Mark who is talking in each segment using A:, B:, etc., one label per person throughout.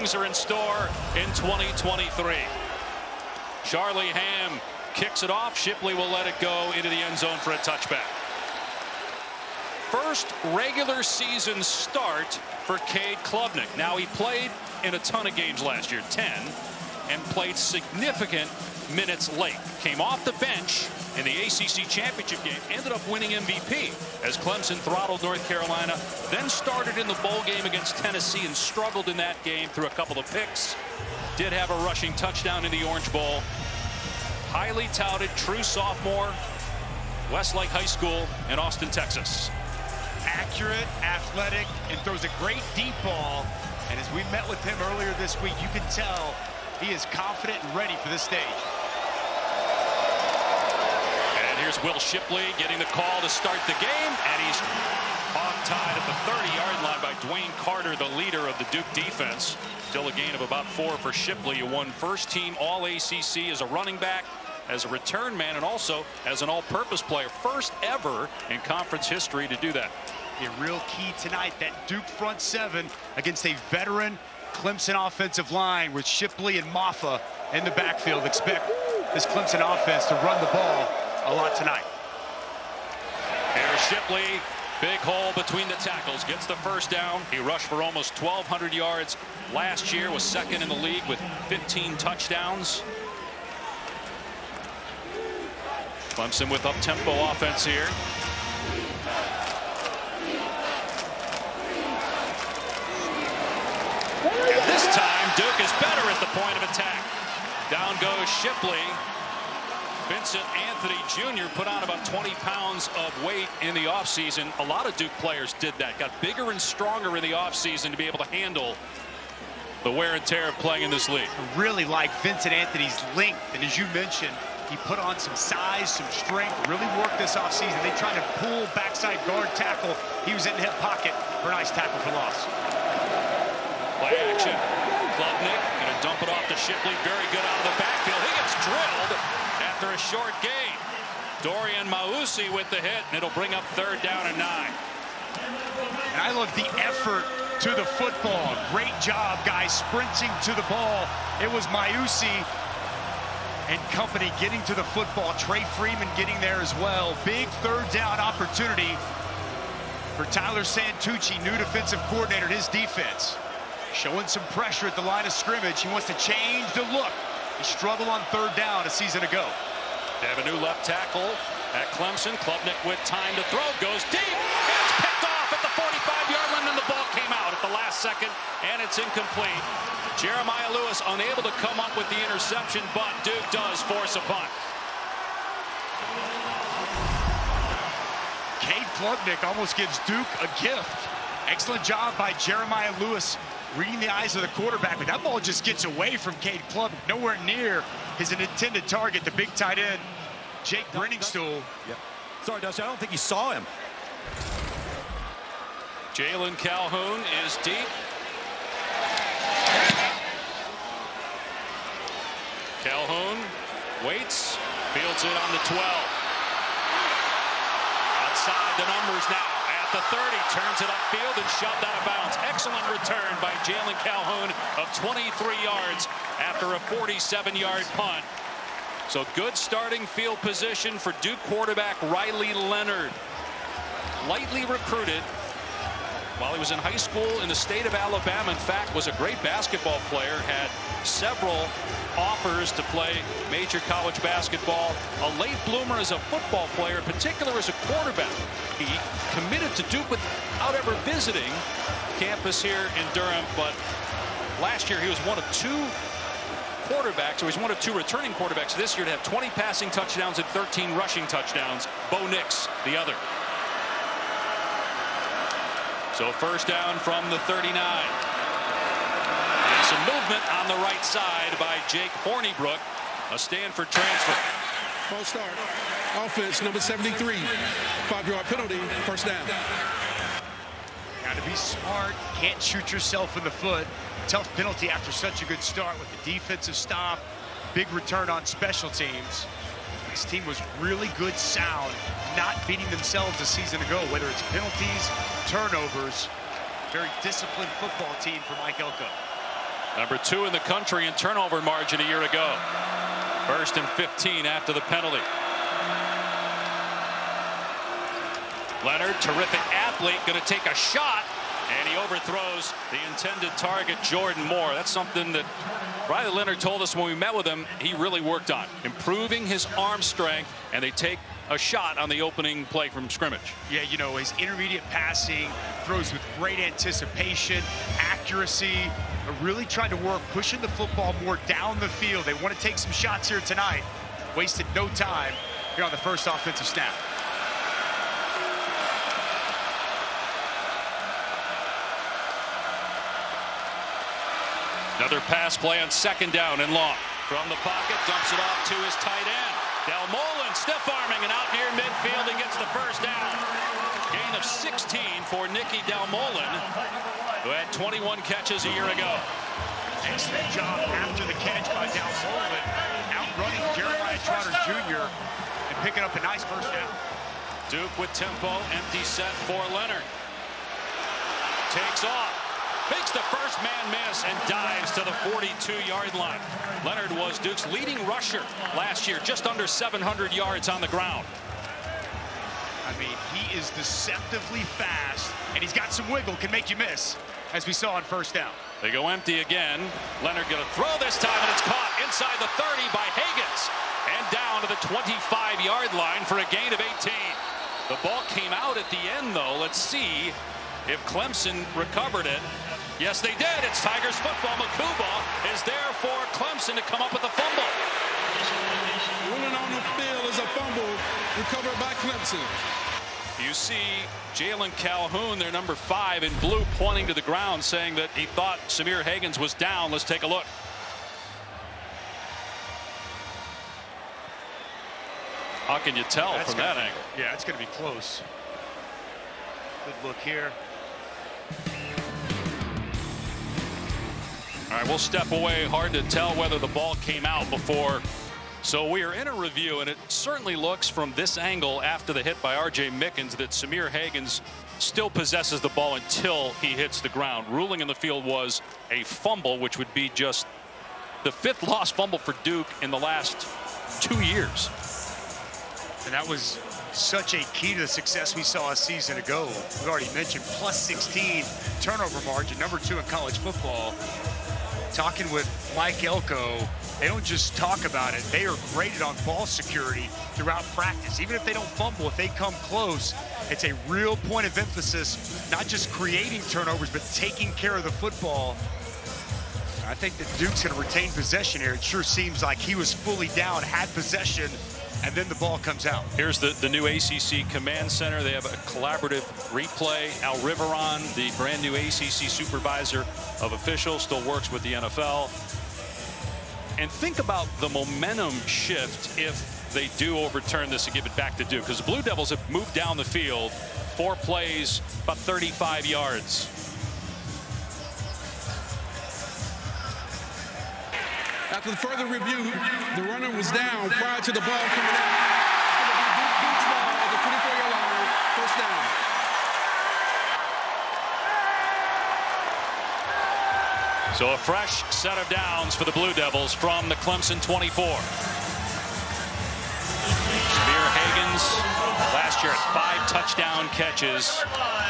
A: things are in store in 2023. Charlie Ham kicks it off. Shipley will let it go into the end zone for a touchback. First regular season start for Cade Klubnik. Now, he played in a ton of games last year, 10, and played significant minutes late. Came off the bench in the ACC championship game, ended up winning MVP as Clemson throttled North Carolina, then started in the bowl game against Tennessee and struggled in that game through a couple of picks. Did have a rushing touchdown in the Orange Bowl. Highly touted, true sophomore, Westlake High School in Austin, Texas.
B: Accurate, athletic, and throws a great deep ball. And as we met with him earlier this week, you can tell he is confident and ready for this stage.
A: And here's Will Shipley getting the call to start the game, and he's hog-tied at the 30-yard line by Dwayne Carter, the leader of the Duke defense. Still a gain of about 4 for Shipley, who won first-team All-ACC as a running back, as a return man, and also as an all-purpose player. First ever in conference history to do that.
B: A real key tonight, that Duke front seven against a veteran Clemson offensive line with Shipley and Maffa in the backfield. Expect this Clemson offense to run the ball a lot tonight.
A: Here's Shipley, big hole between the tackles, gets the first down. He rushed for almost 1,200 yards last year, was second in the league with 15 touchdowns. Clemson with up-tempo offense here. And this time, Duke is better at the point of attack. Down goes Shipley. Vincent Anthony Jr. put on about 20 pounds of weight in the offseason. A lot of Duke players did that. Got bigger and stronger in the offseason to be able to handle the wear and tear of playing in this league.
B: I really like Vincent Anthony's length. And as you mentioned, he put on some size, some strength, really worked this offseason. They tried to pull backside guard tackle. He was in the hip pocket for a nice tackle for loss.
A: Play action. Klubnik going to dump it off to Shipley. Very good out of the backfield. He gets drilled after a short gain. Dorian Mausi with the hit, and it'll bring up 3rd down and 9.
B: And I love the effort to the football. Great job, guys, sprinting to the ball. It was Mausi and company getting to the football. Trey Freeman getting there as well. Big 3rd down opportunity for Tyler Santucci, new defensive coordinator, his defense. Showing some pressure at the line of scrimmage. He wants to change the look. He struggled on 3rd down a season ago.
A: They have a new left tackle at Clemson. Klubnik with time to throw. Goes deep. It's picked off at the 45-yard line, and the ball came out at the last second, and it's incomplete. Jeremiah Lewis unable to come up with the interception, but Duke does force a punt.
B: Cade Klubnik almost gives Duke a gift. Excellent job by Jeremiah Lewis reading the eyes of the quarterback, but that ball just gets away from Cade Klubnik, nowhere near his intended target, the big tight end, Jake Brenningstool.
C: Yep. Sorry, Dusty, I don't think you saw him.
A: Jalen Calhoun is deep. Calhoun waits, fields it on the 12. Outside the numbers now. The 30, turns it upfield and shoved out of bounds. Excellent return by Jalen Calhoun of 23 yards after a 47-yard punt. So good starting field position for Duke quarterback Riley Leonard. Lightly recruited while he was in high school in the state of Alabama. In fact, was a great basketball player, had several offers to play major college basketball. A late bloomer as a football player, in particular as a quarterback. He committed to Duke without ever visiting campus here in Durham, but last year he was one of 2 quarterbacks, or he's one of 2 returning quarterbacks this year to have 20 passing touchdowns and 13 rushing touchdowns. Bo Nix, the other. So 1st down from the 39. And some movement on the right side by Jake Hornibrook, a Stanford transfer.
D: False start. Offense, number 73. 5-yard penalty, 1st down.
B: Got to be smart. Can't shoot yourself in the foot. Tough penalty after such a good start with the defensive stop. Big return on special teams. This team was really good sound, not beating themselves a season ago, whether it's penalties, turnovers. Very disciplined football team for Mike Elko.
A: Number 2 in the country in turnover margin a year ago. 1st and 15 after the penalty. Leonard, terrific athlete, going to take a shot, and he overthrows the intended target, Jordan Moore. That's something that Riley Leonard told us when we met with him he really worked on, improving his arm strength, and they take a shot on the opening play from scrimmage.
B: Yeah, you know, his intermediate passing, throws with great anticipation, accuracy, really trying to work, pushing the football more down the field. They want to take some shots here tonight. Wasted no time here on the first offensive snap.
A: Another pass play on 2nd down and long. From the pocket, dumps it off to his tight end. Dalmolin stiff arming, and out near midfield he gets the first down. Gain of 16 for Nicky Dalmolin, who had 21 catches a year ago.
B: Excellent job after the catch by Dalmolin, outrunning Jeremiah Trotter Jr. and picking up a nice first down.
A: Duke with tempo, empty set for Leonard. Takes off. Makes the first man miss and dives to the 42-yard line. Leonard was Duke's leading rusher last year, just under 700 yards on the ground.
B: I mean, he is deceptively fast, and he's got some wiggle, can make you miss, as we saw on first down.
A: They go empty again. Leonard going to throw this time, and it's caught inside the 30 by Higgins. And down to the 25-yard line for a gain of 18. The ball came out at the end, though. Let's see if Clemson recovered it. Yes, they did. It's Tigers football. Makuba is there for Clemson to come up with a fumble.
D: Rolling on the field is a fumble recovered by Clemson.
A: You see Jalen Calhoun, their number 5 in blue, pointing to the ground, saying that he thought Samir Higgins was down. Let's take a look. How can you tell from that angle?
B: Yeah, it's going to be close. Good look here.
A: All right, we'll step away. Hard to tell whether the ball came out before. So we are in a review, and it certainly looks from this angle after the hit by R.J. Mickens that Samir Higgins still possesses the ball until he hits the ground. Ruling in the field was a fumble, which would be just the 5th lost fumble for Duke in the last 2 years.
B: And that was such a key to the success we saw a season ago. We already mentioned plus 16 turnover margin, number 2 in college football. Talking with Mike Elko, they don't just talk about it. They are graded on ball security throughout practice. Even if they don't fumble, if they come close, it's a real point of emphasis, not just creating turnovers, but taking care of the football. I think that Duke's going to retain possession here. It sure seems like he was fully down, had possession, and then the ball comes out.
A: Here's the new ACC Command Center. They have a collaborative replay. Al Riveron, the brand new ACC supervisor of officials, still works with the NFL. And think about the momentum shift if they do overturn this and give it back to Duke, because the Blue Devils have moved down the field 4 plays, about 35 yards.
D: After the further review, the runner was down prior to the ball coming out. Duke's ball at the 24-yard line, first down.
A: So a fresh set of downs for the Blue Devils from the Clemson 24. Samir Higgins last year at 5 touchdown catches.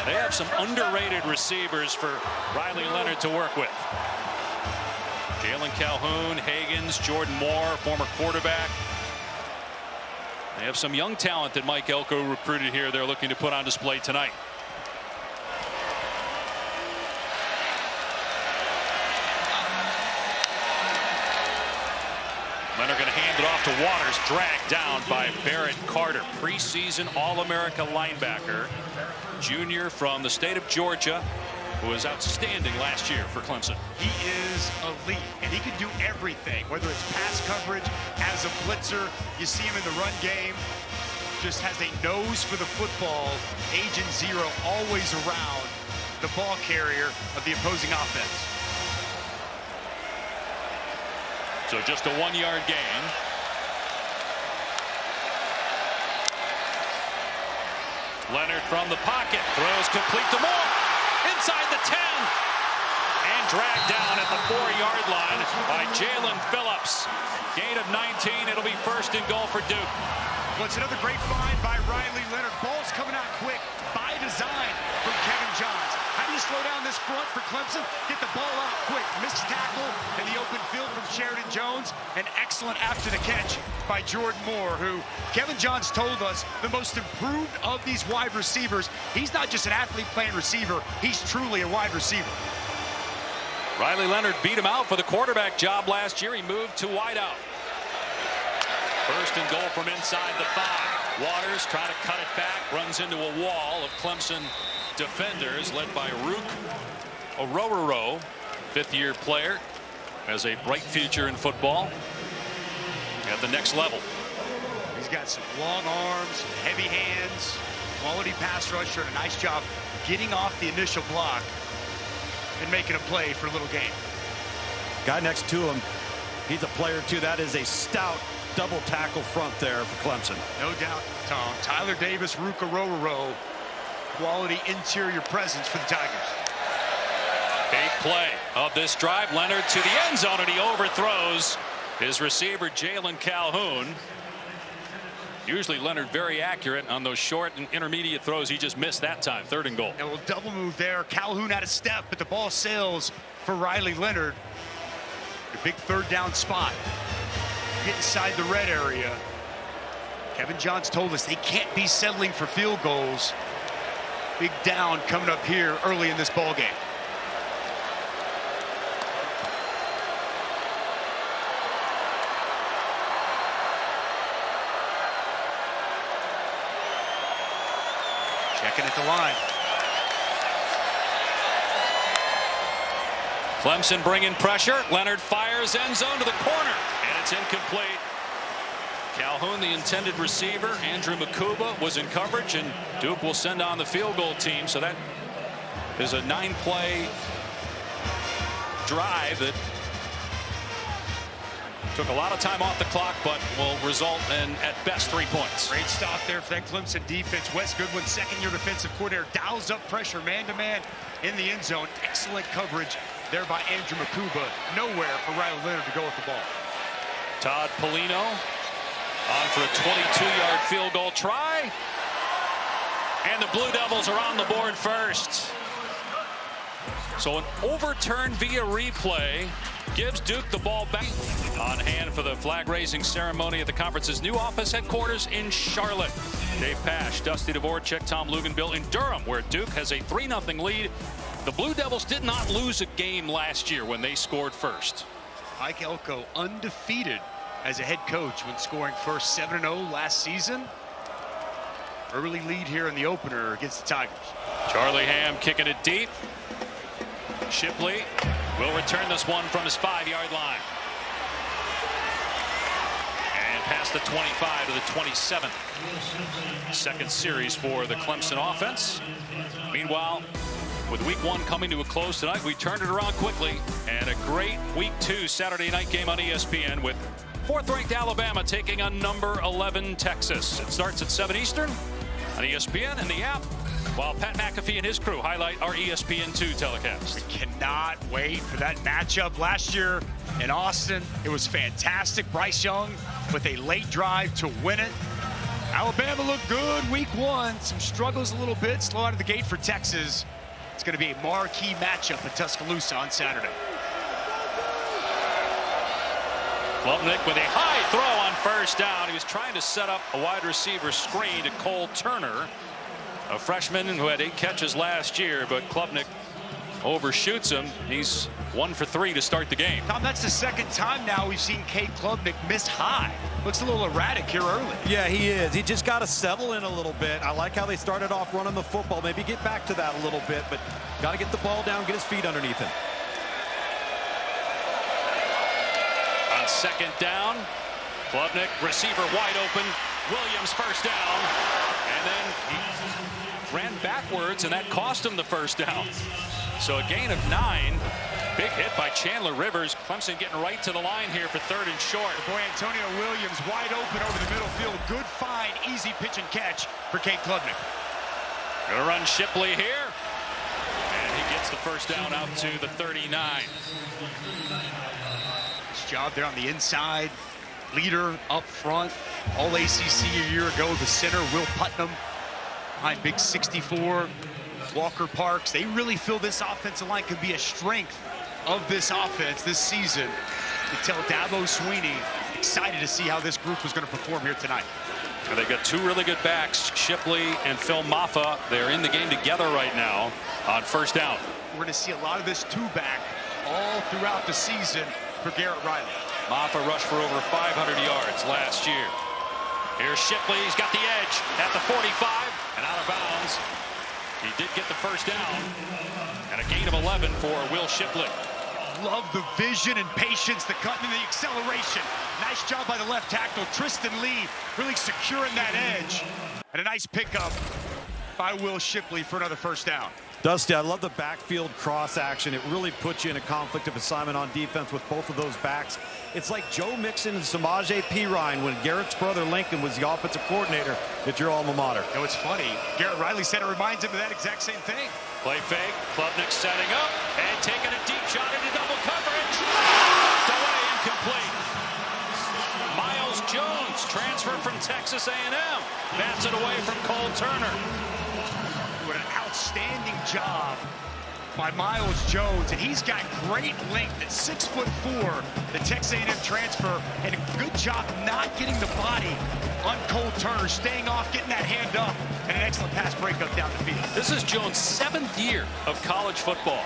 A: They have some underrated receivers for Riley Leonard to work with. Jalen Calhoun, Higgins, Jordan Moore, former quarterback. They have some young talent that Mike Elko recruited here. They're looking to put on display tonight. Leonard going to hand it off to Waters, dragged down by Barrett Carter, preseason All-America linebacker, junior from the state of Georgia, who was outstanding last year for Clemson.
B: He is elite, and he can do everything, whether it's pass coverage, as a blitzer. You see him in the run game, just has a nose for the football, agent 0, always around the ball carrier of the opposing offense.
A: So just a 1-yard gain. Leonard from the pocket, throws complete to Moore. Inside the 10, and dragged down at the 4-yard line by Jalen Phillips. Gain of 19. It'll be first and goal for Duke.
B: Well, it's another great find by Riley Leonard. Ball's coming out quick by design from Kevin Johns. How do you slow down this front for Clemson? Get the ball out quick. Missed tackle in the open field from Sheridan Jones. And excellent after the catch by Jordan Moore, who Kevin Johns told us the most improved of these wide receivers. He's not just an athlete playing receiver. He's truly a wide receiver.
A: Riley Leonard beat him out for the quarterback job last year. He moved to wideout. First and goal from inside the 5. Waters trying to cut it back, runs into a wall of Clemson defenders led by Rook Orororo, 5th-year player, has a bright future in football at the next level.
B: He's got some long arms, heavy hands, quality pass rusher, and a nice job getting off the initial block and making a play for a little gain.
C: Guy next to him, he's a player too. That is a stout double tackle front there for Clemson.
B: No doubt, Tom. Tyler Davis, Rook Orororo, quality interior presence for the Tigers.
A: Big play of this drive. Leonard to the end zone, and he overthrows his receiver, Jalen Calhoun. Usually Leonard very accurate on those short and intermediate throws. He just missed that time. 3rd and goal.
B: And a little double move there. Calhoun out of step, but the ball sails for Riley Leonard. A big 3rd down spot. Get inside the red area. Kevin Johns told us they can't be settling for field goals. Big down coming up here early in this ball game. Checking at the line.
A: Clemson bringing pressure. Leonard fires end zone to the corner, and it's incomplete. Calhoun, the intended receiver. Andrew Makuba was in coverage, and Duke will send on the field goal team. So that is a 9-play drive that took a lot of time off the clock, but will result in, at best, 3 points.
B: Great stop there for that Clemson defense. Wes Goodwin, 2nd-year defensive coordinator, dials up pressure man-to-man in the end zone. Excellent coverage there by Andrew Makuba. Nowhere for Riley Leonard to go with the ball.
A: Todd Polino on for a 22-yard field goal try. And the Blue Devils are on the board first. So an overturn via replay gives Duke the ball back. On hand for the flag-raising ceremony at the conference's new office headquarters in Charlotte. Dave Pasch, Dusty Dvorak, Tom Luganbill in Durham, where Duke has a 3-0 lead. The Blue Devils did not lose a game last year when they scored first.
B: Mike Elko undefeated as a head coach when scoring first, 7-0 last season. Early lead here in the opener against the Tigers.
A: Charlie Ham kicking it deep. Shipley will return this one from his 5-yard line. And past the 25 to the 27. Second series for the Clemson offense. Meanwhile, with week 1 coming to a close tonight, we turned it around quickly. And a great week 2 Saturday night game on ESPN with 4th-ranked Alabama taking on number 11 Texas. It starts at 7 Eastern on ESPN and the app, while Pat McAfee and his crew highlight our ESPN2 telecast.
B: We cannot wait for that matchup. Last year in Austin, it was fantastic. Bryce Young with a late drive to win it. Alabama looked good week 1. Some struggles a little bit, slow out of the gate for Texas. It's going to be a marquee matchup in Tuscaloosa on Saturday.
A: Klubnik with a high throw on first down. He was trying to set up a wide receiver screen to Cole Turner, a freshman who had 8 catches last year, but Klubnik overshoots him. He's 1 for 3 to start the game.
B: Tom, that's the 2nd time now we've seen Cade Klubnik miss high. Looks a little erratic here early.
C: Yeah, he is. He just got to settle in a little bit. I like how they started off running the football. Maybe get back to that a little bit, but got to get the ball down, get his feet underneath him.
A: On 2nd down, Klubnik, receiver wide open. Williams first down, and then he ran backwards, and that cost him the first down. So a gain of 9. Big hit by Chandler Rivers. Clemson getting right to the line here for 3rd and short.
B: Boy, Antonio Williams wide open over the middle field. Good find, easy pitch and catch for Cade Klubnik.
A: Gonna run Shipley here, and he gets the first down out to the 39.
B: Nice job there on the inside. Leader up front. All ACC a year ago. The center, Will Putnam. Behind big 64. Walker Parks. They really feel this offensive line could be a strength of this offense this season. You tell Dabo Sweeney excited to see how this group was going to perform here tonight.
A: And they've got two really good backs, Shipley and Phil Maffa. They're in the game together right now on first down.
B: We're going to see a lot of this two-back all throughout the season for Garrett Riley.
A: Maffa rushed for over 500 yards last year. Here's Shipley. He's got the edge at the 45 and out of bounds. He did get the first down and a gain of 11 for Will Shipley.
B: Love the vision and patience, the cut and the acceleration. Nice job by the left tackle, Tristan Lee, really securing that edge. And a nice pickup by Will Shipley for another first down.
C: Dusty, I love the backfield cross action. It really puts you in a conflict of assignment on defense with both of those backs. It's like Joe Mixon and Samaje Perine when Garrett's brother Lincoln was the offensive coordinator at your alma mater.
B: You know, it's funny. Garrett Riley said it reminds him of that exact same thing.
A: Play fake. Klubnik setting up and taking a deep shot into double coverage. Knocked away, incomplete. Miles Jones transferred from Texas A&M. Bats it away from Cole Turner.
B: What an outstanding job by Miles Jones, and he's got great length at 6'4", the Texas A&M transfer, and a good job not getting the body on Cole Turner, staying off, getting that hand up, and an excellent pass breakup down the field.
A: This is Jones' 7th year of college football.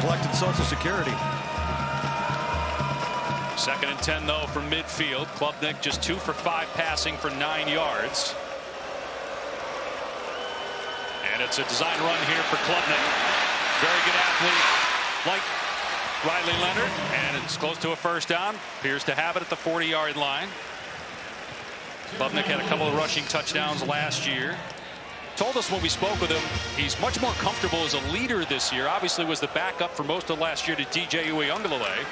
C: Collected Social Security.
A: 2nd and 10 though from midfield. Klubnik just 2 for 5 passing for 9 yards. And it's a design run here for Klubnik. Very good athlete like Riley Leonard. And it's close to a first down. Appears to have it at the 40-yard line. Klubnik had a couple of rushing touchdowns last year. Told us when we spoke with him, he's much more comfortable as a leader this year. Obviously was the backup for most of last year to DJ Uiagalelei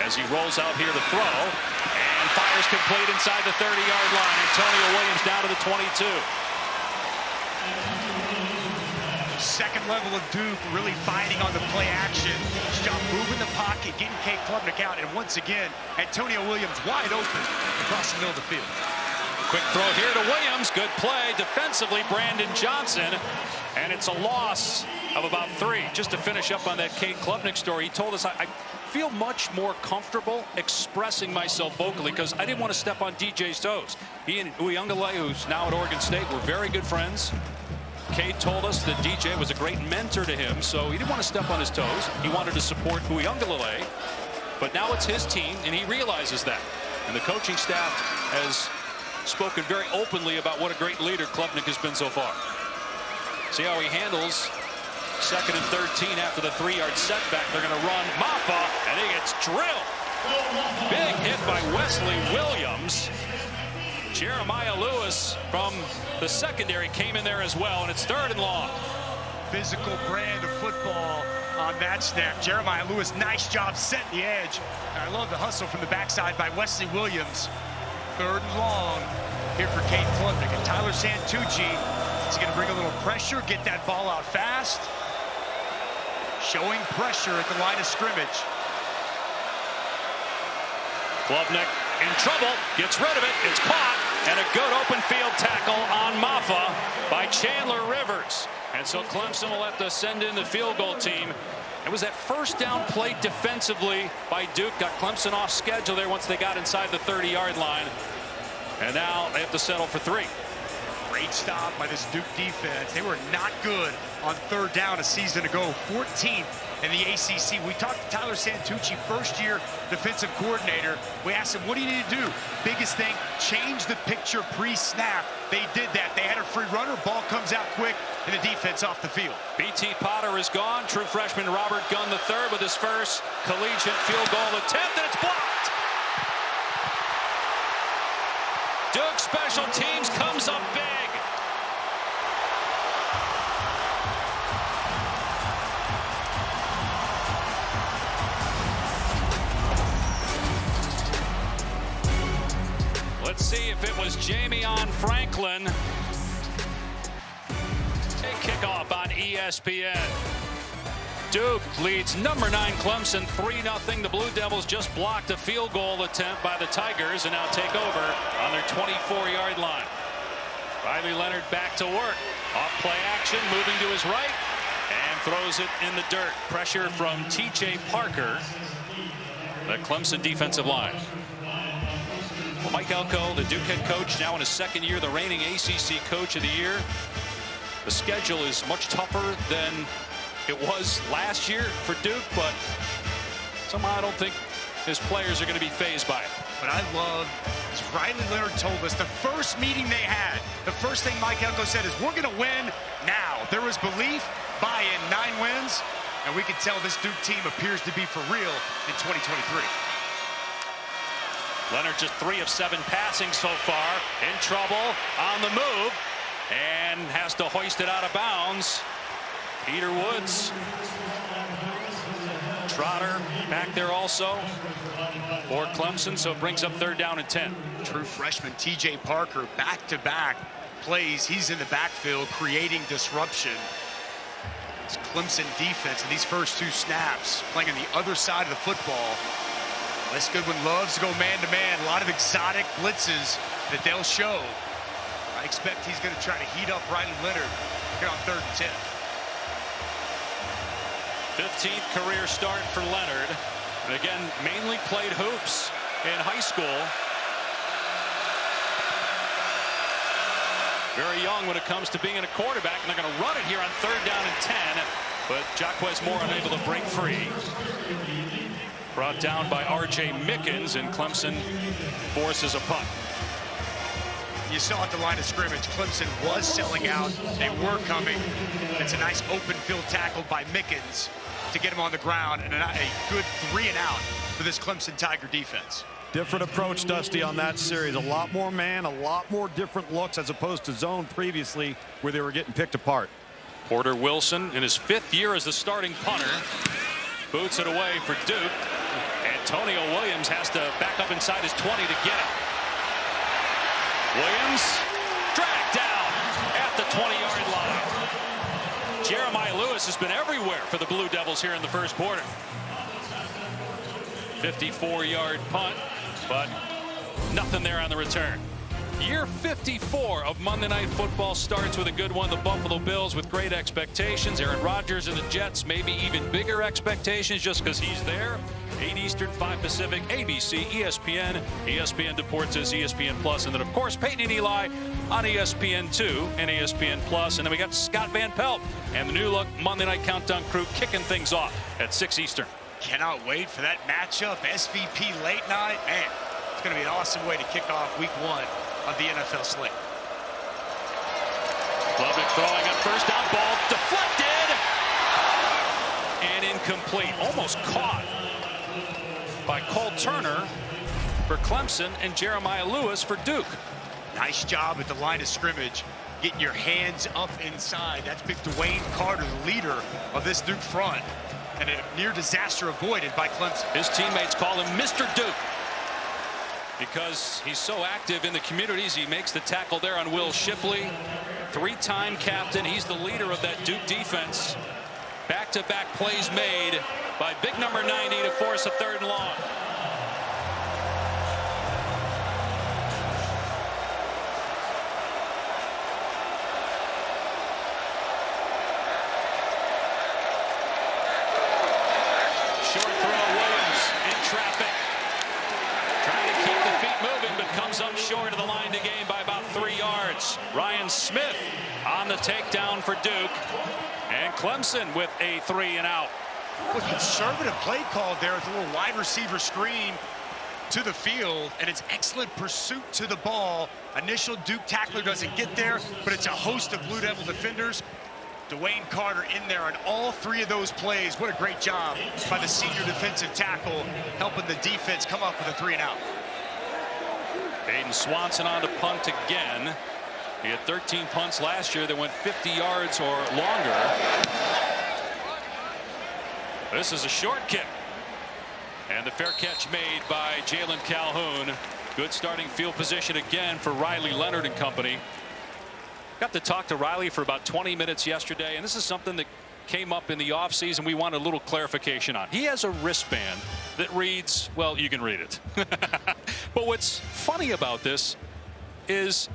A: as he rolls out here to throw and fires complete inside the 30-yard line. Antonio Williams down to the 22.
B: Second level of Duke really fighting on the play action. Job moving the pocket, getting Cade Klubnik out, and once again, Antonio Williams wide open across the middle of the field.
A: Quick throw here to Williams. Good play defensively, Brandon Johnson. And it's a loss of about 3. Just to finish up on that Cade Klubnik story, he told us, I feel much more comfortable expressing myself vocally because I didn't want to step on DJ's toes. He and Uiagalelei, who's now at Oregon State, were very good friends. Cade told us that DJ was a great mentor to him, so he didn't want to step on his toes. He wanted to support Uiagalelei, but now it's his team, and he realizes that. And the coaching staff has spoken very openly about what a great leader Klubnik has been so far. See how he handles 2nd and 13 after the 3-yard setback. They're going to run Maffa, and he gets drilled. Big hit by Wesley Williams. Jeremiah Lewis from the secondary came in there as well, and it's 3rd and long.
B: Physical brand of football on that snap. Jeremiah Lewis, nice job setting the edge. And I love the hustle from the backside by Wesley Williams. 3rd and long here for Cade Klubnik. And Tyler Santucci is going to bring a little pressure, get that ball out fast. Showing pressure at the line of scrimmage.
A: Klubnik in trouble, gets rid of it, it's caught, and a good open field tackle on Maffa by Chandler Rivers. And so Clemson will have to send in the field goal team. It was that first down play defensively by Duke, got Clemson off schedule there once they got inside the 30-yard line. And now they have to settle for 3.
B: Great stop by this Duke defense. They were not good on 3rd down a season ago. 14th in the ACC. We talked to Tyler Santucci, first-year defensive coordinator. We asked him, what do you need to do? Biggest thing, change the picture pre-snap. They did that. They had a free runner. Ball comes out quick, and the defense off the field.
A: B.T. Potter is gone. True freshman Robert Gunn III with his first collegiate field goal attempt, and it's blocked. Duke special teams comes up big. Let's see if it was Jamion Franklin. A kickoff on ESPN. Duke leads number 9 Clemson 3-0. The Blue Devils just blocked a field goal attempt by the Tigers and now take over on their 24-yard line. Riley Leonard back to work. Off play action, moving to his right, and throws it in the dirt. Pressure from TJ Parker, the Clemson defensive line. Well, Mike Elko, the Duke head coach, now in his second year, the reigning ACC coach of the year. The schedule is much tougher than it was last year for Duke, but somehow I don't think his players are going to be fazed by it.
B: But I love, as Riley Leonard told us, the first meeting they had, the first thing Mike Elko said is, we're going to win now. There was belief, buy-in, 9 wins, and we can tell this Duke team appears to be for real in 2023.
A: Leonard just 3 of 7 passing so far. In trouble on the move and has to hoist it out of bounds. Peter Woods. Trotter back there also for Clemson, so it brings up 3rd down and 10.
B: True freshman TJ Parker, back-to-back plays. He's in the backfield creating disruption. It's Clemson defense in these first 2 snaps playing on the other side of the football. Les Goodwin loves to go man-to-man. A lot of exotic blitzes that they'll show. I expect he's going to try to heat up Riley Leonard here on 3rd and 10.
A: 15th career start for Leonard. And again, mainly played hoops in high school. Very young when it comes to being a quarterback, and they're going to run it here on 3rd down and 10. But Jacquez Moore unable to break free. Brought down by R.J. Mickens, and Clemson forces a punt.
B: You saw at the line of scrimmage, Clemson was selling out. They were coming. It's a nice open field tackle by Mickens to get him on the ground, and a good 3 and out for this Clemson Tiger defense.
C: Different approach, Dusty, on that series. A lot more man, a lot more different looks as opposed to zone previously where they were getting picked apart.
A: Porter Wilson in his 5th year as the starting punter. Boots it away for Duke. Antonio Williams has to back up inside his 20 to get it. Williams dragged down at the 20-yard line. Jeremiah Lewis has been everywhere for the Blue Devils here in the first quarter. 54-yard punt, but nothing there on the return. Year 54 of Monday Night Football starts with a good one. The Buffalo Bills with great expectations. Aaron Rodgers and the Jets, maybe even bigger expectations just because he's there. 8 Eastern, 5 Pacific, ABC, ESPN, ESPN Deportes, ESPN Plus, and then, of course, Peyton and Eli on ESPN2 and ESPN Plus. And then we got Scott Van Pelt and the new look Monday Night Countdown crew kicking things off at 6 Eastern.
B: Cannot wait for that matchup. SVP late night. Man, it's going to be an awesome way to kick off week 1 of the NFL slate.
A: Klubnik throwing up first down, ball deflected and incomplete. Almost caught by Cole Turner for Clemson and Jeremiah Lewis for Duke.
B: Nice job at the line of scrimmage, getting your hands up inside. That's big Dwayne Carter, the leader of this Duke front, and a near disaster avoided by Clemson.
A: His teammates call him Mr. Duke because he's so active in the communities. He makes the tackle there on Will Shipley. 3-time captain. He's the leader of that Duke defense. Back-to-back plays made by big number 90 to force a 3rd and long. Short throw, Williams in traffic. Trying to keep the feet moving, but comes up short of the line to gain by about 3 yards. Ryan Smith on the takedown for Duke. And Clemson with a 3 and out.
B: Well, conservative play called there with a little wide receiver screen to the field, and it's excellent pursuit to the ball. Initial Duke tackler doesn't get there, but it's a host of Blue Devil defenders. Dwayne Carter in there on all 3 of those plays. What a great job by the senior defensive tackle, helping the defense come up with a 3 and out.
A: Aiden Swanson on to punt again. He had 13 punts last year that went 50 yards or longer. This is a short kick. And the fair catch made by Jalen Calhoun. Good starting field position again for Riley Leonard and company. Got to talk to Riley for about 20 minutes yesterday, and this is something that came up in the offseason we want a little clarification on. He has a wristband that reads, well, you can read it. But what's funny about this is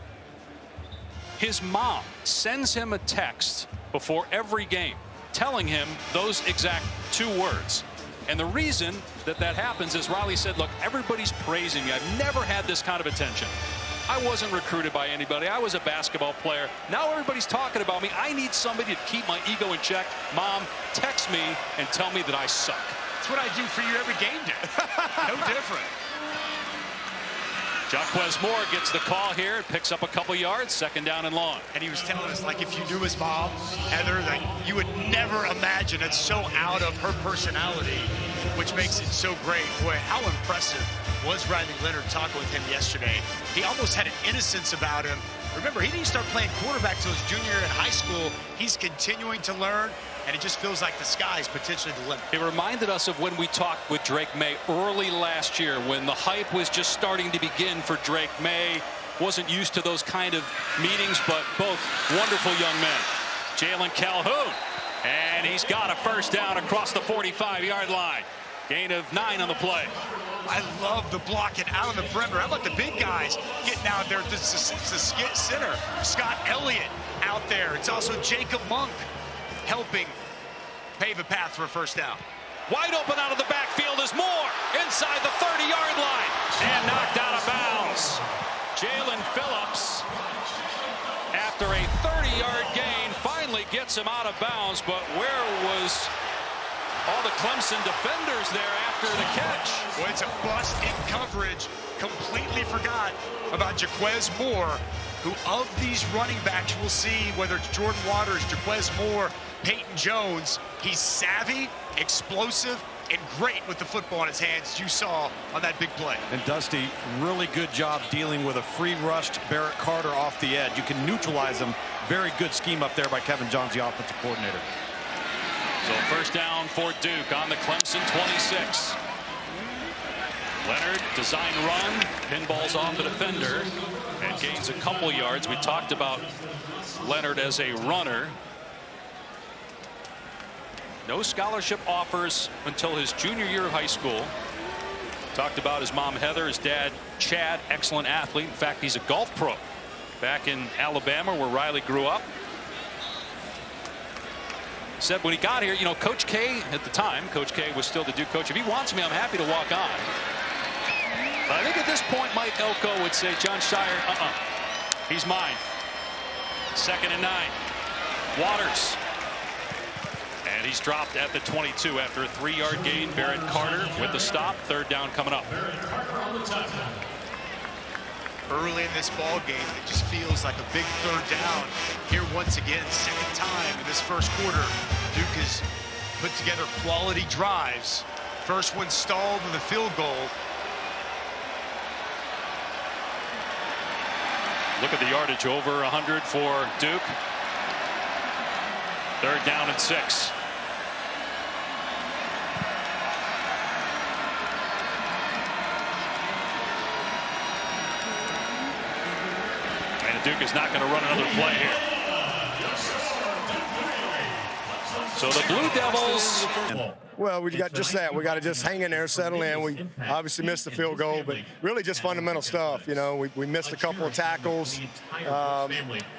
A: his mom sends him a text before every game telling him those exact 2 words. And the reason that happens is Riley said, look, everybody's praising me. I've never had this kind of attention. I wasn't recruited by anybody. I was a basketball player. Now everybody's talking about me. I need somebody to keep my ego in check. Mom, text me and tell me that I suck.
B: That's what I do for you every game day. No different.
A: Jaquez Moore gets the call here. It picks up a couple yards. 2nd down and long.
B: And he was telling us, like, if you knew his mom, Heather, like, you would never imagine it's so out of her personality, which makes it so great. Boy, how impressive was Riley Leonard talking with him yesterday. He almost had an innocence about him. Remember, he didn't start playing quarterback till his junior year in high school. He's continuing to learn, and it just feels like the sky's potentially the limit.
A: It reminded us of when we talked with Drake May early last year, when the hype was just starting to begin for Drake May. Wasn't used to those kind of meetings, but both wonderful young men. Jalen Calhoun, and he's got a 1st down across the 45-yard line. Gain of 9 on the play.
B: I love the blocking out on the perimeter. How about the big guys getting out there? It's the center, Scott Elliott out there. It's also Jacob Monk helping pave a path for a 1st down.
A: Wide open out of the backfield is Moore inside the 30-yard line and knocked out of bounds. Jalen Phillips, after a 30-yard gain, finally gets him out of bounds, but where was all the Clemson defenders there after the catch?
B: Well, it's a bust in coverage. Completely forgot about Jaquez Moore, who of these running backs we'll see, whether it's Jordan Waters, Jaquez Moore, Peyton Jones, he's savvy, explosive, and great with the football in his hands, as you saw on that big play.
C: And Dusty, really good job dealing with a free rushed Barrett Carter off the edge. You can neutralize him. Very good scheme up there by Kevin Johns, the offensive coordinator.
A: So 1st down for Duke on the Clemson 26. Leonard, design run, pinballs off the defender, and gains a couple yards. We talked about Leonard as a runner. No scholarship offers until his junior year of high school. Talked about his mom, Heather, his dad, Chad, excellent athlete. In fact, he's a golf pro back in Alabama, where Riley grew up. Said when he got here, you know, Coach K at the time, Coach K was still the Duke coach. If he wants me, I'm happy to walk on. But I think at this point, Mike Elko would say, John Shire, he's mine. 2nd and 9. Waters. And he's dropped at the 22 after a 3-yard gain. Barrett Carter with the stop. 3rd down coming up.
B: Early in this ball game, it just feels like a big 3rd down. Here once again, 2nd time in this 1st quarter. Duke has put together quality drives. First one stalled with a field goal.
A: Look at the yardage, over 100 for Duke. 3rd down and 6. And Duke is not going to run another play here. So the Blue Devils.
E: Well, we got just that. We got to just hang in there, settle in. We obviously missed the field goal, but really just fundamental stuff. You know, we missed a couple of tackles,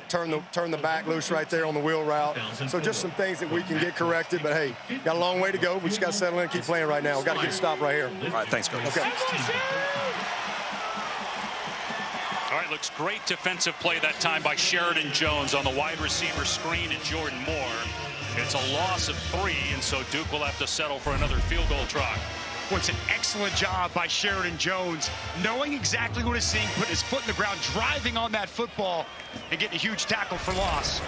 E: turn the back loose right there on the wheel route. So just some things that we can get corrected. But hey, got a long way to go. We just got to settle in and keep playing right now. We got to get a stop right here.
C: All right, thanks, Coach.
E: Okay.
A: All right, looks great defensive play that time by Sheridan Jones on the wide receiver screen to Jordan Moore. It's a loss of 3, and so Duke will have to settle for another field goal try.
B: Well, it's an excellent job by Sheridan Jones, knowing exactly what he's seeing, putting his foot in the ground, driving on that football, and getting a huge tackle for loss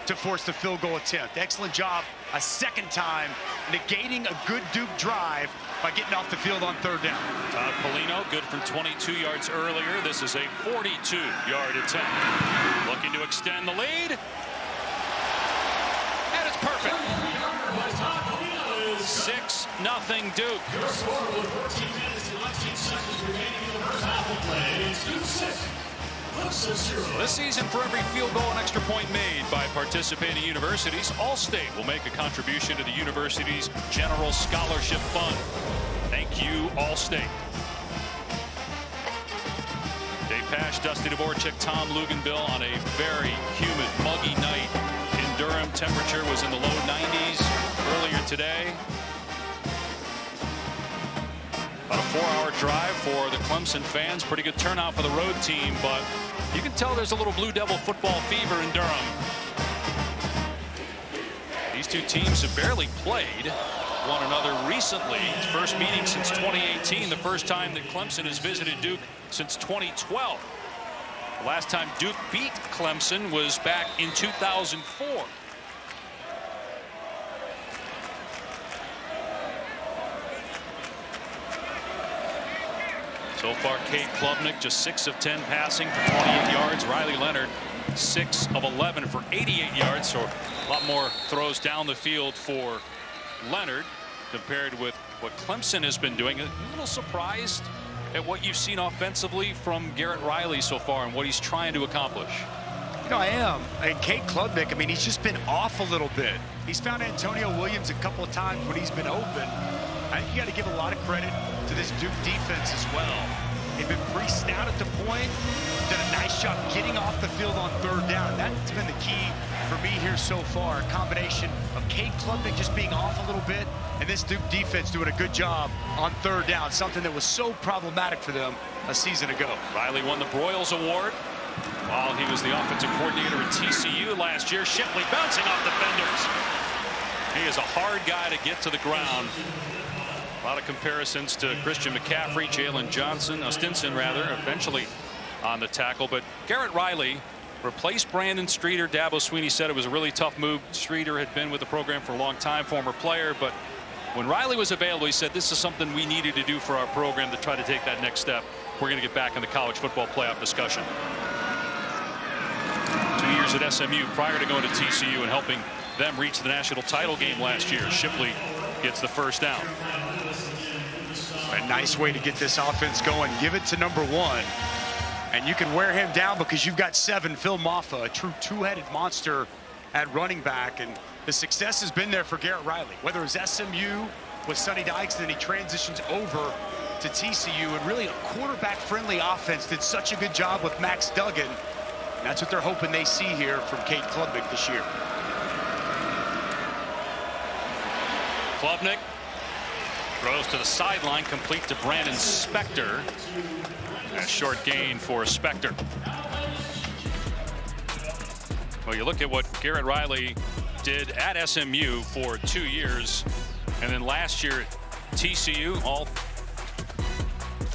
B: to force the field goal attempt. Excellent job a 2nd time, negating a good Duke drive by getting off the field on 3rd down.
A: Todd Polino, good from 22 yards earlier. This is a 42-yard attempt. Looking to extend the lead. And it's perfect. 6-0 Duke. This season, for every field goal and extra point made by participating universities, Allstate will make a contribution to the university's General Scholarship Fund. Thank you, Allstate. Dave Pasch, Dusty Dvorak, Tom Luganbill on a very humid, muggy night in Durham. Temperature was in the low 90s earlier today. About a 4-hour drive for the Clemson fans. Pretty good turnout for the road team, but you can tell there's a little Blue Devil football fever in Durham. These two teams have barely played one another recently. First meeting since 2018, the first time that Clemson has visited Duke since 2012. The last time Duke beat Clemson was back in 2004. So far, Cade Klubnik just 6 of 10 passing for 28 yards. Riley Leonard 6 of 11 for 88 yards. So a lot more throws down the field for Leonard compared with what Clemson has been doing. A little surprised at what you've seen offensively from Garrett Riley so far and what he's trying to accomplish.
B: You know, I am. And Cade Klubnik, I mean, he's just been off a little bit. He's found Antonio Williams a couple of times when he's been open. I think you got to give a lot of credit to this Duke defense as well. They've been pretty stout at the point. Done a nice job getting off the field on third down. That's been the key for me here so far. A combination of Cade Klubnik just being off a little bit and this Duke defense doing a good job on third down, something that was so problematic for them a season ago.
A: Riley won the Broyles Award while he was the offensive coordinator at TCU last year. Shipley bouncing off defenders. He is a hard guy to get to the ground. A lot of comparisons to Christian McCaffrey, Jalen Stinson rather, eventually on the tackle. But Garrett Riley replaced Brandon Streeter. Dabo Swinney said it was a really tough move. Streeter had been with the program for a long time, former player. But when Riley was available, he said this is something we needed to do for our program to try to take that next step. We're going to get back in the college football playoff discussion. 2 years at SMU prior to going to TCU and helping them reach the national title game last year. Shipley gets the first down.
B: A nice way to get this offense going. Give it to number 1. And you can wear him down because you've got 7. Phil Maffa, a true two-headed monster at running back. And the success has been there for Garrett Riley. Whether it was SMU with Sonny Dykes, then he transitions over to TCU. And really a quarterback-friendly offense. Did such a good job with Max Duggan. And that's what they're hoping they see here from Cade Klubnik this year.
A: Klubnik throws to the sideline, complete to Brandon Spector. A short gain for Spector. Well, you look at what Garrett Riley did at SMU for 2 years, and then last year at TCU, all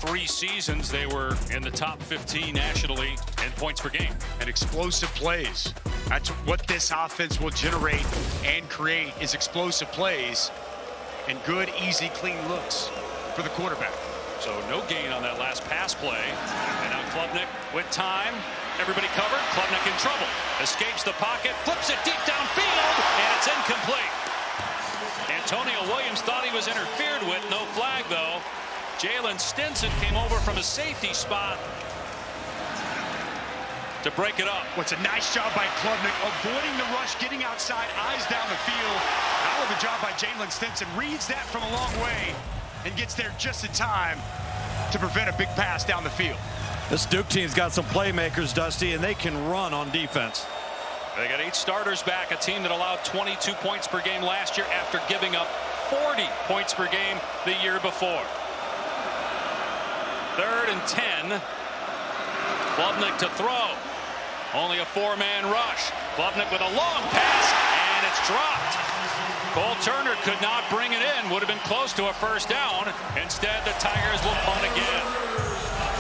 A: 3 seasons they were in the top 15 nationally in points per game.
B: And explosive plays. That's what this offense will generate and create, is explosive plays and good, easy, clean looks for the quarterback.
A: So no gain on that last pass play. And now Klubnik with time. Everybody covered. Klubnik in trouble. Escapes the pocket. Flips it deep downfield. And it's incomplete. Antonio Williams thought he was interfered with. No flag, though. Jalen Stinson came over from a safety spot to break it up.
B: What's a nice job by Klubnik, avoiding the rush, getting outside, eyes down the field. Hell of a job by Jalen Stinson. Reads that from a long way and gets there just in time to prevent a big pass down the field.
C: This Duke team's got some playmakers, Dusty, and they can run on defense.
A: They got 8 starters back, a team that allowed 22 points per game last year after giving up 40 points per game the year before. 3rd and 10. Klubnik to throw. Only a 4-man rush. Klubnik with a long pass, and it's dropped. Cole Turner could not bring it in. Would have been close to a first down. Instead, the Tigers will punt again.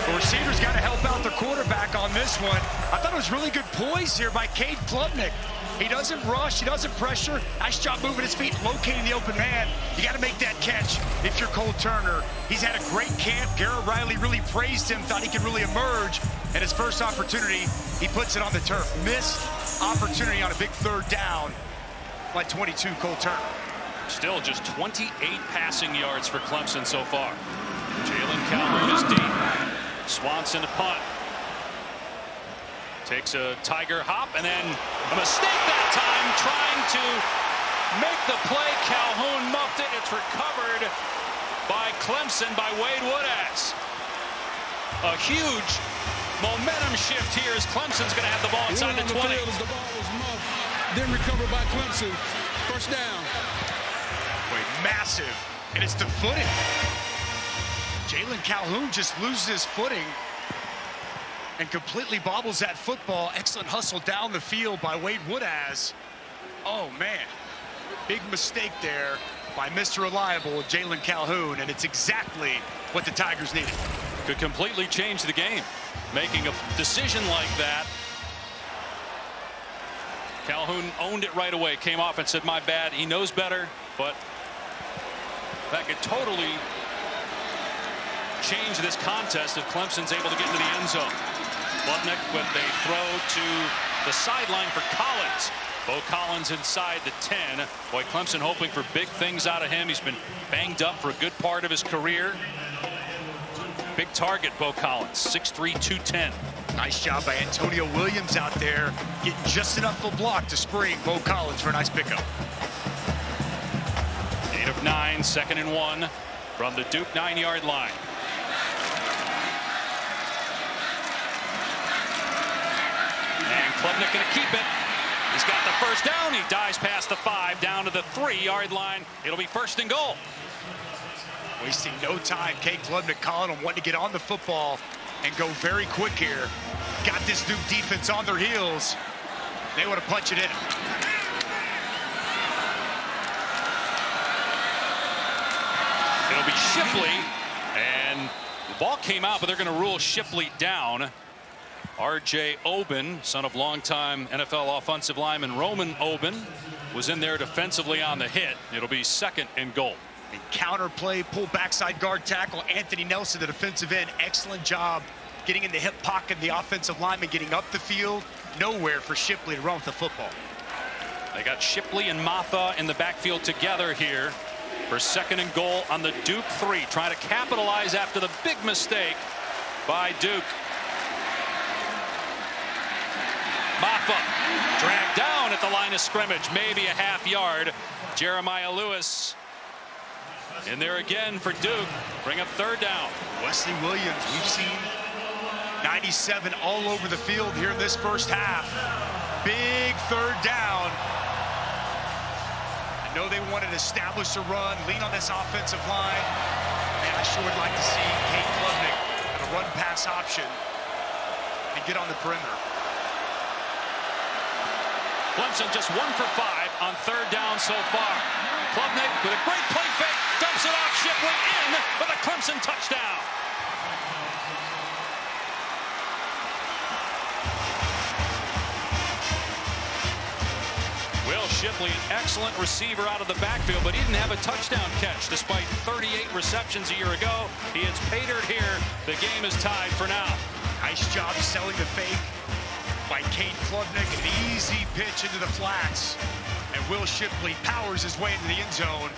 B: The receivers got to help out the quarterback on this one. I thought it was really good poise here by Cade Klubnik. He doesn't rush. He doesn't pressure. Nice job moving his feet, locating the open man. You got to make that catch if you're Cole Turner. He's had a great camp. Garrett Riley really praised him, thought he could really emerge. And his first opportunity, he puts it on the turf. Missed opportunity on a big 3rd down by 22, Cole Turner.
A: Still just 28 passing yards for Clemson so far. Jalen Calhoun is deep. Swanson to punt. Takes a Tiger hop, and then a mistake that time, trying to make the play. Calhoun muffed it. It's recovered by Clemson, by Wade Woodaz. A huge momentum shift here as Clemson's going to have the ball inside the 20.
D: The ball was muffed, then recovered by Clemson. First down.
B: Wait, massive. And it's the footing. Jalen Calhoun just loses his footing and completely bobbles that football. Excellent hustle down the field by Wade Woodaz. Oh, man. Big mistake there by Mr. Reliable, Jalen Calhoun, and it's exactly what the Tigers needed.
A: Could completely change the game. Making a decision like that. Calhoun owned it right away, came off and said, my bad. He knows better, but that could totally change this contest if Clemson's able to get into the end zone. Klubnik with a throw to the sideline for Collins. Bo Collins inside the 10. Boy, Clemson hoping for big things out of him. He's been banged up for a good part of his career. Big target, Bo Collins, 6'3", 210.
B: Nice job by Antonio Williams out there, getting just enough of a block to spring Bo Collins for a nice pickup.
A: 8 of 9, 2nd and 1 from the Duke 9-yard line. And Klubnik going to keep it. He's got the first down. He dives past the 5 down to the 3-yard line. It'll be 1st and goal.
B: Wasting no time. Kate Klubnik calling him, wanting to get on the football and go very quick here. Got this Duke defense on their heels. They want to punch it in.
A: It'll be Shipley, and the ball came out, but they're going to rule Shipley down. R.J. Oben, son of longtime NFL offensive lineman Roman Oben, was in there defensively on the hit. It'll be 2nd and goal.
B: And counter play, pull backside guard tackle. Anthony Nelson, the defensive end, excellent job getting in the hip pocket. The offensive lineman getting up the field. Nowhere for Shipley to run with the football.
A: They got Shipley and Matha in the backfield together here for 2nd and goal on the Duke 3. Trying to capitalize after the big mistake by Duke. Matha dragged down at the line of scrimmage, maybe a half yard. Jeremiah Lewis in there again for Duke. Bring up 3rd down.
B: Wesley Williams, we've seen 97 all over the field here in this first half. Big 3rd down. I know they wanted to establish a run, lean on this offensive line. And I sure would like to see Kate Klubnik at a run-pass option and get on the perimeter.
A: Clemson just 1 for 5 on 3rd down so far. Klubnik with a great play fake, dumps it off. Shipley in with a Clemson touchdown. Will Shipley, an excellent receiver out of the backfield, but he didn't have a touchdown catch despite 38 receptions a year ago. He is paydirt here. The game is tied for now.
B: Nice job selling the fake by Kate Klubnik. An easy pitch into the flats. And Will Shipley powers his way into the end zone.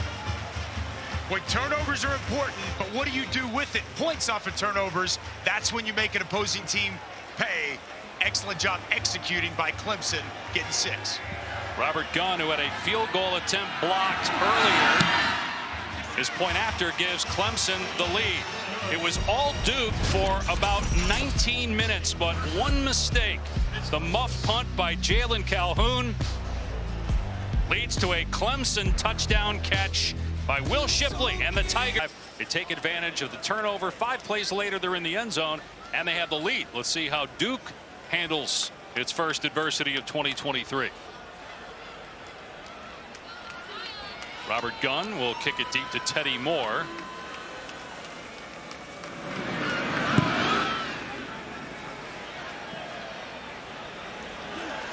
B: Boy, turnovers are important, but what do you do with it? Points off of turnovers. That's when you make an opposing team pay. Excellent job executing by Clemson, getting 6.
A: Robert Gunn, who had a field goal attempt blocked earlier. His point after gives Clemson the lead. It was all Duke for about 19 minutes, but one mistake. The muff punt by Jalen Calhoun leads to a Clemson touchdown catch by Will Shipley and the Tigers. They take advantage of the turnover. 5 plays later, they're in the end zone, and they have the lead. Let's see how Duke handles its first adversity of 2023. Robert Gunn will kick it deep to Teddy Moore.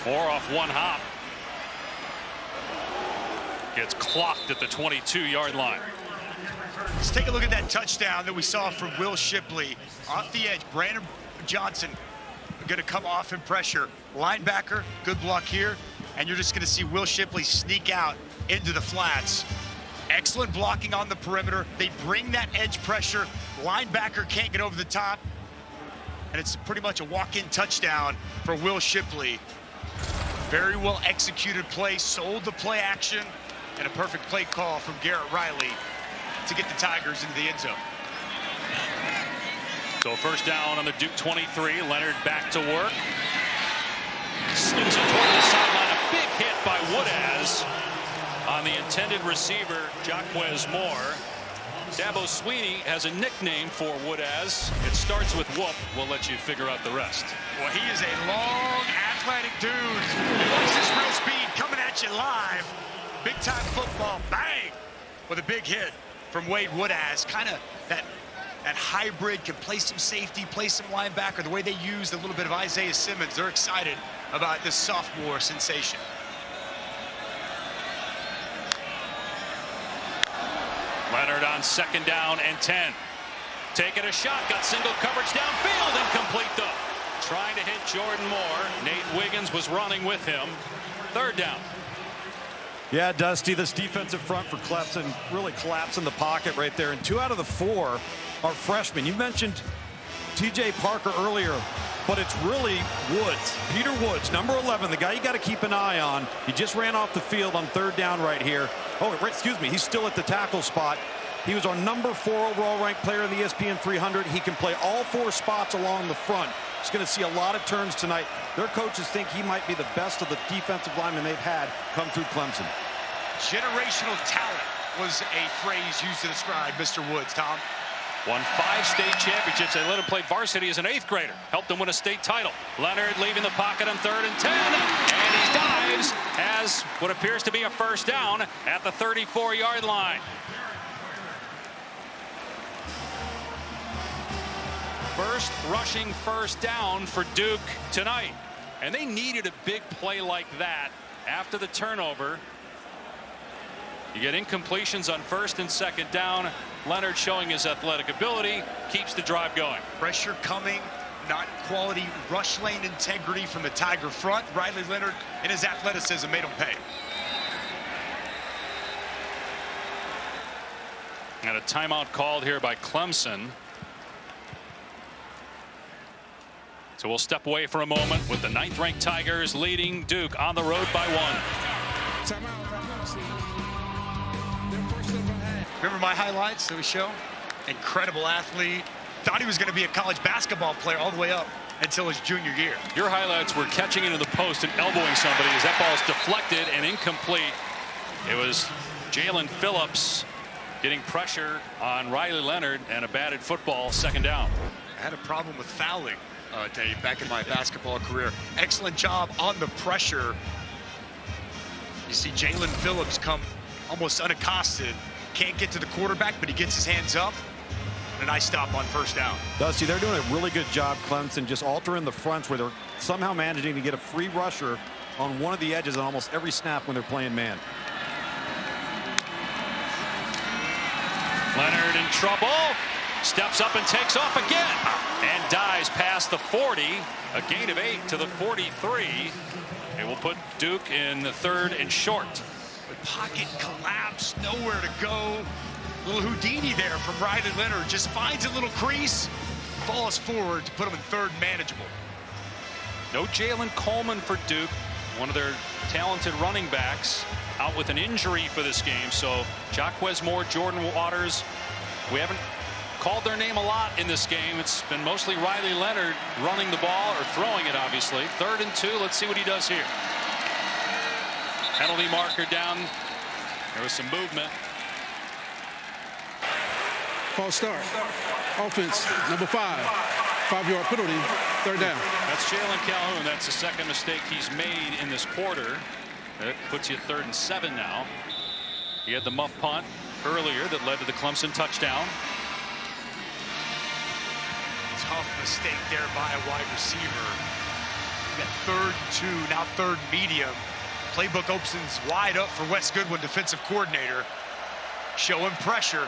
A: Moore off one hop. Gets clocked at the 22-yard line.
B: Let's take a look at that touchdown that we saw from Will Shipley. Off the edge, Brandon Johnson going to come off in pressure. Linebacker, good block here. And you're just going to see Will Shipley sneak out into the flats. Excellent blocking on the perimeter. They bring that edge pressure. Linebacker can't get over the top. and it's pretty much a walk-in touchdown for Will Shipley. Very well executed play, sold the play action, and a perfect play call from Garrett Riley to get the Tigers into the end zone.
A: So first down on the Duke 23. Leonard back to work. Slings it toward the sideline. A big hit by Woodaz on the intended receiver, Jacquez Moore. Dabo Sweeney has a nickname for Woodaz. It starts with Whoop. We'll let you figure out the rest.
B: Well, he is a long, athletic dude. What's his real speed coming at you live? Big time football, bang! With a big hit from Wade Woodaz. Kind of that hybrid, can play some safety, play some linebacker. The way they used a little bit of Isaiah Simmons, they're excited about this sophomore sensation.
A: Leonard on second down and 10. Taking a shot, got single coverage downfield, incomplete though. Trying to hit Jordan Moore. Nate Wiggins was running with him. Third down.
C: Yeah, Dusty, this defensive front for Clemson really collapsing the pocket right there. And 2 out of the 4 are freshmen. You mentioned T.J. Parker earlier, but it's really Woods. Peter Woods, number 11, the guy you got to keep an eye on. He just ran off the field on third down right here. Oh, excuse me, he's still at the tackle spot. He was our number 4 overall ranked player in the ESPN 300. He can play all 4 spots along the front. He's going to see a lot of turns tonight. Their coaches think he might be the best of the defensive linemen they've had come through Clemson.
B: Generational talent was a phrase used to describe Mr. Woods, Tom.
A: Won 5 state championships. They let him play varsity as an 8th grader. Helped him win a state title. Leonard leaving the pocket on 3rd and 10. And he dives as what appears to be a first down at the 34-yard line. First rushing first down for Duke tonight. And they needed a big play like that after the turnover. You get incompletions on 1st and 2nd down. Leonard showing his athletic ability, keeps the drive going.
B: Pressure coming, not quality rush lane integrity from the Tiger front. Riley Leonard and his athleticism made him pay.
A: And a timeout called here by Clemson. So we'll step away for a moment with the 9th-ranked Tigers leading Duke on the road by 1.
B: Remember my highlights that we show? Incredible athlete. Thought he was going to be a college basketball player all the way up until his junior year.
A: Your highlights were catching into the post and elbowing somebody as that ball is deflected and incomplete. It was Jalen Phillips getting pressure on Riley Leonard and a batted football, 2nd down.
B: I had a problem with fouling, Dave, back in my basketball career. Excellent job on the pressure. You see Jalen Phillips come almost unaccosted. Can't get to the quarterback, but he gets his hands up. And a nice stop on 1st down.
C: Dusty, they're doing a really good job, Clemson, just altering the fronts where they're somehow managing to get a free rusher on one of the edges on almost every snap when they're playing man.
A: Leonard in trouble. Steps up and takes off again. And dives past the 40. A gain of 8 to the 43. It will put Duke in the 3rd and short.
B: Pocket collapse, nowhere to go. Little Houdini there from Riley Leonard. Just finds a little crease, falls forward to put him in 3rd manageable.
A: No Jalen Coleman for Duke, one of their talented running backs, out with an injury for this game. So Jacquez Moore, Jordan Waters, we haven't called their name a lot in this game. It's been mostly Riley Leonard running the ball, or throwing it obviously. 3rd and 2, let's see what he does here. Penalty marker down. There was some movement.
D: False start. Offense, number 5. 5-yard penalty, 3rd down.
A: That's Jalen Calhoun. That's the 2nd mistake he's made in this quarter. That puts you at 3rd and 7 now. He had the muff punt earlier that led to the Clemson touchdown.
B: Tough mistake there by a wide receiver. You got 3rd and 2, now 3rd medium. Playbook opens wide up for Wes Goodwin, defensive coordinator. Showing pressure.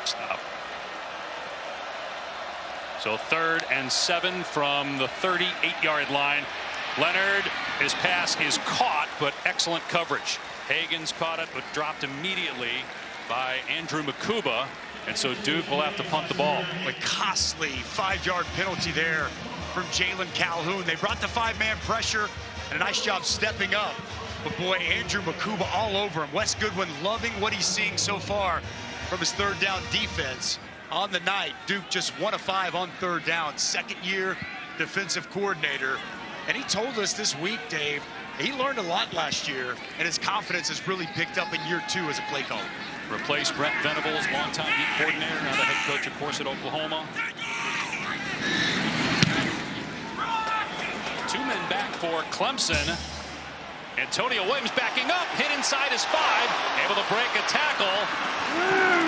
A: Stop. So 3rd and 7 from the 38-yard line. Leonard, his pass is caught, but excellent coverage. Hagan's caught it, but dropped immediately. by Andrew Makuba, and so Duke will have to punt the ball.
B: A costly 5-yard penalty there from Jalen Calhoun. They brought the 5-man pressure and a nice job stepping up. But boy, Andrew Makuba all over him. Wes Goodwin loving what he's seeing so far from his 3rd down defense. On the night, Duke just 1 of 5 on 3rd down. 2nd-year defensive coordinator. And he told us this week, Dave, he learned a lot last year, and his confidence has really picked up in year 2 as a play caller.
A: Replaced Brent Venables, longtime beat coordinator, now the head coach, of course, at Oklahoma. 2 men back for Clemson. Antonio Williams backing up, hit inside his 5, able to break a tackle,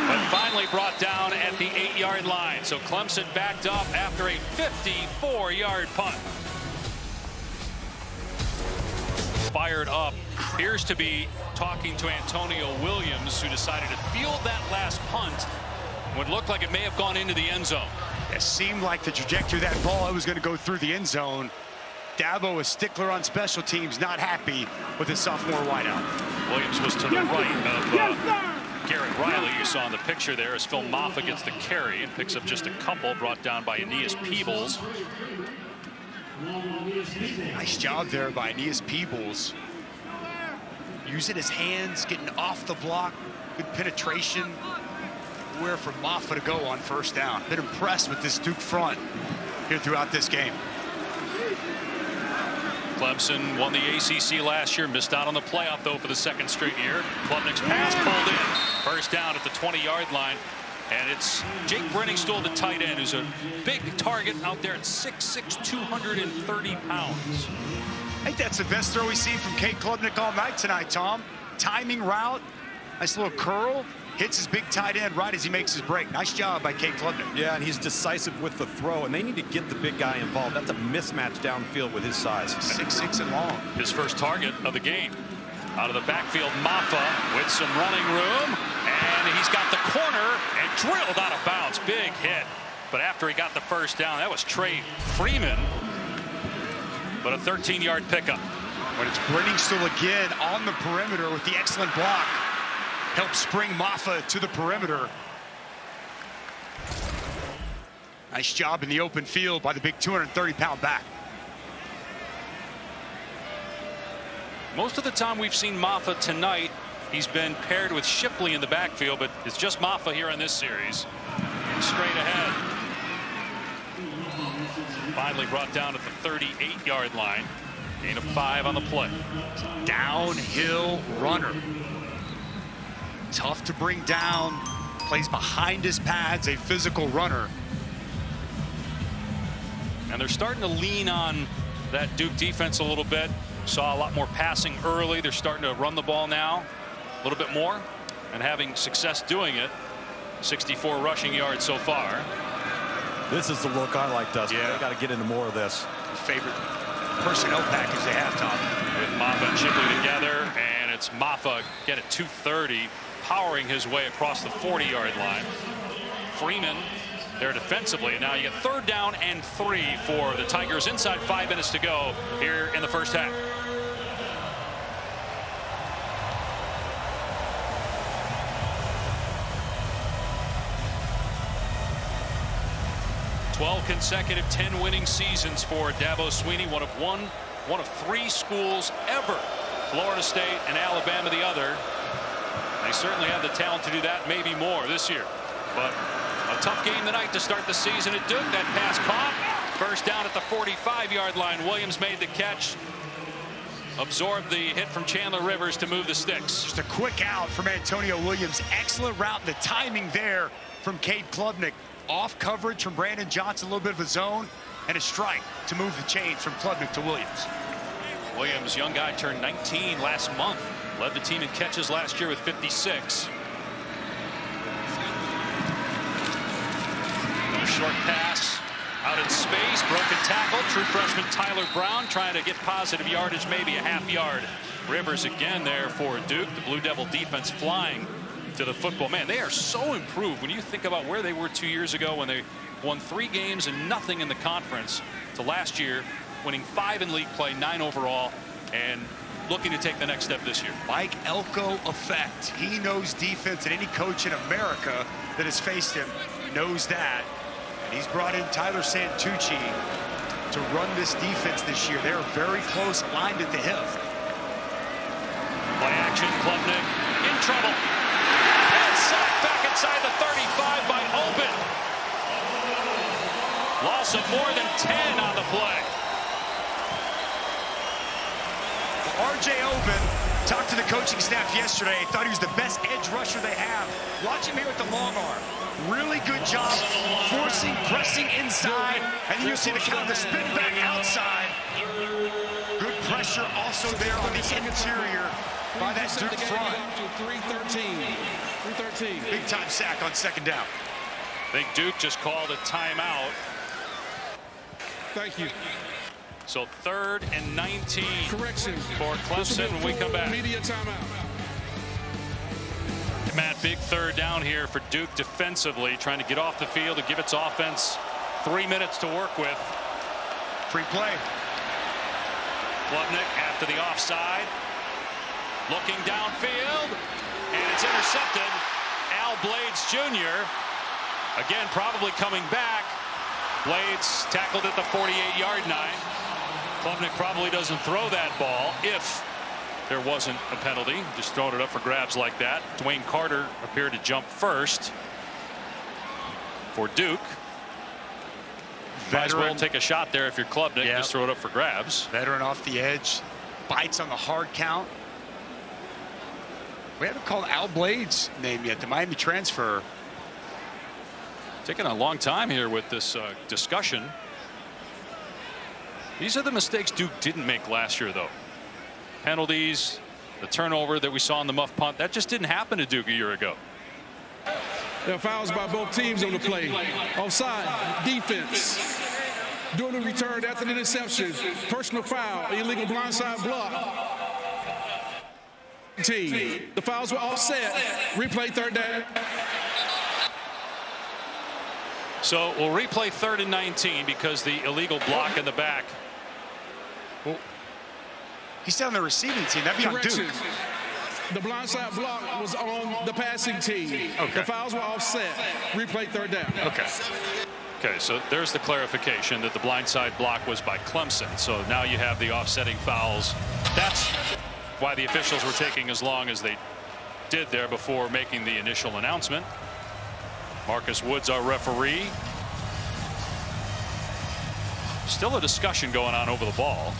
A: but finally brought down at the 8-yard line. So Clemson backed up after a 54-yard punt. Fired up, appears to be talking to Antonio Williams, who decided to field that last punt. Would look like it may have gone into the end zone.
B: It seemed like the trajectory of that ball was going to go through the end zone. Dabo, a stickler on special teams, not happy with his sophomore wideout.
A: Williams was to the right of Garrett Riley. You saw in the picture there as Phil Moffa gets the carry and picks up just a couple, brought down by Aeneas Peebles.
B: Nice job there by Aeneas Peebles. Using his hands, getting off the block, good penetration. Where for Moffa to go on 1st down. Been impressed with this Duke front here throughout this game.
A: Clemson won the ACC last year, missed out on the playoff, though, for the 2nd straight year. Klubnik's pass pulled in. 1st down at the 20-yard line. And it's Jake Brenningstool, the tight end, who's a big target out there at 6'6", 230 pounds.
B: I think that's the best throw we've seen from Cade Klubnik all night tonight, Tom. Timing route, nice little curl. Hits his big tight end right as he makes his break. Nice job by Cade Klubnik.
C: Yeah, and he's decisive with the throw, and they need to get the big guy involved. That's a mismatch downfield with his size.
B: 6'6" and long.
A: His first target of the game. Out of the backfield, Moffa with some running room, and he's got the corner and drilled out of bounds. Big hit. But after he got the 1st down, that was Trey Freeman. But a 13-yard pickup.
B: But it's Brenningstool again on the perimeter with the excellent block. Helps spring Moffa to the perimeter. Nice job in the open field by the big 230-pound back.
A: Most of the time we've seen Moffa tonight, he's been paired with Shipley in the backfield, but it's just Moffa here in this series. Straight ahead. Finally brought down at the 38-yard line. Gain of 5 on the play.
B: Downhill runner. Tough to bring down. Plays behind his pads, a physical runner.
A: And they're starting to lean on that Duke defense a little bit. Saw a lot more passing early. They're starting to run the ball now a little bit more and having success doing it. 64 rushing yards so far.
C: This is the look I like, Dustin.
A: Yeah.
C: They got to get into more of this.
B: Favorite personnel package they have, Tom.
A: With Moffa and Shipley together, and it's Moffa get at 230, powering his way across the 40-yard line. Freeman there defensively, and now you get 3rd down and 3 for the Tigers. Inside 5 minutes to go here in the first half. Consecutive 10-winning seasons for Dabo Swinney, one of 3 schools ever. Florida State and Alabama the other. They certainly have the talent to do that, maybe more this year. But a tough game tonight to start the season at Duke. That pass caught. 1st down at the 45-yard line. Williams made the catch. Absorbed the hit from Chandler Rivers to move the sticks.
B: Just a quick out from Antonio Williams. Excellent route. The timing there from Cade Klubnik. Off coverage from Brandon Johnson, a little bit of a zone, and a strike to move the chains from Klubnik to Williams.
A: Williams, young guy, turned 19 last month. Led the team in catches last year with 56. Another short pass out in space, broken tackle. True freshman Tyler Brown trying to get positive yardage, maybe a half yard. Rivers again there for Duke. The Blue Devil defense flying to the football. Man, they are so improved when you think about where they were 2 years ago when they won 3 games and nothing in the conference, to last year winning 5 in league play, 9 overall, and looking to take the next step this year.
B: Mike Elko effect. He knows defense, and any coach in America that has faced him knows that. And he's brought in Tyler Santucci to run this defense this year. They're very close, lined at the hip.
A: Play action, Klubnik in trouble. And sacked back inside the 35 by Open. Loss of more than 10 on the play.
B: R.J. Oben talked to the coaching staff yesterday. Thought he was the best edge rusher they have. Watch him here with the long arm. Really good job forcing, pressing inside, and then you see the counter spin back outside. Good pressure also there on the interior by that Duke front.
D: 3-13.
B: Big time sack on second down.
A: I think Duke just called a timeout.
D: Thank you.
A: So 3rd and 19
D: Correction
A: for Clemson when we come back.
D: Media timeout.
A: Matt, big 3rd down here for Duke defensively, trying to get off the field and give its offense 3 minutes to work with.
B: Free play.
A: Klubnik after the offside. Looking downfield. And it's intercepted. Al Blades Jr. Again, probably coming back. Blades tackled at the 48-yard line. Klubnik probably doesn't throw that ball if there wasn't a penalty. Just throwing it up for grabs like that. Dwayne Carter appeared to jump first for Duke. Might as well take a shot there if you're Klubnik.
B: Yep.
A: Just throw it up for grabs.
B: Veteran off the edge. Bites on the hard count. We haven't called Al Blades' name yet, the Miami transfer.
A: Taking a long time here with this discussion. These are the mistakes Duke didn't make last year, though. Penalties, the turnover that we saw in the muff punt, that just didn't happen to Duke a year ago.
D: There are fouls by both teams on the play. Offside, defense. During the return after the interception, personal foul, illegal blindside block. Team. The fouls were offset. Replay 3rd down.
A: So we'll replay 3rd and 19 because the illegal block in the back.
B: Well, he's down the receiving team. That'd be on
D: Correction.
B: Duke.
D: The blindside block was on the passing team.
B: Okay.
D: The fouls were offset. Replay 3rd down.
B: Okay.
A: Okay, so there's the clarification that the blindside block was by Clemson. So now you have the offsetting fouls. That's why the officials were taking as long as they did there before making the initial announcement. Marcus Woods, our referee. Still a discussion going on over the ball.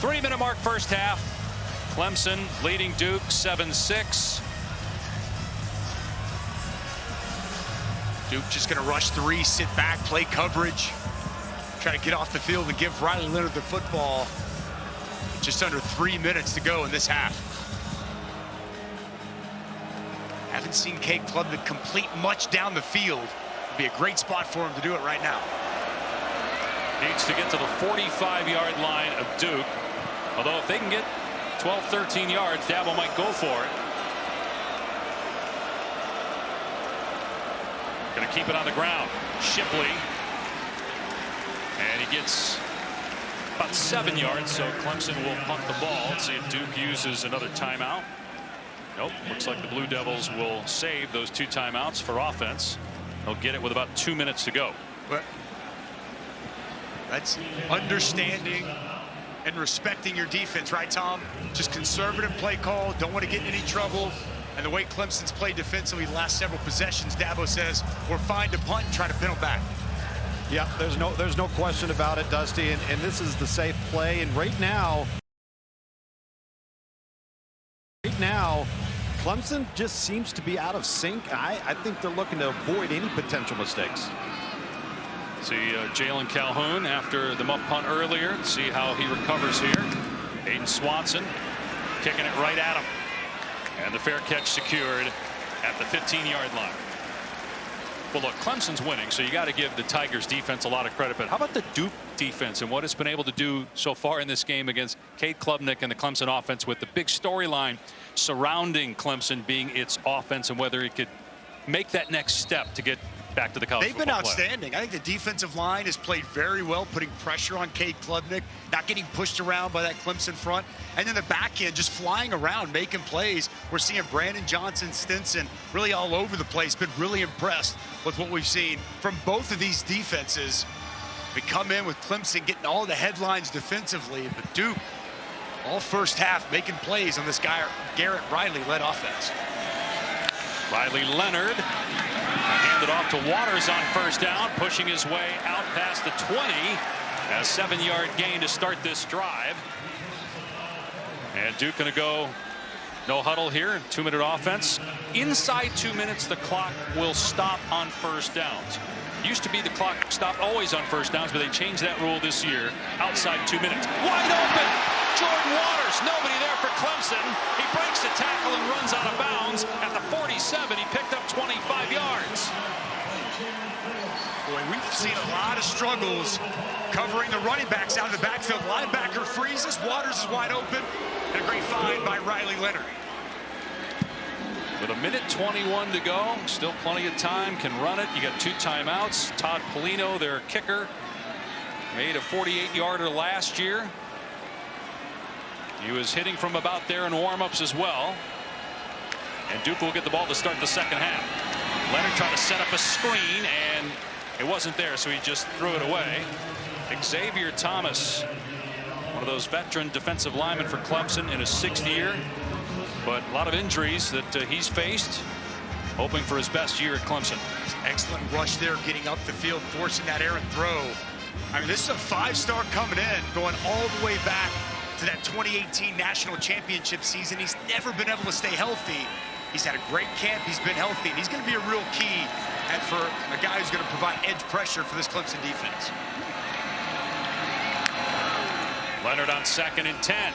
A: 3-minute mark first half. Clemson leading Duke 7-6.
B: Duke just going to rush 3, sit back, play coverage, try to get off the field and give Riley Leonard the football. Just under 3 minutes to go in this half. Haven't seen Cade Klubnik complete much down the field. It'd be a great spot for him to do it right now.
A: Needs to get to the 45-yard line of Duke. Although if they can get 12, 13 yards, Dabo might go for it. Going to keep it on the ground. Shipley. And he gets about 7 yards, so Clemson will punt the ball. Let's see if Duke uses another timeout. Nope. Looks like the Blue Devils will save those 2 timeouts for offense. They'll get it with about 2 minutes to go.
B: But that's understanding and respecting your defense, right, Tom? Just conservative play call. Don't want to get in any trouble. And the way Clemson's played defensively the last several possessions, Dabo says we're fine to punt and try to pin them back.
C: Yeah, there's no question about it, Dusty. And this is the safe play. And right now, Clemson just seems to be out of sync. I think they're looking to avoid any potential mistakes.
A: See Jalen Calhoun after the muff punt earlier. See how he recovers here. Aiden Swanson kicking it right at him. And the fair catch secured at the 15-yard line. Well, look, Clemson's winning, so you got to give the Tigers defense a lot of credit. But how about the Duke defense and what it's been able to do so far in this game against Cade Klubnik and the Clemson offense, with the big storyline surrounding Clemson being its offense and whether it could make that next step to get back to the college
B: They've been
A: football
B: outstanding. I think the defensive line has played very well, putting pressure on Cade Klubnik, not getting pushed around by that Clemson front. And then the back end just flying around, making plays. We're seeing Brandon Johnson, Stinson really all over the place. Been really impressed with what we've seen from both of these defenses. We come in with Clemson getting all the headlines defensively, but Duke, all first half, making plays on this guy, Garrett Riley-led offense.
A: Riley Leonard handed off to Waters on first down, pushing his way out past the 20. A 7-yard gain to start this drive. And Duke going to go no huddle here, 2-minute offense. Inside 2 minutes, the clock will stop on first downs. Used to be the clock stopped always on first downs, but they changed that rule this year. Outside 2 minutes. Wide open! Jordan Waters, nobody there for Clemson. He breaks the tackle and runs out of bounds at the 47. He picked up 25 yards.
B: Boy, we've seen a lot of struggles covering the running backs out of the backfield. Linebacker freezes. Waters is wide open. And a great find by Riley Leonard.
A: With 1:21 to go, still plenty of time, can run it. You got 2 timeouts. Todd Polino, their kicker, made a 48-yarder last year. He was hitting from about there in warm-ups as well. And Duke will get the ball to start the second half. Leonard tried to set up a screen, and it wasn't there, so he just threw it away. Xavier Thomas, one of those veteran defensive linemen for Clemson in his 6th year. But a lot of injuries that he's faced, hoping for his best year at Clemson.
B: Excellent rush there, getting up the field, forcing that errant throw. I mean, this is a 5-star coming in, going all the way back to that 2018 national championship season. He's never been able to stay healthy. He's had a great camp. He's been healthy, and he's going to be a real key for a guy who's going to provide edge pressure for this Clemson defense.
A: Leonard on 2nd and 10.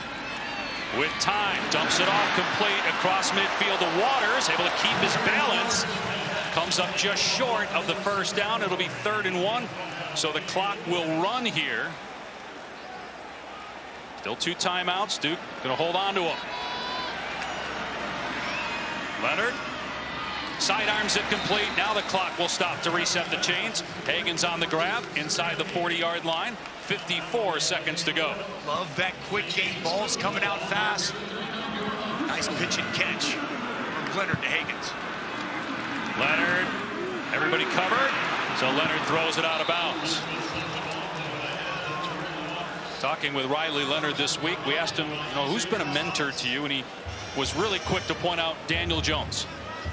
A: With time, dumps it off complete across midfield to Waters, able to keep his balance. Comes up just short of the first down. It'll be 3rd and 1, so the clock will run here. Still 2 timeouts. Duke going to hold on to him. Leonard sidearms it complete. Now the clock will stop to reset the chains. Hagan's on the grab inside the 40-yard line. 54 seconds to go.
B: Love that quick game. Balls coming out fast. Nice pitch and catch from Leonard to Hagens.
A: Leonard, everybody covered. So Leonard throws it out of bounds. Talking with Riley Leonard this week, we asked him, who's been a mentor to you? And he was really quick to point out Daniel Jones,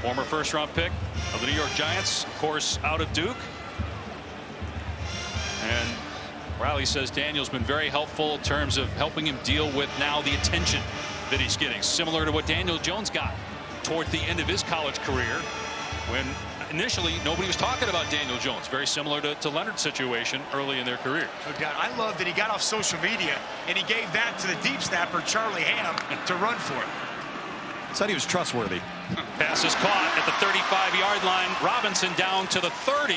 A: former first-round pick of the New York Giants, of course, out of Duke. And Riley says Daniel's been very helpful in terms of helping him deal with now the attention that he's getting, similar to what Daniel Jones got toward the end of his college career, when initially nobody was talking about Daniel Jones. Very similar to Leonard's situation early in their career.
B: No doubt. I love that he got off social media and he gave that to the deep snapper Charlie Ham to run for it.
C: Said he was trustworthy.
A: Pass is caught at the 35-yard line. Robinson down to the 30.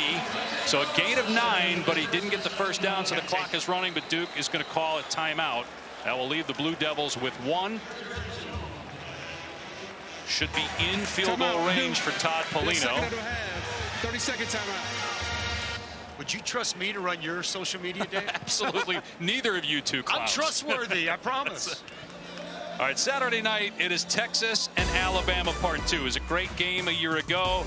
A: So a gain of 9, but he didn't get the first down, so the clock is running, but Duke is going to call a timeout. That will leave the Blue Devils with 1. Should be in field goal range for Todd Polino.
D: 30-second timeout.
B: Would you trust me to run your social media, Dave?
A: Absolutely. Neither of you two clowns.
B: I'm trustworthy, I promise.
A: All right, Saturday night, it is Texas and Alabama Part 2. It was a great game a year ago.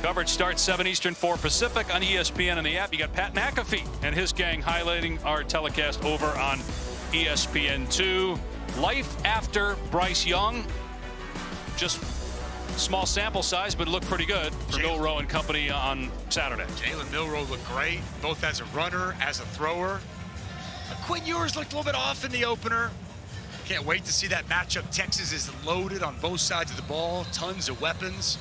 A: Coverage starts 7 Eastern, 4 Pacific on ESPN and the app. You got Pat McAfee and his gang highlighting our telecast over on ESPN2. Life after Bryce Young. Just small sample size, but it looked pretty good for Milroe and company on Saturday.
B: Jalen Milroe looked great, both as a runner, as a thrower. Quinn Ewers looked a little bit off in the opener. Can't wait to see that matchup. Texas is loaded on both sides of the ball, tons of weapons,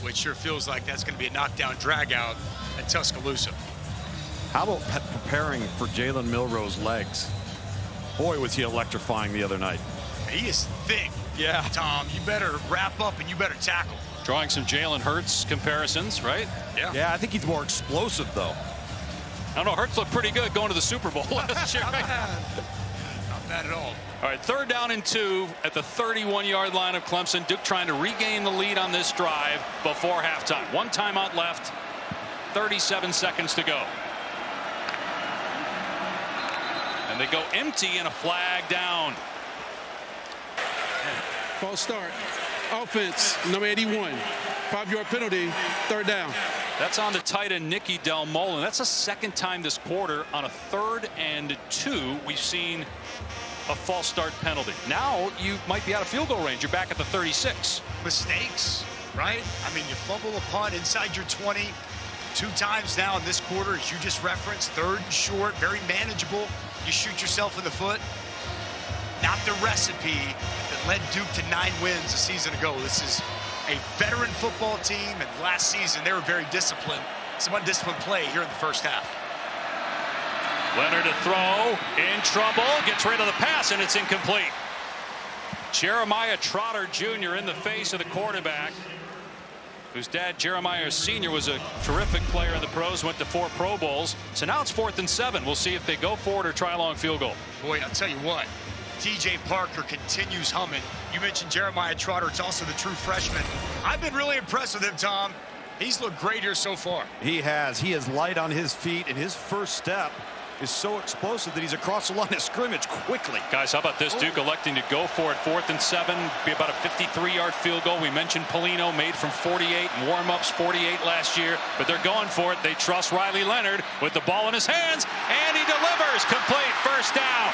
B: which sure feels like that's going to be a knockdown drag-out at Tuscaloosa.
C: How about preparing for Jalen Milroe's legs? Boy, was he electrifying the other night.
B: He is thick.
C: Yeah.
B: Tom, you better wrap up and you better tackle.
A: Drawing some Jalen Hurts comparisons, right?
B: Yeah.
C: Yeah, I think he's more explosive, though.
A: I don't know. Hurts looked pretty good going to the Super Bowl last year.
B: Not bad at all.
A: All right, 3rd down and 2 at the 31-yard line of Clemson. Duke trying to regain the lead on this drive before halftime. 1 timeout left, 37 seconds to go. And they go empty and a flag down.
D: False start. Offense, number 81. 5-yard penalty, 3rd down.
A: That's on the tight end, Nicky Delmolan. That's the 2nd time this quarter on a 3rd and 2 we've seen a false start penalty. Now you might be out of field goal range. You're back at the 36.
B: Mistakes, right? I mean, you fumble a punt inside your 20 2 times now in this quarter, as you just referenced. 3rd and short, very manageable. You shoot yourself in the foot. Not the recipe that led Duke to 9 wins a season ago. This is a veteran football team, and last season they were very disciplined. Some undisciplined play here in the first half.
A: Leonard to throw, in trouble, gets rid of the pass, and it's incomplete. Jeremiah Trotter Jr. in the face of the quarterback, whose dad, Jeremiah Sr., was a terrific player in the pros, went to 4 Pro Bowls. So now it's 4th and 7. We'll see if they go for it or try a long field goal.
B: Boy, I'll tell you what, TJ Parker continues humming. You mentioned Jeremiah Trotter. It's also the true freshman. I've been really impressed with him, Tom. He's looked great here so far.
C: He has. He is light on his feet, and his first step is so explosive that he's across the line of scrimmage quickly.
A: Guys, how about this? Duke electing to go for it. 4th and 7, be about a 53-yard field goal. We mentioned Polino made from 48, warm-ups 48 last year, but they're going for it. They trust Riley Leonard with the ball in his hands, and he delivers. Complete, 1st down.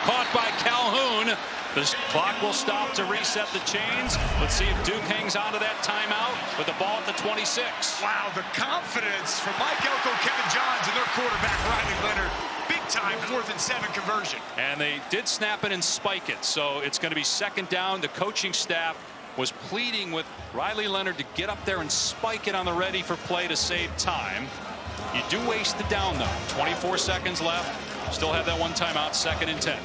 A: Caught by Calhoun. The clock will stop to reset the chains. Let's see if Duke hangs on to that timeout with the ball at the 26.
B: Wow, the confidence from Mike Elko, Kevin Johns, and their quarterback, Riley Leonard. Big time 4th and 7 conversion.
A: And they did snap it and spike it, so it's going to be 2nd down. The coaching staff was pleading with Riley Leonard to get up there and spike it on the ready for play to save time. You do waste the down, though. 24 seconds left. Still have that 1 timeout, 2nd and 10.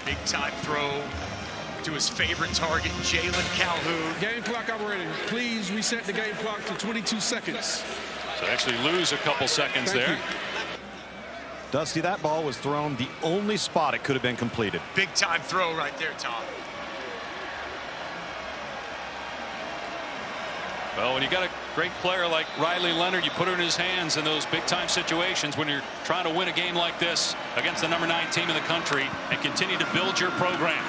B: Big time throw to his favorite target, Jalen Calhoun.
D: Game clock operating. Please reset the game clock to 22 seconds.
A: So they actually lose a couple seconds there.
C: Dusty, that ball was thrown the only spot it could have been completed.
B: Big time throw right there, Tom.
A: Well, when you got a great player like Riley Leonard, you put it in his hands in those big-time situations when you're trying to win a game like this against the number 9 team in the country and continue to build your program.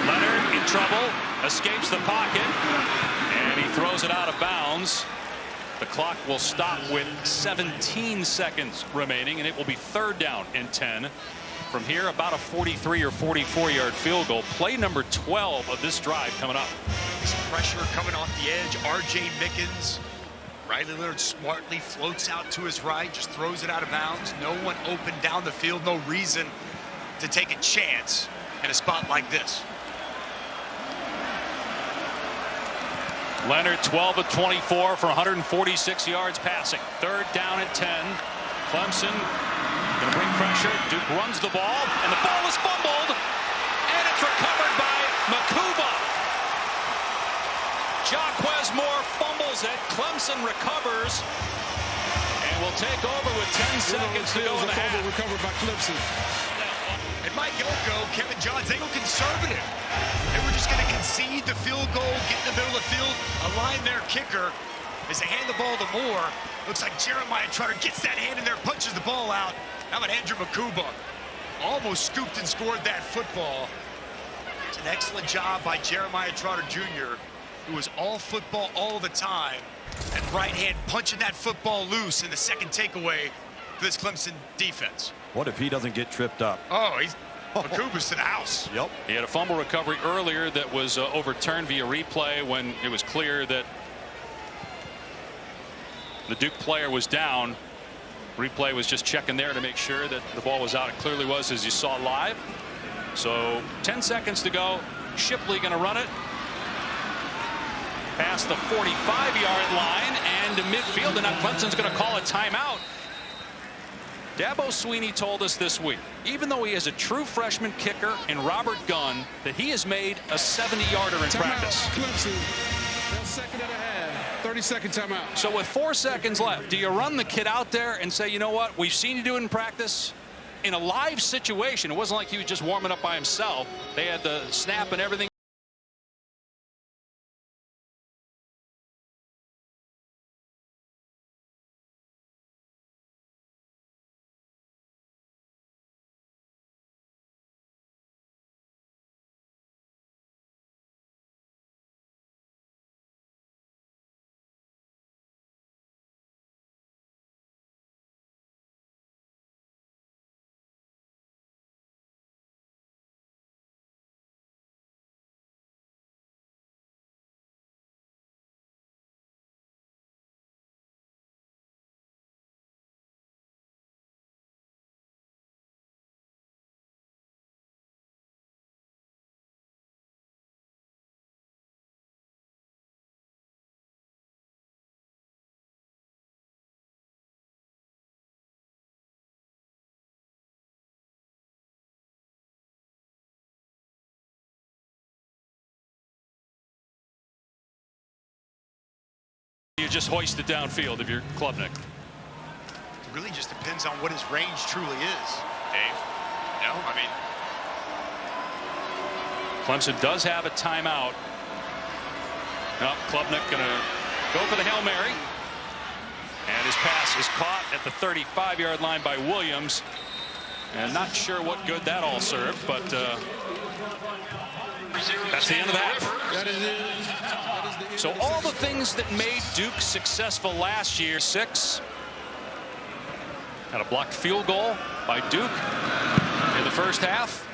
A: Leonard in trouble, escapes the pocket, and he throws it out of bounds. The clock will stop with 17 seconds remaining, and it will be 3rd down and 10. From here, about a 43 or 44-yard field goal. Play number 12 of this drive coming up.
B: Some pressure coming off the edge. R.J. Mickens. Riley Leonard smartly floats out to his right, just throws it out of bounds. No one open down the field. No reason to take a chance in a spot like this.
A: Leonard 12 of 24 for 146 yards passing. 3rd down at 10. Clemson going to bring pressure. Duke runs the ball, and the ball is fumbled, and it's recovered by Makuba. Jaquez Moore fumbles it. Clemson recovers, and will take over with 10 seconds to go in the half.
D: Recovered by Clemson.
B: And Mike Elko, Kevin Johns, they go conservative. They were just going to concede the field goal, get in the middle of the field, align their kicker as they hand the ball to Moore. Looks like Jeremiah Trotter gets that hand in there, punches the ball out. How about Andrew Makuba? Almost scooped and scored that football. It's an excellent job by Jeremiah Trotter Jr., who was all football all the time. And right hand punching that football loose in the 2nd takeaway for this Clemson defense.
C: What if he doesn't get tripped up?
B: Oh, Makuba's to the house.
C: Yep.
A: He had a fumble recovery earlier that was overturned via replay when it was clear that the Duke player was down. Replay was just checking there to make sure that the ball was out. It clearly was, as you saw live. So 10 seconds to go. Shipley going to run it past the 45-yard line and to midfield, and now Clemson's going to call a timeout. Dabo Swinney told us this week, even though he has a true freshman kicker in Robert Gunn, that he has made a 70-yarder in practice.
D: Clemson, that's 2nd and a half. 30-second timeout.
A: So with 4 seconds left, do you run the kid out there and say, you know what, we've seen you do it in practice, in a live situation. It wasn't like he was just warming up by himself. They had the snap and everything. You just hoist it downfield if you're Klubnik.
B: It really just depends on what his range truly is, Dave. No, I mean,
A: Clemson does have a timeout. Now Klubnik going to go for the Hail Mary. And his pass is caught at the 35-yard line by Williams. And not sure what good that all served, but that's the end of that. So all the things that made Duke successful last year, 6. Had a blocked field goal by Duke in the first half.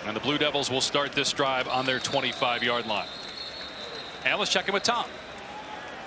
A: And the Blue Devils will start this drive on their 25-yard line. And let's check in with Tom.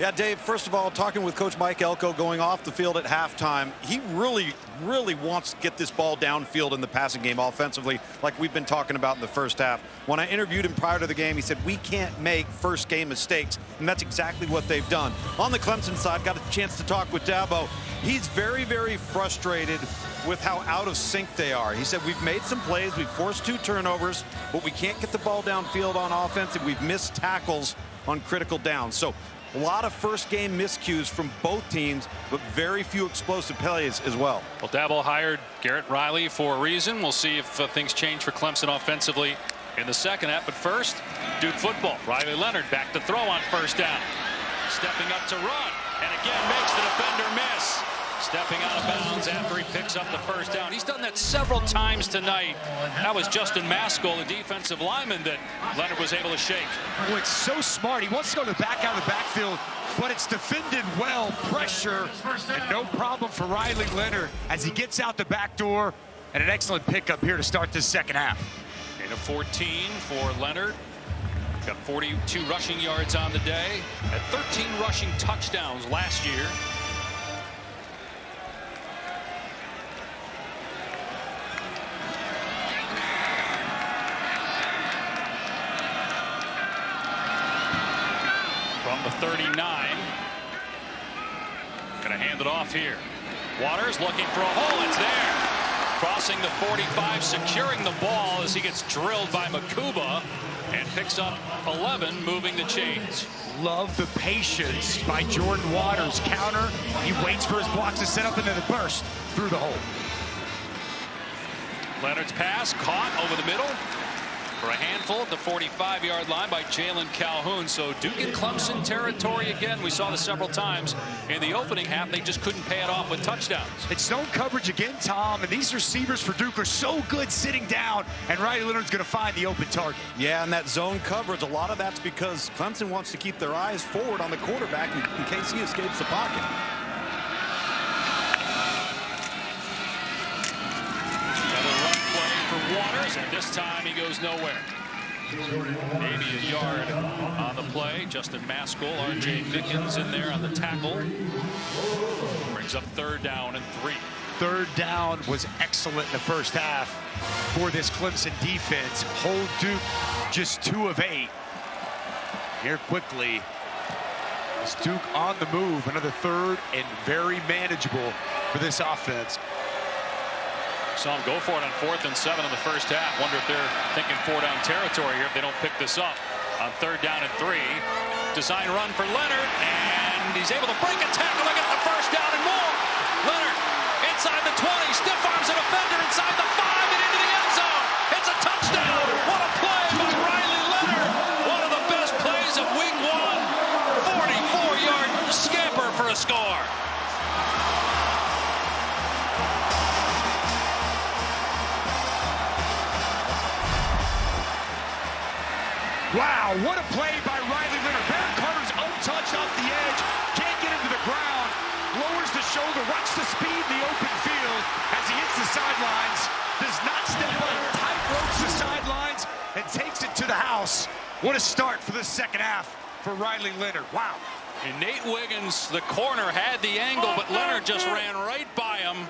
C: Yeah, Dave, first of all, talking with Coach Mike Elko going off the field at halftime, he really wants to get this ball downfield in the passing game offensively, like we've been talking about in the first half. When I interviewed him prior to the game, he said, we can't make first game mistakes, and that's exactly what they've done. On the Clemson side, got a chance to talk with Dabo. He's very frustrated with how out of sync they are. He said, we've made some plays, we've forced 2 turnovers, but we can't get the ball downfield on offense, and we've missed tackles on critical downs. So a lot of first game miscues from both teams, but very few explosive plays as well.
A: Well, Dabo hired Garrett Riley for a reason. We'll see if things change for Clemson offensively in the second half. But first, Duke football. Riley Leonard back to throw on first down. Stepping up to run, and again makes the defender miss. Stepping out of bounds after he picks up the first down. He's done that several times tonight. That was Justin Maskell, the defensive lineman, that Leonard was able to shake.
B: Oh, it's so smart. He wants to go to the back out of the backfield, but it's defended well. Pressure, and no problem for Riley Leonard as he gets out the back door, and an excellent pickup here to start this second half.
A: Gain of 14 for Leonard. Got 42 rushing yards on the day. Had 13 rushing touchdowns last year. From the 39. Gonna hand it off here. Waters looking for a hole. It's there. Crossing the 45, securing the ball as he gets drilled by Makuba and picks up 11, moving the chains.
B: Love the patience by Jordan Waters. Counter. He waits for his blocks to set up into the burst through the hole.
A: Leonard's pass caught over the middle for a handful at the 45-yard line by Jalen Calhoun. So Duke and Clemson territory again. We saw this several times in the opening half. They just couldn't pay it off with touchdowns.
B: It's zone coverage again, Tom, and these receivers for Duke are so good sitting down, and Riley Leonard's going to find the open target.
C: Yeah, and that zone coverage, a lot of that's because Clemson wants to keep their eyes forward on the quarterback in case he escapes the pocket.
A: Waters, and this time he goes nowhere. Maybe a yard on the play. Justin Maskell, R.J. Mickens in there on the tackle. Brings up 3rd down and 3.
B: 3rd down was excellent in the first half for this Clemson defense. Hold Duke just 2 of 8. Here quickly is Duke on the move. Another 3rd and very manageable for this offense.
A: Saw him go for it on 4th and 7 in the first half. Wonder if they're thinking 4-down territory here if they don't pick this up on 3rd down and 3. Design run for Leonard, and he's able to break a tackle and get the first down and more. Leonard inside the 20, stiff arm inside the 5 and into the end zone. It's a touchdown. What a play by Riley Leonard. One of the best plays of week 1. 44-yard scamper for a score.
B: Wow, what a play by Riley Leonard. Barrett Carter's untouched off the edge, can't get into the ground, lowers the shoulder, watch the speed in the open field as he hits the sidelines, does not step on, tight ropes the sidelines, and takes it to the house. What a start for the second half for Riley Leonard. Wow.
A: And Nate Wiggins, the corner, had the angle, but Leonard just ran right by him,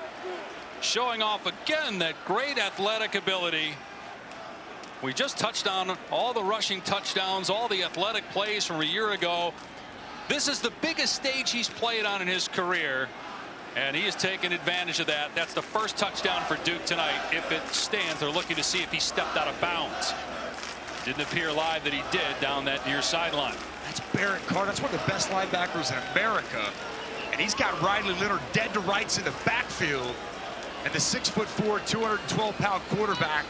A: showing off again that great athletic ability. We just touched on all the rushing touchdowns, all the athletic plays from a year ago. This is the biggest stage he's played on in his career, and he has taken advantage of that. That's the first touchdown for Duke tonight. If it stands, they're looking to see if he stepped out of bounds. Didn't appear live that he did down that near sideline.
B: That's Barrett Carter. That's one of the best linebackers in America. And he's got Riley Leonard dead to rights in the backfield. And the 6'4", 212-pound quarterback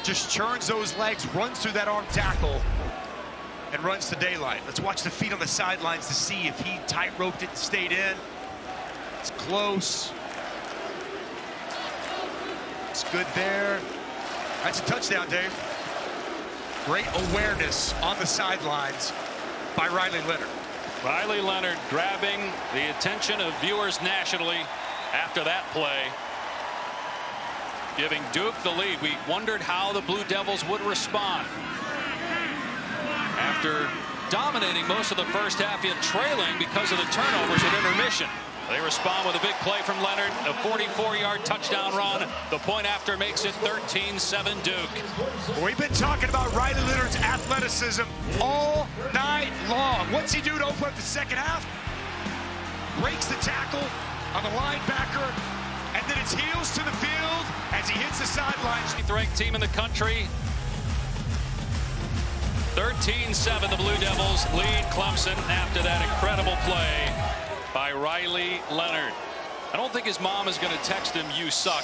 B: just churns those legs, runs through that arm tackle, and runs to daylight. Let's watch the feet on the sidelines to see if he tight-roped it and stayed in. It's close. It's good there. That's a touchdown, Dave. Great awareness on the sidelines by Riley Leonard.
A: Riley Leonard grabbing the attention of viewers nationally after that play, giving Duke the lead. We wondered how the Blue Devils would respond. After dominating most of the first half, yet trailing because of the turnovers at intermission. They respond with a big play from Leonard, a 44-yard touchdown run. The point after makes it 13-7 Duke.
B: We've been talking about Riley Leonard's athleticism all night long. What's he do to open up the second half? Breaks the tackle on the linebacker, and then it's heels to the field as he hits the sidelines.
A: 8th ranked team in the country. 13-7, the Blue Devils lead Clemson after that incredible play by Riley Leonard. I don't think his mom is going to text him, "You suck,"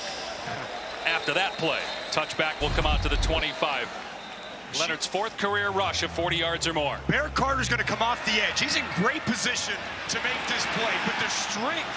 A: after that play. Touchback will come out to the 25. Leonard's 4th career rush of 40 yards or more.
B: Barrett Carter's going to come off the edge. He's in great position to make this play, but the strength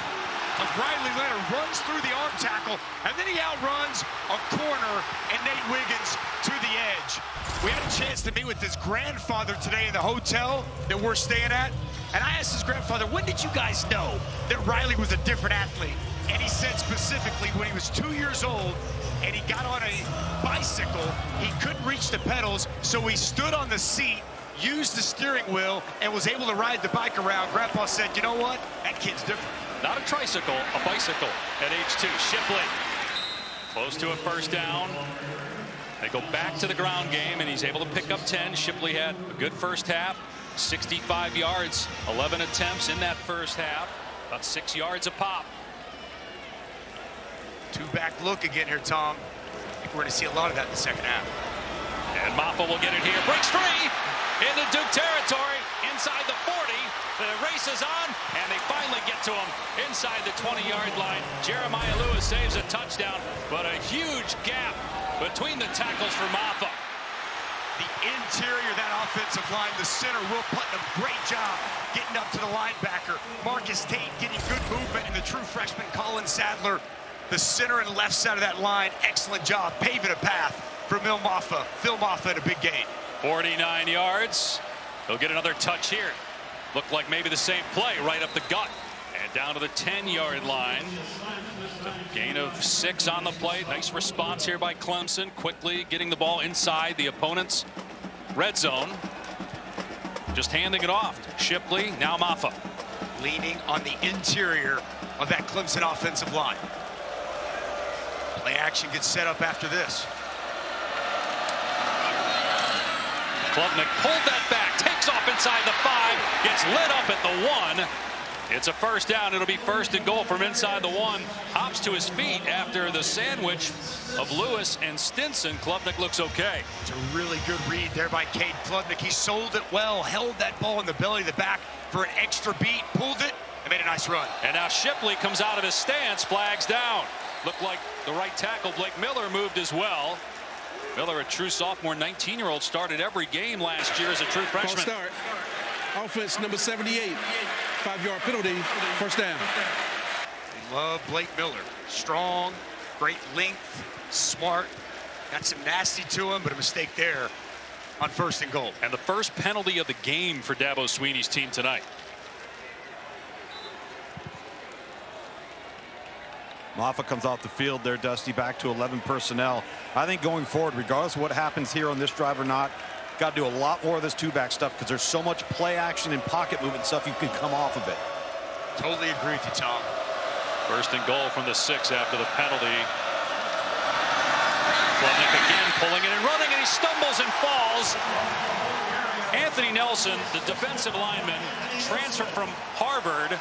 B: of Riley Leonard runs through the arm tackle, and then he outruns a corner and Nate Wiggins to the edge. We had a chance to meet with his grandfather today in the hotel that we're staying at, and I asked his grandfather, when did you guys know that Riley was a different athlete? And he said specifically when he was 2 years old and he got on a bicycle, he couldn't reach the pedals, so he stood on the seat, used the steering wheel, and was able to ride the bike around. Grandpa said, you know what? That kid's different.
A: Not a tricycle, a bicycle at age 2. Shipley close to a first down. They go back to the ground game, and he's able to pick up 10. Shipley had a good first half, 65 yards, 11 attempts in that first half, about 6 yards a pop.
B: Two-back look again here, Tom. I think we're going to see a lot of that in the second half.
A: And Maffa will get it here. Breaks free into Duke territory, inside the 40. The race is on, and they finally get to him inside the 20-yard line. Jeremiah Lewis saves a touchdown, but a huge gap between the tackles for Maffa.
B: The interior of that offensive line, the center, Will Putnam, great job getting up to the linebacker. Marcus Tate getting good movement, and the true freshman Colin Sadler, the center and left side of that line, excellent job paving a path for Phil Maffa in a big gain.
A: 49 yards. He'll get another touch here. Looked like maybe the same play right up the gut. And down to the 10-yard line. Gain of 6 on the play. Nice response here by Clemson. Quickly getting the ball inside the opponent's red zone. Just handing it off. Shipley, now Maffa.
B: Leaning on the interior of that Clemson offensive line. Play action gets set up after this.
A: Klubnik pulled that back, takes off inside the 5, gets lit up at the 1. It's a first down. It'll be 1st and goal from inside the 1. Hops to his feet after the sandwich of Lewis and Stinson. Klubnik looks okay.
B: It's a really good read there by Cade Klubnik. He sold it well, held that ball in the belly of the back for an extra beat, pulled it, and made a nice run.
A: And now Shipley comes out of his stance, flags down. Looked like the right tackle, Blake Miller, moved as well. Miller, a true sophomore, 19-year-old, started every game last year as a true freshman.
D: False start. Offense number 78. 5-yard penalty. First down.
B: They love Blake Miller. Strong, great length, smart. Got some nasty to him, but a mistake there on 1st and goal.
A: And the first penalty of the game for Dabo Swinney's team tonight.
C: Maffa comes off the field there, Dusty, back to 11 personnel. I think going forward, regardless of what happens here on this drive or not, got to do a lot more of this two-back stuff because there's so much play action and pocket movement stuff you can come off of it.
B: Totally agree with you, Tom.
A: 1st and goal from the 6 after the penalty. Klubnik again pulling it and running, and he stumbles and falls. Anthony Nelson, the defensive lineman, transferred from Harvard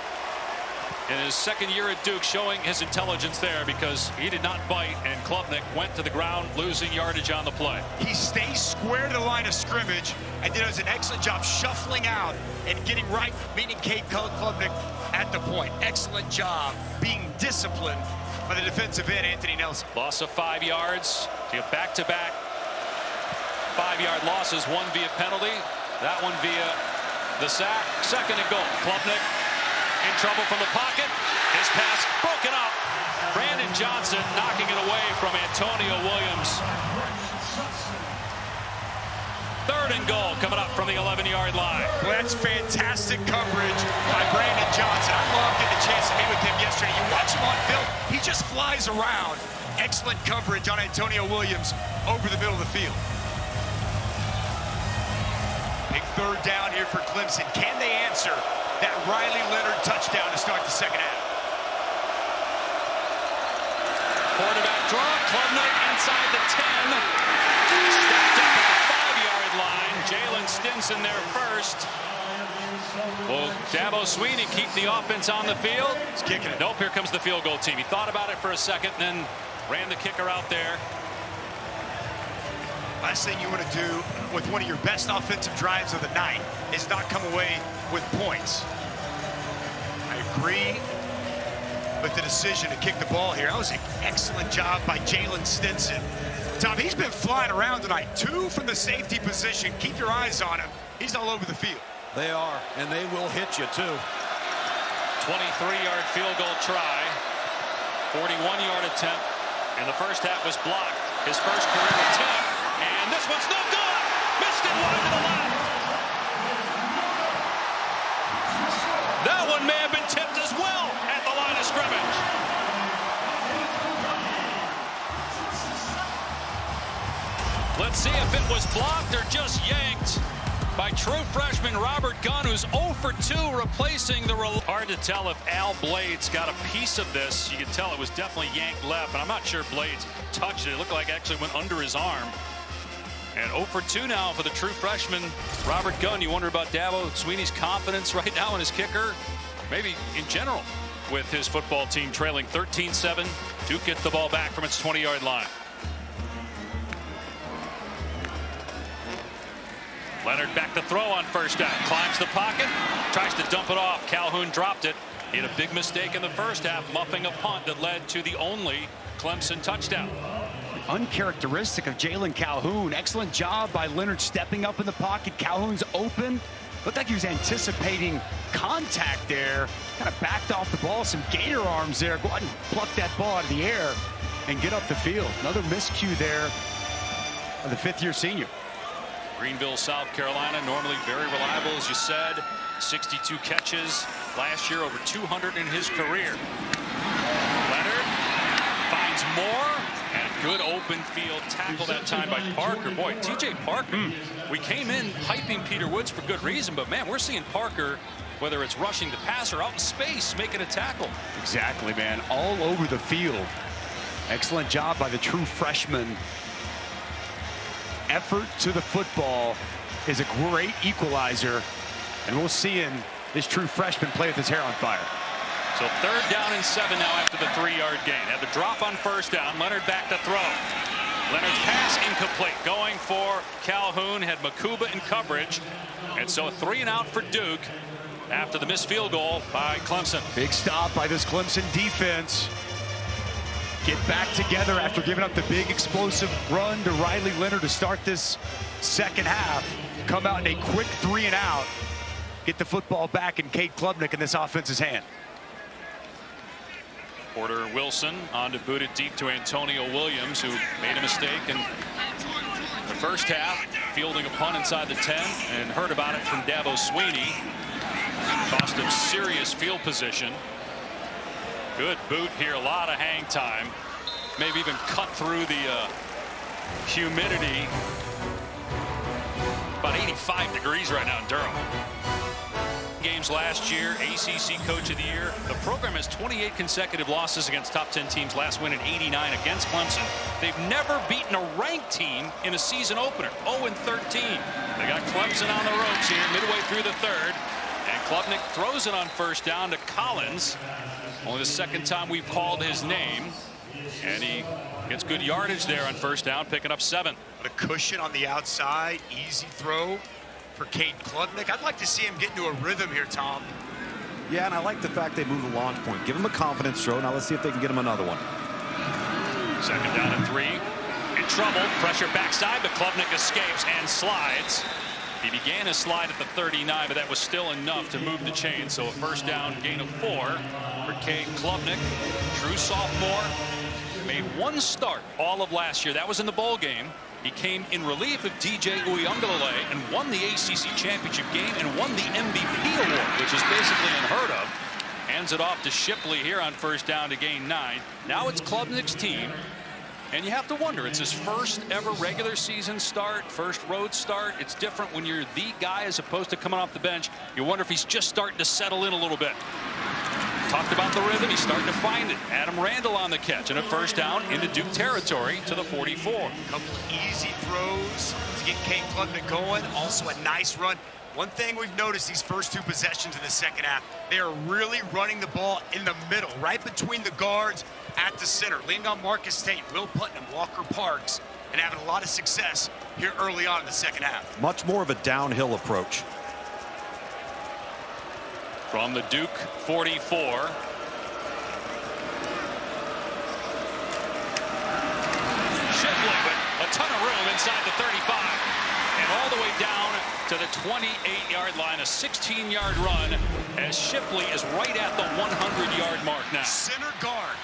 A: in his 2nd year at Duke, showing his intelligence there because he did not bite, and Klubnik went to the ground, losing yardage on the play.
B: He stays square to the line of scrimmage and does an excellent job shuffling out and getting right, meeting Kate Klubnik at the point. Excellent job being disciplined by the defensive end, Anthony Nelson.
A: Loss of 5 yards. Back-to-back 5-yard losses, one via penalty, that one via the sack. 2nd and goal. Klubnik in trouble from the pocket. His pass broken up. Brandon Johnson knocking it away from Antonio Williams. 3rd and goal coming up from the 11-yard line.
B: Well, that's fantastic coverage by Brandon Johnson. I love getting a chance to meet with him yesterday. You watch him on film, he just flies around. Excellent coverage on Antonio Williams over the middle of the field. Big 3rd down here for Clemson. Can they answer that Riley Leonard touchdown to start the 2nd half?
A: Quarterback draw. Klubnik inside the 10. Stepped up at the 5-yard line. Jalen Stinson there first. Will Dabo Swinney keep the offense on the field?
B: He's kicking it.
A: Nope, here comes the field goal team. He thought about it for a second and then ran the kicker out there.
B: Last thing you want to do with one of your best offensive drives of the night is not come away with points. I agree with the decision to kick the ball here. That was an excellent job by Jalen Stinson. Tom, he's been flying around tonight. 2 from the safety position. Keep your eyes on him. He's all over the field.
C: They are, and they will hit you, too.
A: 23-yard field goal try. 41-yard attempt. And the first half was blocked. His first career attempt. And this one's no good. Missed it wide to the left. That one may have been tipped as well at the line of scrimmage. Let's see if it was blocked or just yanked by true freshman Robert Gunn, who's 0 for 2, replacing the... Hard to tell if Al Blades got a piece of this. You can tell it was definitely yanked left, and I'm not sure Blades touched it. It looked like it actually went under his arm. And 0 for 2 now for the true freshman Robert Gunn. You wonder about Dabo Swinney's confidence right now in his kicker, maybe in general, with his football team trailing 13-7. Duke gets the ball back from its 20-yard line. Leonard back to throw on 1st down. Climbs the pocket. Tries to dump it off. Calhoun dropped it. He had a big mistake in the first half, muffing a punt that led to the only Clemson touchdown.
F: Uncharacteristic of Jalen Calhoun. Excellent job by Leonard stepping up in the pocket. Calhoun's open. Looked like he was anticipating contact there. Kind of backed off the ball. Some gator arms there. Go ahead and pluck that ball out of the air and get up the field. Another miscue there of the 5th-year senior.
A: Greenville, South Carolina, normally very reliable, as you said. 62 catches last year, over 200 in his career. Leonard finds more, and a good open field tackle that time by Parker. Boy, TJ Parker, we came in hyping Peter Woods for good reason, but man, we're seeing Parker, whether it's rushing the passer out in space, making a tackle.
F: Exactly, man. All over the field. Excellent job by the true freshman. Effort to the football is a great equalizer, and we'll see in this true freshman play with his hair on fire.
A: So 3rd down and 7 now after the 3-yard gain. Had the drop on 1st down. Leonard back to throw. Leonard's pass incomplete. Going for Calhoun. Had Makuba in coverage. And so a 3 and out for Duke after the missed field goal by Clemson.
F: Big stop by this Clemson defense. get back together after giving up the big explosive run to Riley Leonard to start this second half. Come out in a quick 3-and-out. Get the football back in Cade Klubnik in this offense's hand.
A: Porter Wilson on to boot it deep to Antonio Williams, who made a mistake in the first half, fielding a punt inside the 10, and heard about it from Dabo Sweeney. Cost him serious field position. Good boot here, a lot of hang time. Maybe even cut through the humidity. About 85 degrees right now in Durham. Games last year, ACC Coach of the Year. The program has 28 consecutive losses against top 10 teams. Last win in '89 against Clemson. They've never beaten a ranked team in a season opener. 0-13. They got Clemson on the ropes here midway through the third. And Klubnik throws it on first down to Collins. Only the second time we've called his name. And he gets good yardage there on first down, picking up 7.
B: A cushion on the outside, easy throw for Cade Klubnik. I'd like to see him get into a rhythm here, Tom.
C: Yeah, and I like the fact they moved the launch point. Give him a confidence throw. Now let's see if they can get him another one.
A: Second down and 3. In trouble. Pressure backside, but Klubnik escapes and slides. He began his slide at the 39, but that was still enough to move the chain. So a first down gain of 4 for Cade Klubnik. True sophomore. Made one start all of last year. That was in the bowl game. He came in relief of DJ Uyunglele and won the ACC championship game and won the MVP award, which is basically unheard of. Hands it off to Shipley here on first down to gain 9. Now it's Klubnik's team. And you have to wonder, it's his first ever regular season start, first road start. It's different when you're the guy as opposed to coming off the bench. You wonder if he's just starting to settle in a little bit. Talked about the rhythm. He's starting to find it. Adam Randall on the catch and a first down into Duke territory to the 44.
B: A couple of easy throws to get Cade Klubnik going. Also a nice run. One thing we've noticed these first 2 possessions in the second half, they are really running the ball in the middle, right between the guards at the center. Leaning on Marcus Tate, Will Putnam, Walker Parks, and having a lot of success here early on in the second half.
C: Much more of a downhill approach.
A: From the Duke 44. Shipley with a ton of room inside the 35. And all the way down to the 28-yard line, a 16-yard run as Shipley is right at the 100-yard mark now.
B: Center guard.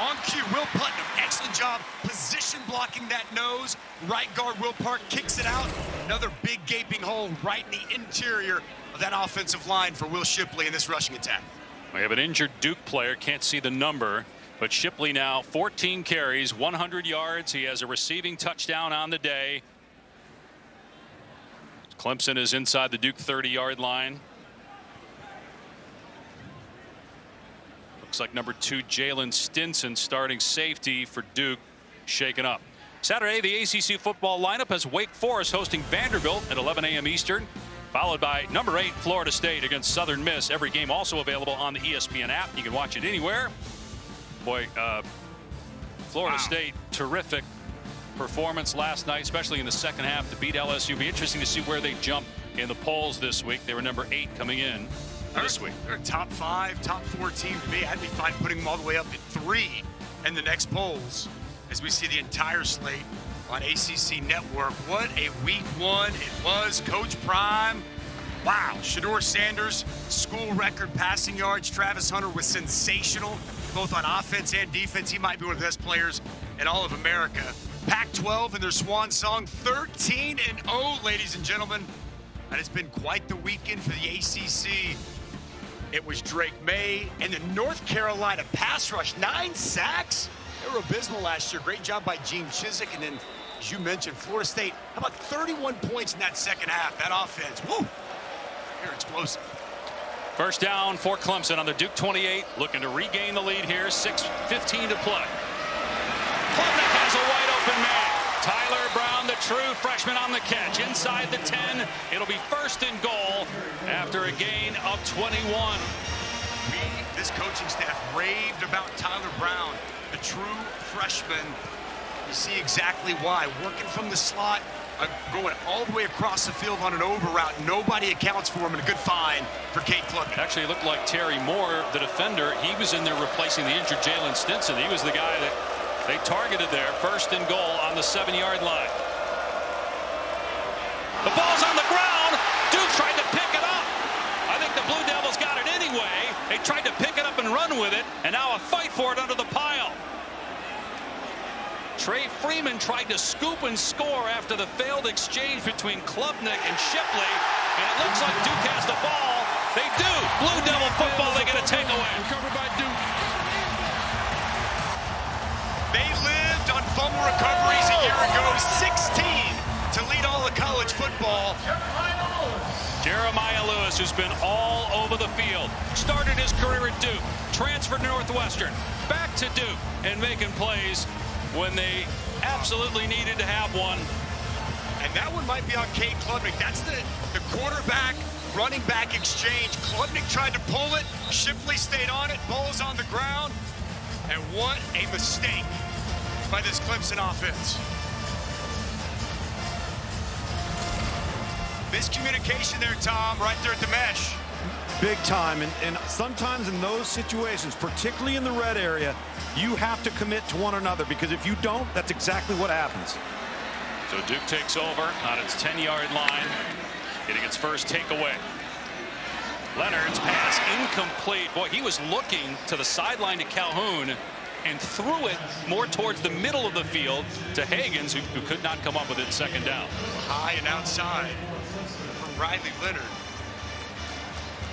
B: On cue, Will Putnam, excellent job position blocking that nose. Right guard Will Park kicks it out. Another big gaping hole right in the interior of that offensive line for Will Shipley in this rushing attack.
A: We have an injured Duke player, can't see the number, but Shipley now 14 carries, 100 yards. He has a receiving touchdown on the day. Clemson is inside the Duke 30-yard line. Looks like number 2 Jalen Stinson, starting safety for Duke, shaken up. Saturday, the ACC football lineup has Wake Forest hosting Vanderbilt at 11 a.m. Eastern, followed by number 8 Florida State against Southern Miss. Every game also available on the ESPN app. You can watch it anywhere. Boy, Florida State, terrific performance last night, especially in the second half to beat LSU. It'll be interesting to see where they jump in the polls this week. They were number 8 coming in this week.
B: They're a top 5, top 4 team to me. I'd be fine putting them all the way up at 3 in the next polls as we see the entire slate on ACC Network. What a week 1 it was. Coach Prime. Wow. Shedeur Sanders, school record passing yards. Travis Hunter was sensational, both on offense and defense. He might be one of the best players in all of America. Pac-12 in their swan song, 13-0, ladies and gentlemen. And it's been quite the weekend for the ACC. It was Drake May and the North Carolina pass rush, 9 sacks. They were abysmal last year. Great job by Gene Chizik. And then, as you mentioned, Florida State, how about 31 points in that second half? That offense, woo, they're explosive.
A: First down for Clemson on the Duke 28, looking to regain the lead here. 6:15 to play. Klubnik has a wide open man. Tyler Brown, the true freshman, on the catch inside the 10. It'll be first and goal after a gain of 21.
B: This coaching staff raved about Tyler Brown, the true freshman. You see exactly why. Working from the slot, going all the way across the field on an over route. Nobody accounts for him, and a good find for Kate Klubnik.
A: Actually, it looked like Terry Moore, the defender. He was in there replacing the injured Jalen Stinson. He was the guy that they targeted there. 1st and goal on the 7-yard line. The ball's on the ground. Duke tried to pick it up. I think the Blue Devils got it anyway. They tried to pick it up and run with it, and now a fight for it under the pile. Trey Freeman tried to scoop and score after the failed exchange between Klubnik and Shipley, and it looks like Duke has the ball. They do. Blue Devil football, they get a takeaway.
D: Recovered by Duke.
B: They lived on fumble recoveries a year ago, 16 to lead all of college football.
A: Jeremiah Lewis, who's been all over the field, started his career at Duke, transferred to Northwestern, back to Duke, and making plays when they absolutely needed to have one.
B: And that one might be on Kate Klubnik. That's the quarterback running back exchange. Klubnik tried to pull it. Shipley stayed on it. Ball's on the ground. And what a mistake by this Clemson offense. Miscommunication there, Tom, right there at the mesh.
C: Big time, and sometimes in those situations, particularly in the red area, you have to commit to one another, because if you don't, that's exactly what happens.
A: So Duke takes over on its 10-yard line, getting its first takeaway. Leonard's pass incomplete. Boy, he was looking to the sideline to Calhoun and threw it more towards the middle of the field to Higgins, who could not come up with it 2nd down.
B: High and outside from Riley Leonard.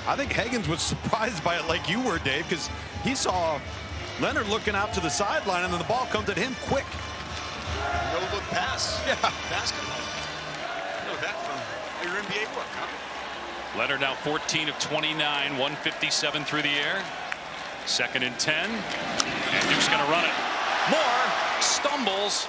C: I think Higgins was surprised by it like you were, Dave, because he saw Leonard looking out to the sideline, and then the ball comes at him quick.
B: No-look pass. Yeah. Basketball. You know that from your NBA work, huh?
A: Leonard now 14 of 29, 157 through the air. 2nd and 10. And Duke's going to run it. Moore stumbles.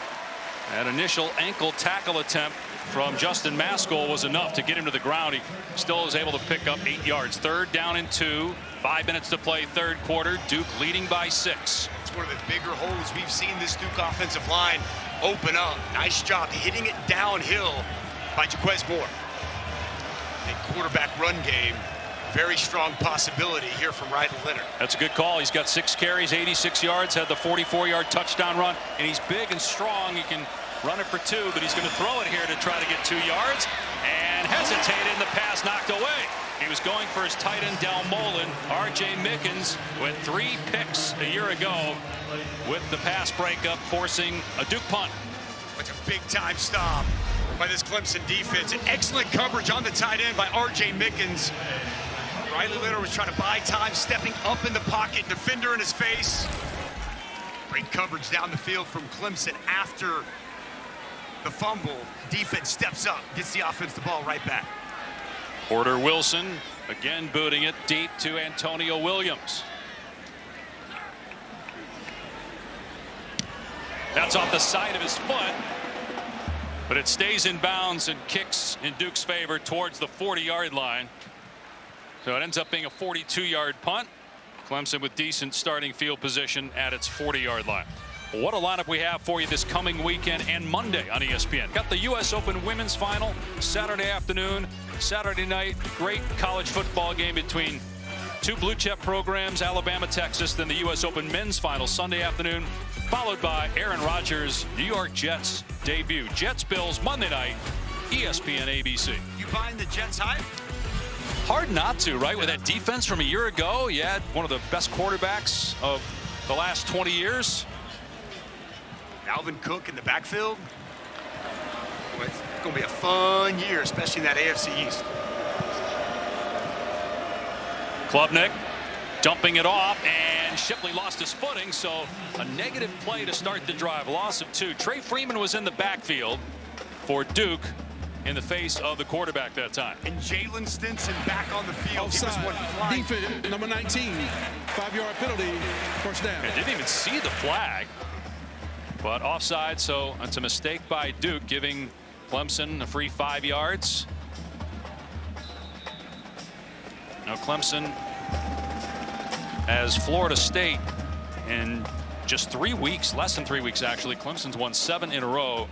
A: That initial ankle tackle attempt from Justin Maskell was enough to get him to the ground. He still is able to pick up 8 yards. 3rd down and 2. 5 minutes to play, 3rd quarter. Duke leading by 6.
B: It's one of the bigger holes we've seen this Duke offensive line open up. Nice job hitting it downhill by Jaquez Moore. The quarterback run game, very strong possibility here from Riley Leonard.
A: That's a good call. He's got 6 carries, 86 yards, had the 44-yard touchdown run, and he's big and strong. He can run it for 2, but he's going to throw it here to try to get 2 yards, and hesitated, and the pass knocked away. He was going for his tight end, Del Mullen. R.J. Mickens with 3 picks a year ago with the pass breakup, forcing a Duke punt.
B: It's a big-time stop by this Clemson defense. An excellent coverage on the tight end by R.J. Mickens. Riley Leonard was trying to buy time, stepping up in the pocket, defender in his face. Great coverage down the field from Clemson after the fumble. Defense steps up, gets the offense the ball right back.
A: Porter Wilson again booting it deep to Antonio Williams. That's off the side of his foot, but it stays in bounds and kicks in Duke's favor towards the 40-yard line. So it ends up being a 42-yard punt. Clemson with decent starting field position at its 40-yard line. What a lineup we have for you this coming weekend and Monday on ESPN. Got the U.S. Open women's final Saturday afternoon, Saturday night. Great college football game between 2 blue chip programs, Alabama, Texas. Then the U.S. Open men's final Sunday afternoon, followed by Aaron Rodgers' New York Jets debut. Jets Bills Monday night, ESPN ABC.
B: You buying the Jets hype?
A: Hard not to, right? With that defense from a year ago, you had one of the best quarterbacks of the last 20 years.
B: Alvin Cook in the backfield. Well, it's going to be a fun year, especially in that AFC East.
A: Klubnik dumping it off, and Shipley lost his footing, so a negative play to start the drive. Loss of 2. Trey Freeman was in the backfield for Duke in the face of the quarterback that time.
B: And Jalen Stinson back on the field.
D: Offside.
B: He was one flying.
D: Defense, number 19, 5-yard penalty, 1st down.
A: I didn't even see the flag, but offside, so it's a mistake by Duke, giving Clemson a free 5 yards. Now Clemson as Florida State in just 3 weeks, less than 3 weeks actually. Clemson's won 7 in a row.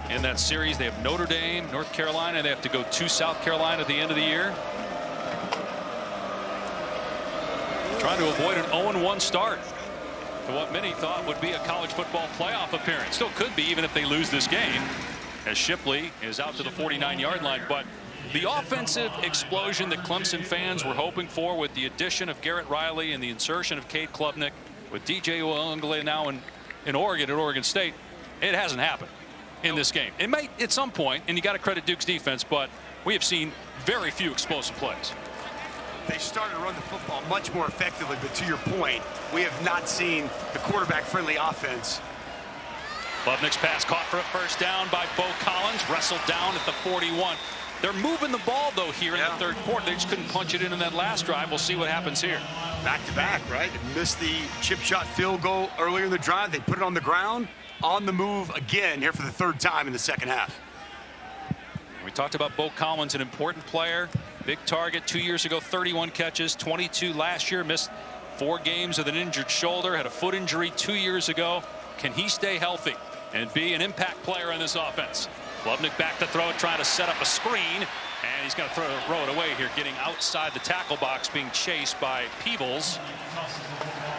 A: in that series. They have Notre Dame, North Carolina. They have to go to South Carolina at the end of the year. Trying to avoid an 0-1 start to what many thought would be a college football playoff appearance. Still could be, even if they lose this game, as Shipley is out to the 49-yard line. But the offensive explosion that Clemson fans were hoping for, with the addition of Garrett Riley and the insertion of Cade Klubnik, with DJ Uiagalelei now in Oregon at Oregon State, it hasn't happened in this game. It might at some point, and you got to credit Duke's defense, but we have seen very few explosive plays.
F: They started to run the football much more effectively, but to your point, we have not seen the quarterback-friendly offense.
A: Klubnik's pass caught for a first down by Bo Collins, wrestled down at the 41. They're moving the ball, though, here in the third quarter. They just couldn't punch it in that last drive. We'll see what happens here.
F: Back-to-back, right? They missed the chip shot field goal earlier in the drive. They put it on the ground, on the move again here for the third time in the second half.
A: We talked about Bo Collins, an important player. Big target 2 years ago, 31 catches, 22 last year, missed 4 games with an injured shoulder, had a foot injury 2 years ago. Can he stay healthy and be an impact player in this offense? Klubnik back to throw it, trying to set up a screen, and he's going to throw it away here, getting outside the tackle box, being chased by Peebles.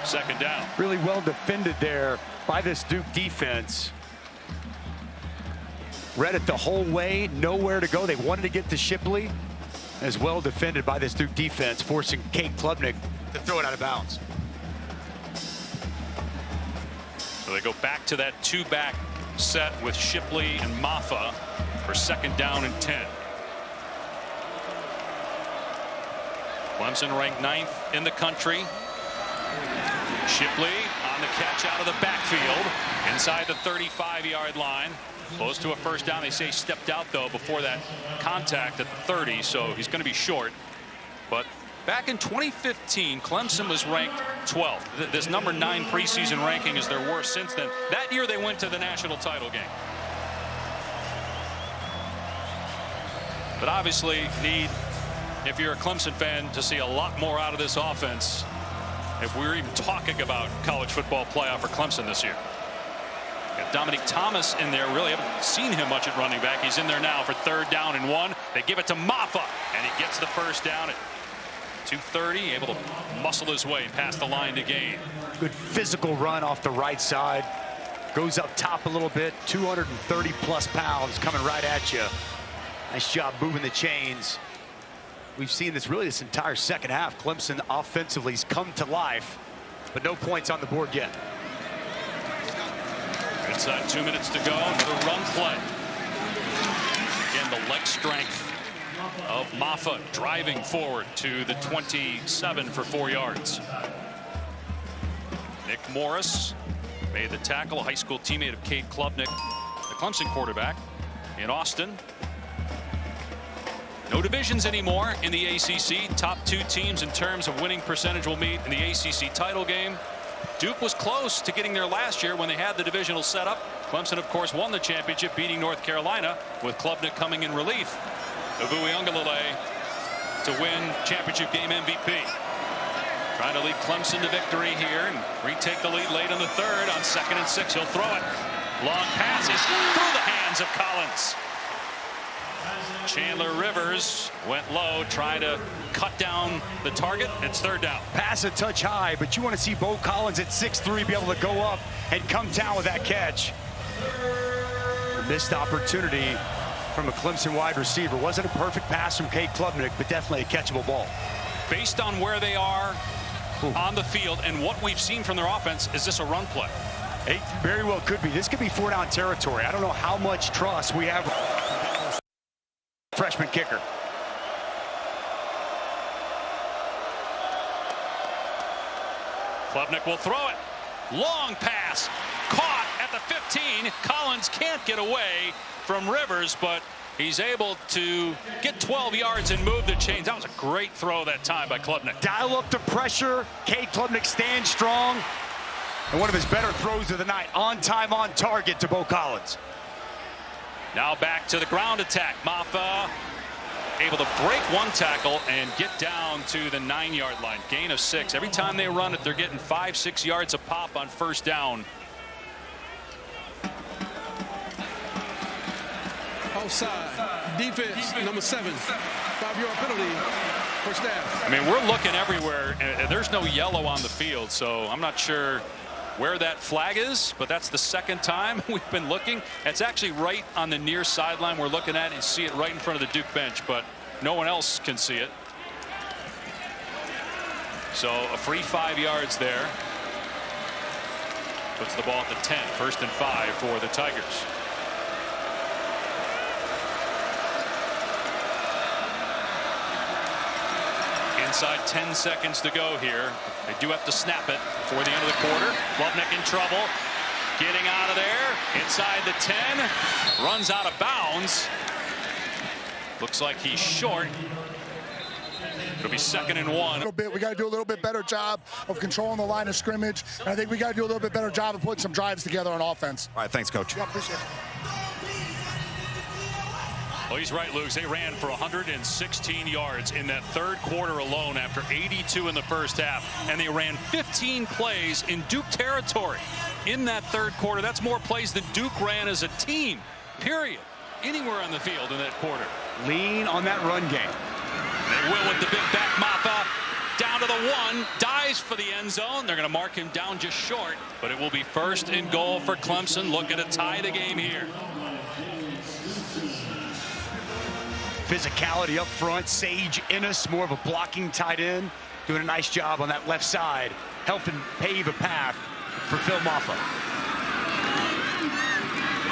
A: Second down.
F: Really well defended there by this Duke defense. Read it the whole way, nowhere to go. They wanted to get to Shipley. As well defended by this Duke defense, forcing Cade Klubnik to throw it out of bounds.
A: So they go back to that 2-back set with Shipley and Maffa for second down and 10. Clemson ranked 9th in the country. Shipley on the catch out of the backfield inside the 35-yard line. Close to a first down. They say stepped out, though, before that contact at the 30, so he's going to be short. But back in 2015, Clemson was ranked 12th. This number 9 preseason ranking is their worst since then. That year they went to the national title game. But obviously need, if you're a Clemson fan, to see a lot more out of this offense if we're even talking about college football playoff for Clemson this year. Got Dominic Thomas in there. Really haven't seen him much at running back. He's in there now for third down and 1. They give it to Maffa, and he gets the first down at 2:30, able to muscle his way past the line to gain.
F: Good physical run off the right side. Goes up top a little bit. 230-plus pounds coming right at you. Nice job moving the chains. We've seen this really this entire second half. Clemson offensively has come to life, but no points on the board yet.
A: Inside 2 minutes to go. Another run play. Again, the leg strength of Maffa driving forward to the 27 for 4 yards. Nick Morris made the tackle, a high school teammate of Cade Klubnik, the Clemson quarterback in Austin. No divisions anymore in the ACC. Top 2 teams in terms of winning percentage will meet in the ACC title game. Duke was close to getting there last year when they had the divisional setup. Clemson, of course, won the championship, beating North Carolina, with Klubnik coming in relief of Uiagalelei to win championship game MVP. Trying to lead Clemson to victory here and retake the lead late in the third. On 2nd and 6, he'll throw it. Long passes through the hands of Collins. Chandler Rivers went low, trying to cut down the target. It's third down.
F: Pass a touch high, but you want to see Bo Collins at 6'3" be able to go up and come down with that catch. A missed opportunity from a Clemson wide receiver. Wasn't a perfect pass from Cade Klubnik, but definitely a catchable ball.
A: Based on where they are on the field and what we've seen from their offense, is this a run play?
F: It very well could be. This could be 4-down territory. I don't know how much trust we have. Freshman kicker.
A: Klubnik will throw it. Long pass. Caught at the 15. Collins can't get away from Rivers, but he's able to get 12 yards and move the chains. That was a great throw that time by Klubnik.
F: Dial up the pressure. Cade Klubnik stands strong. And one of his better throws of the night. On time, on target to Bo Collins.
A: Now back to the ground attack. Maffa able to break one tackle and get down to the 9-yard line. Gain of 6. Every time they run it, they're getting 5-6 yards a pop on first down.
D: Offside. Defense, number 7. 5-yard penalty. First down.
A: I mean, we're looking everywhere, and there's no yellow on the field, so I'm not sure where that flag is, but that's the second time we've been looking. It's actually right on the near sideline we're looking at. You see it right in front of the Duke bench, but no one else can see it. So a free 5 yards there. Puts the ball at the 10. 1st and 5 for the Tigers. Inside 10 seconds to go here. They do have to snap it before the end of the quarter. Klubnik in trouble. Getting out of there. Inside the 10. Runs out of bounds. Looks like he's short. It'll be 2nd and 1.
G: We got to do a little bit better job of controlling the line of scrimmage. And I think we got to do a little bit better job of putting some drives together on offense.
C: All right, thanks, Coach.
G: Yeah, appreciate it.
A: Well, he's right, Luke. They ran for 116 yards in that 3rd quarter alone after 82 in the first half. And they ran 15 plays in Duke territory in that 3rd quarter. That's more plays than Duke ran as a team, period. Anywhere on the field in that quarter.
F: Lean on that run game.
A: They will with the big back. Maffa down to the 1. Dives for the end zone. They're going to mark him down just short. But it will be 1st and goal for Clemson. Looking to tie the game here.
F: Physicality up front. Sage Ennis, more of a blocking tight end, doing a nice job on that left side, helping pave a path for Phil Maffa.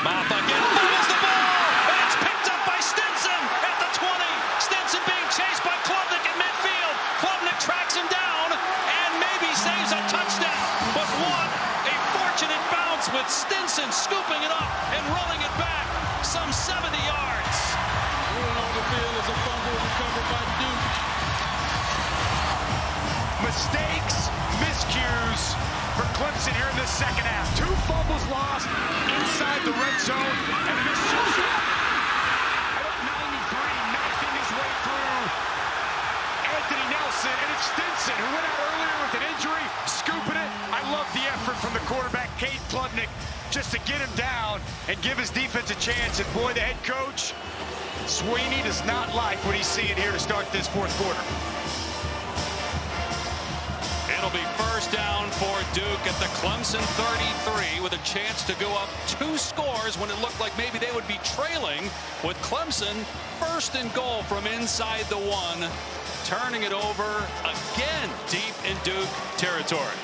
A: Maffa again fumbles the ball, and it's picked up by Stinson at the 20. Stinson being chased by Klubnik at midfield. Klubnik tracks him down and maybe saves a touchdown. But what a fortunate bounce with Stinson scooping it up and rolling it back some 70 yards.
D: On the field is a fumble recovered by Duke.
F: Mistakes, miscues for Clemson here in this second half. 2 fumbles lost inside the red zone and an interception. At 93, knocking his way through Anthony Nelson, and it's Stinson who went out earlier with an injury, scooping it. I love the effort from the quarterback, Cade Klubnik, just to get him down and give his defense a chance. And boy, the head coach, Sweeney, does not like what he's seeing here to start this 4th quarter.
A: It'll be 1st down for Duke at the Clemson 33 with a chance to go up 2 scores when it looked like maybe they would be trailing with Clemson. 1st and goal from inside the 1. Turning it over again deep in Duke territory.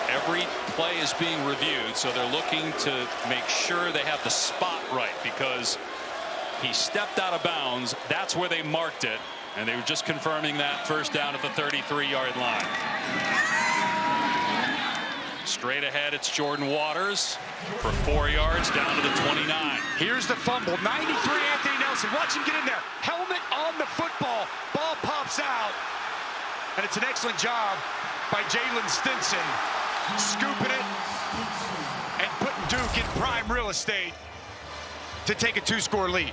A: Every play is being reviewed, so they're looking to make sure they have the spot right because he stepped out of bounds. That's where they marked it, and they were just confirming that 1st down at the 33-yard line. Straight ahead, it's Jordan Waters for 4 yards down to the 29.
F: Here's the fumble. 93, Anthony Nelson. Watch him get in there. Helmet on the football. Ball pops out, and it's an excellent job by Jalen Stinson, scooping it and putting Duke in prime real estate to take a 2-score lead.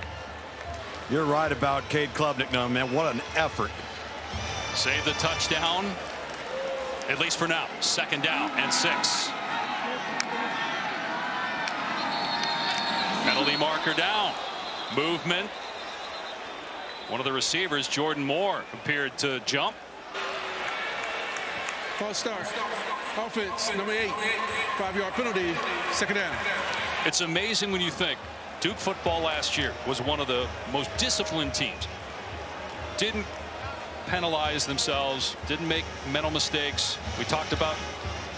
C: You're right about Cade Klubnik, no, man. What an effort.
A: Save the touchdown, at least for now. 2nd down and 6. Penalty marker down. Movement. One of the receivers, Jordan Moore, appeared to jump.
D: False start. Offense, number 8. 5-yard penalty. 2nd down.
A: It's amazing when you think Duke football last year was one of the most disciplined teams. Didn't penalize themselves, didn't make mental mistakes. We talked about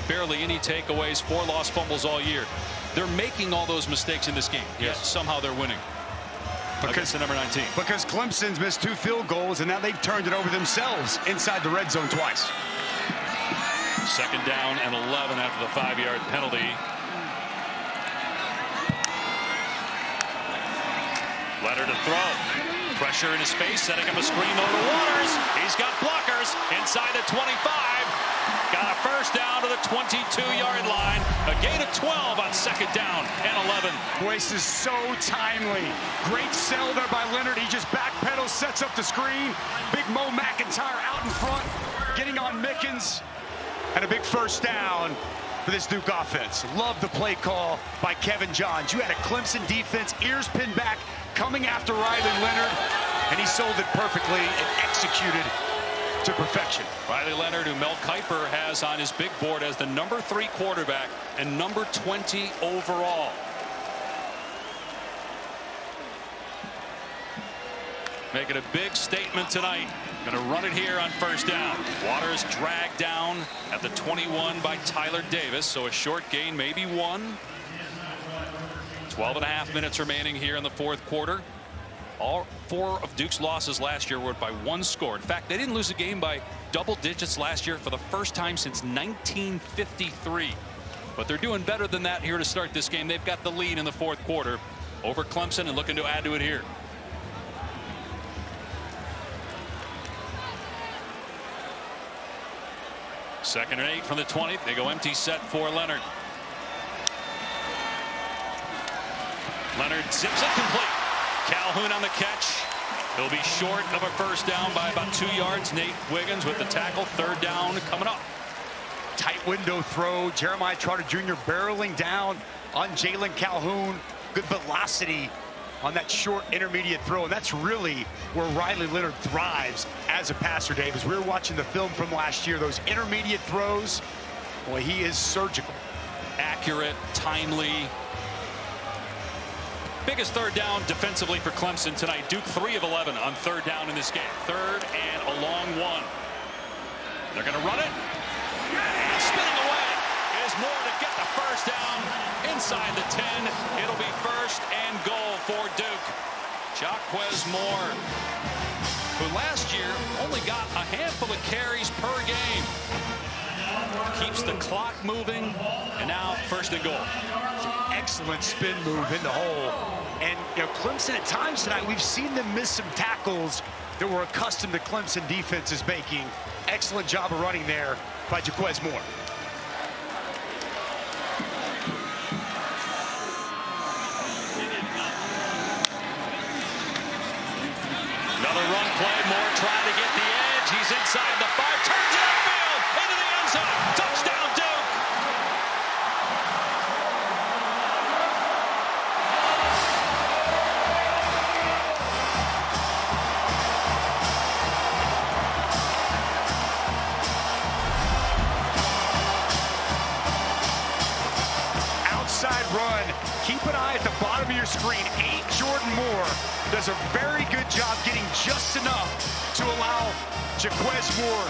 A: barely any takeaways, 4 lost fumbles all year. They're making all those mistakes in this game, yet somehow they're winning. Because the number 19.
F: Because Clemson's missed 2 field goals, and now they've turned it over themselves inside the red zone twice.
A: 2nd down and 11 after the 5-yard penalty. Leonard to throw. Pressure in his face, setting up a screen over Waters. He's got blockers inside the 25. Got a 1st down to the 22-yard line. A gain of 12 on 2nd down and 11.
F: Boy, this is so timely. Great sell there by Leonard. He just backpedals, sets up the screen. Big Mo McIntyre out in front, getting on Mickens. And a big first down for this Duke offense. Love the play call by Kevin Johns. You had a Clemson defense, ears pinned back, coming after Riley Leonard, and he sold it perfectly and executed to perfection.
A: Riley Leonard, who Mel Kiper has on his big board as the number 3 quarterback and number 20 overall. Making a big statement tonight. Going to run it here on 1st down. Waters dragged down at the 21 by Tyler Davis, so a short gain, maybe 1. 12.5 minutes remaining here in the 4th quarter. All 4 of Duke's losses last year were by 1 score. In fact, they didn't lose a game by double digits last year for the first time since 1953. But they're doing better than that here to start this game. They've got the lead in the 4th quarter over Clemson and looking to add to it here. Second and 8 from the 20. They go empty set for Leonard. Leonard zips it complete. Calhoun on the catch. He'll be short of a first down by about 2 yards. Nate Wiggins with the tackle. 3rd down coming up.
F: Tight window throw. Jeremiah Trotter Jr. barreling down on Jalen Calhoun. Good velocity on that short intermediate throw, and that's really where Riley Leonard thrives as a passer, Dave. As we were watching the film from last year, those intermediate throws, boy, he is surgical.
A: Accurate, timely. Biggest 3rd down defensively for Clemson tonight. Duke 3 of 11 on 3rd down in this game. 3rd and a long 1. They're going to run it. And spinning away is Moore to get the first down inside the 10. It'll be 1st and goal for Duke. Jaquez Moore, who last year only got a handful of carries per game. Keeps the clock moving, and now 1st and goal.
F: Excellent spin move in the hole. And you know, Clemson at times tonight, we've seen them miss some tackles that we're accustomed to Clemson defenses making. Excellent job of running there by Jaquez Moore.
A: Another run play. Moore trying to get the edge. He's inside the 5. Turns it upfield into the end zone. Touchdown, Duke.
F: Outside run. Keep an eye at the bottom of your screen. 8 Jordan Moore does a very good job getting just enough to allow Jaquez Moore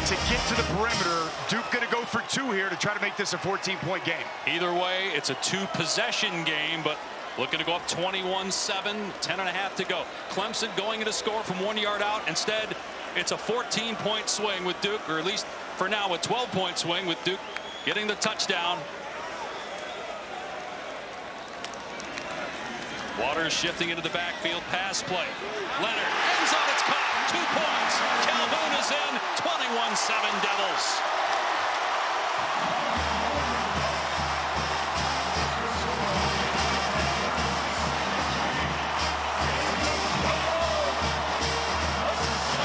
F: to get to the perimeter. Duke going to go for 2 here to try to make this a 14-point game.
A: Either way, it's a 2-possession game, but looking to go up 21-7, 10.5 to go. Clemson going to score from 1 yard out. Instead, it's a 14-point swing with Duke, or at least for now, a 12-point swing with Duke getting the touchdown. Waters shifting into the backfield, pass play. Leonard, end zone, it's caught, 2 points. Calhoun is in, 21-7 Devils.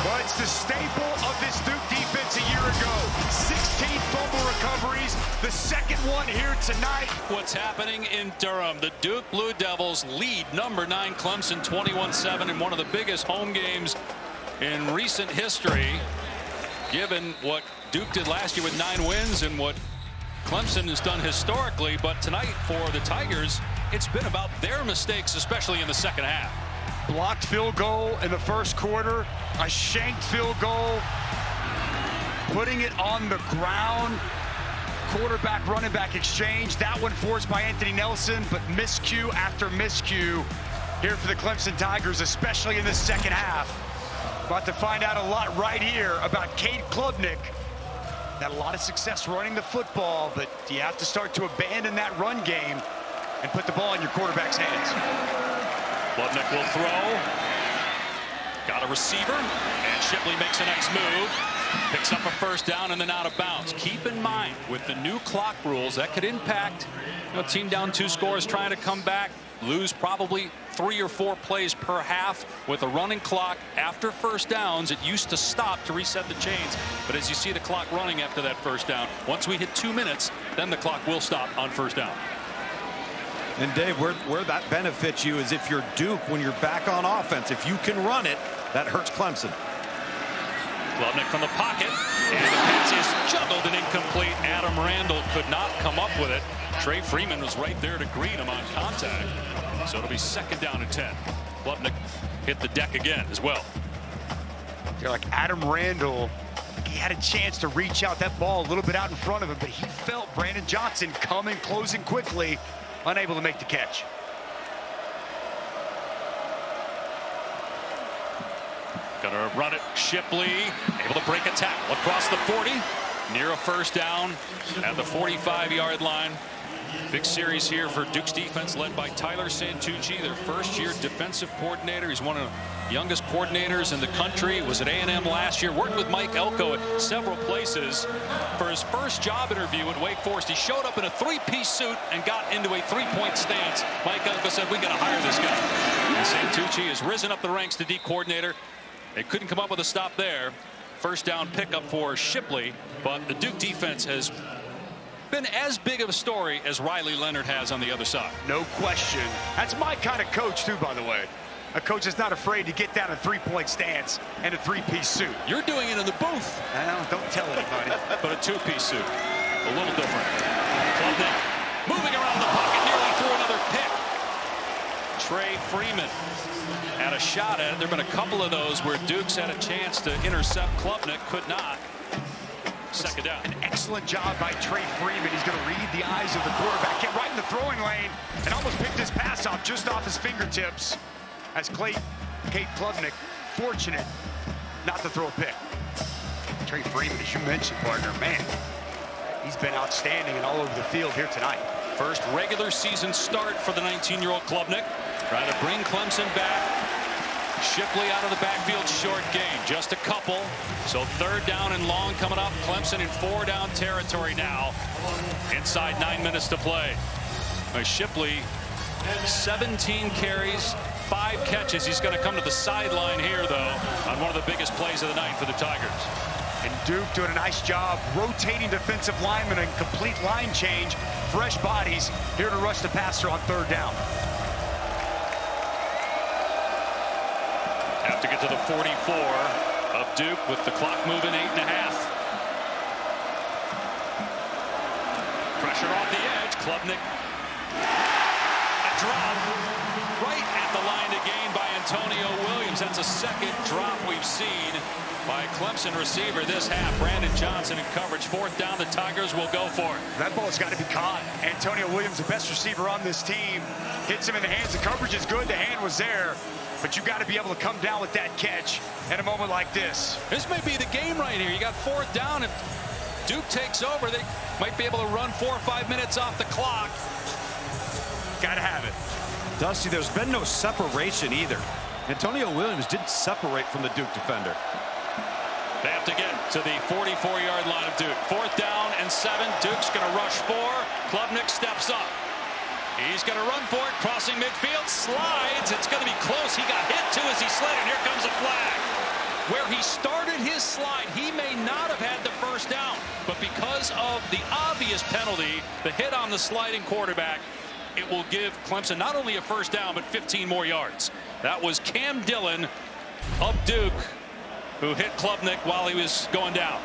F: Well, it's the staple of this Duke defense a year ago. 16 fumble recoveries, the 2nd one here tonight.
A: What's happening in Durham? The Duke Blue Devils lead number 9 Clemson 21-7 in one of the biggest home games in recent history, given what Duke did last year with 9 wins and what Clemson has done historically. But tonight for the Tigers, it's been about their mistakes, especially in the 2nd half.
F: Blocked field goal in the 1st quarter, a shanked field goal, putting it on the ground. Quarterback running back exchange, that one forced by Anthony Nelson, but miscue after miscue here for the Clemson Tigers, especially in the 2nd half. About to find out a lot right here about Cade Klubnik. Had a lot of success running the football, but you have to start to abandon that run game and put the ball in your quarterback's hands.
A: Klubnik will throw. Got a receiver, and Shipley makes a nice move. Picks up a first down and then out of bounds. Keep in mind, with the new clock rules, that could impact a team down 2 scores trying to come back, lose probably 3 or 4 plays per half with a running clock after first downs. It used to stop to reset the chains, but as you see the clock running after that first down, once we hit 2 minutes, then the clock will stop on first down.
C: And Dave, where that benefits you is if you're Duke, when you're back on offense, if you can run it, that hurts Clemson.
A: Klubnik from the pocket, and the pass is juggled and incomplete. Adam Randall could not come up with it. Trey Freeman was right there to greet him on contact. So it'll be 2nd down and 10. Klubnik hit the deck again as well.
B: They're like Adam Randall. He had a chance to reach out that ball a little bit out in front of him, but he felt Brandon Johnson coming, closing quickly, unable to make the catch.
A: Gonna run it. Shipley able to break a tackle across the 40, near a first down at the 45-yard line. Big series here for Duke's defense, led by Tyler Santucci, their first-year defensive coordinator. He's one of the youngest coordinators in the country. Was at A&M last year. Worked with Mike Elko at several places. For his first job interview at Wake Forest, he showed up in a 3-piece suit and got into a 3-point stance. Mike Elko said, "We got to hire this guy." And Santucci has risen up the ranks to D coordinator. They couldn't come up with a stop there. First down pickup for Shipley, but the Duke defense has been as big of a story as Riley Leonard has on the other side.
B: No question. That's my kind of coach, too, by the way. A coach that's not afraid to get down a 3-point stance and a 3-piece suit.
A: You're doing it in the booth.
B: Well, don't tell anybody.
A: But a 2-piece suit, a little different. Klubnik moving around the pocket, nearly threw another pick. Trey Freeman had a shot at it. There have been a couple of those where Duke's had a chance to intercept. Klubnik could not. 2nd down.
B: An excellent job by Trey Freeman. He's going to read the eyes of the quarterback, get right in the throwing lane, and almost picked his pass off just off his fingertips. As Cade Klubnik, fortunate not to throw a pick. Trey Freeman, as you mentioned, partner, man, he's been outstanding and all over the field here tonight.
A: First regular season start for the 19-year-old Klubnik. Trying to bring Clemson back. Shipley out of the backfield, short game, just a couple. So 3rd down and long coming up. Clemson in 4-down territory now. Inside 9 minutes to play. Shipley, 17 carries, 5 catches. He's going to come to the sideline here, though, on one of the biggest plays of the night for the Tigers.
B: And Duke doing a nice job rotating defensive linemen and complete line change. Fresh bodies here to rush the passer on 3rd down.
A: Have to get to the 44 of Duke with the clock moving 8.5. Pressure off the edge. Klubnik. A drop right at the line to gain by Antonio Williams. That's a 2nd drop we've seen by Clemson receiver this half. Brandon Johnson in coverage. 4th down. The Tigers will go for it.
B: That ball's got to be caught. Antonio Williams, the best receiver on this team, hits him in the hands. The coverage is good. The hand was there. But you got to be able to come down with that catch at a moment like this.
A: This may be the game right here. You got 4th down. If Duke takes over, they might be able to run 4 or 5 minutes off the clock.
B: Got to have it.
C: Dusty, there's been no separation either. Antonio Williams didn't separate from the Duke defender.
A: They have to get to the 44-yard line of Duke. 4th down and 7. Duke's going to rush 4. Klubnik steps up. He's going to run for it, crossing midfield, slides. It's going to be close. He got hit too as he slid, and here comes a flag. Where he started his slide, he may not have had the first down, but because of the obvious penalty, the hit on the sliding quarterback, it will give Clemson not only a first down, but 15 more yards. That was Cam Dillon of Duke who hit Klubnik while he was going down.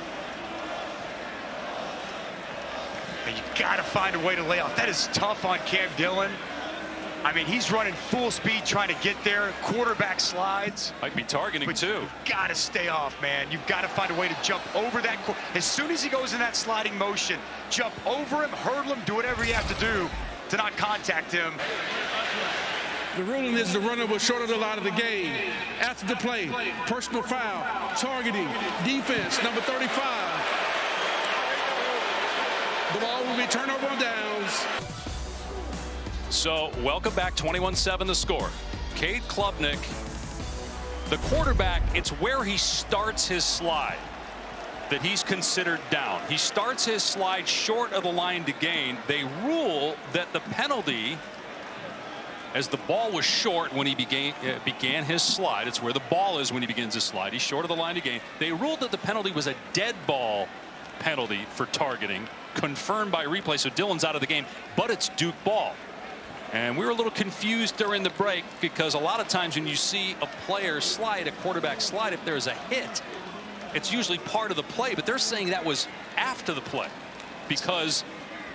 B: And you've got to find a way to lay off. That is tough on Cam Dillon. I mean, he's running full speed trying to get there. Quarterback slides.
A: Might be targeting
B: but
A: too.
B: You've got to stay off, man. You've got to find a way to jump over that. As soon as he goes in that sliding motion, jump over him, hurdle him, do whatever you have to do to not contact him.
D: The ruling is the runner was short of the line of the game. After the play, personal foul, targeting, defense, number 35. The ball will be turnover on downs.
A: So, welcome back, 21-7 the score. Cade Klubnik, the quarterback, it's where he starts his slide. that he's considered down. He starts his slide short of the line to gain. They rule that the penalty, as the ball was short when he began his slide, it's where the ball is when he begins his slide. He's short of the line to gain. They ruled that the penalty was a dead ball penalty for targeting, confirmed by replay. So Dillon's out of the game, but it's Duke ball. And we were a little confused during the break because a lot of times when you see a player slide, a quarterback slide, if there's a hit, it's usually part of the play. But they're saying that was after the play because,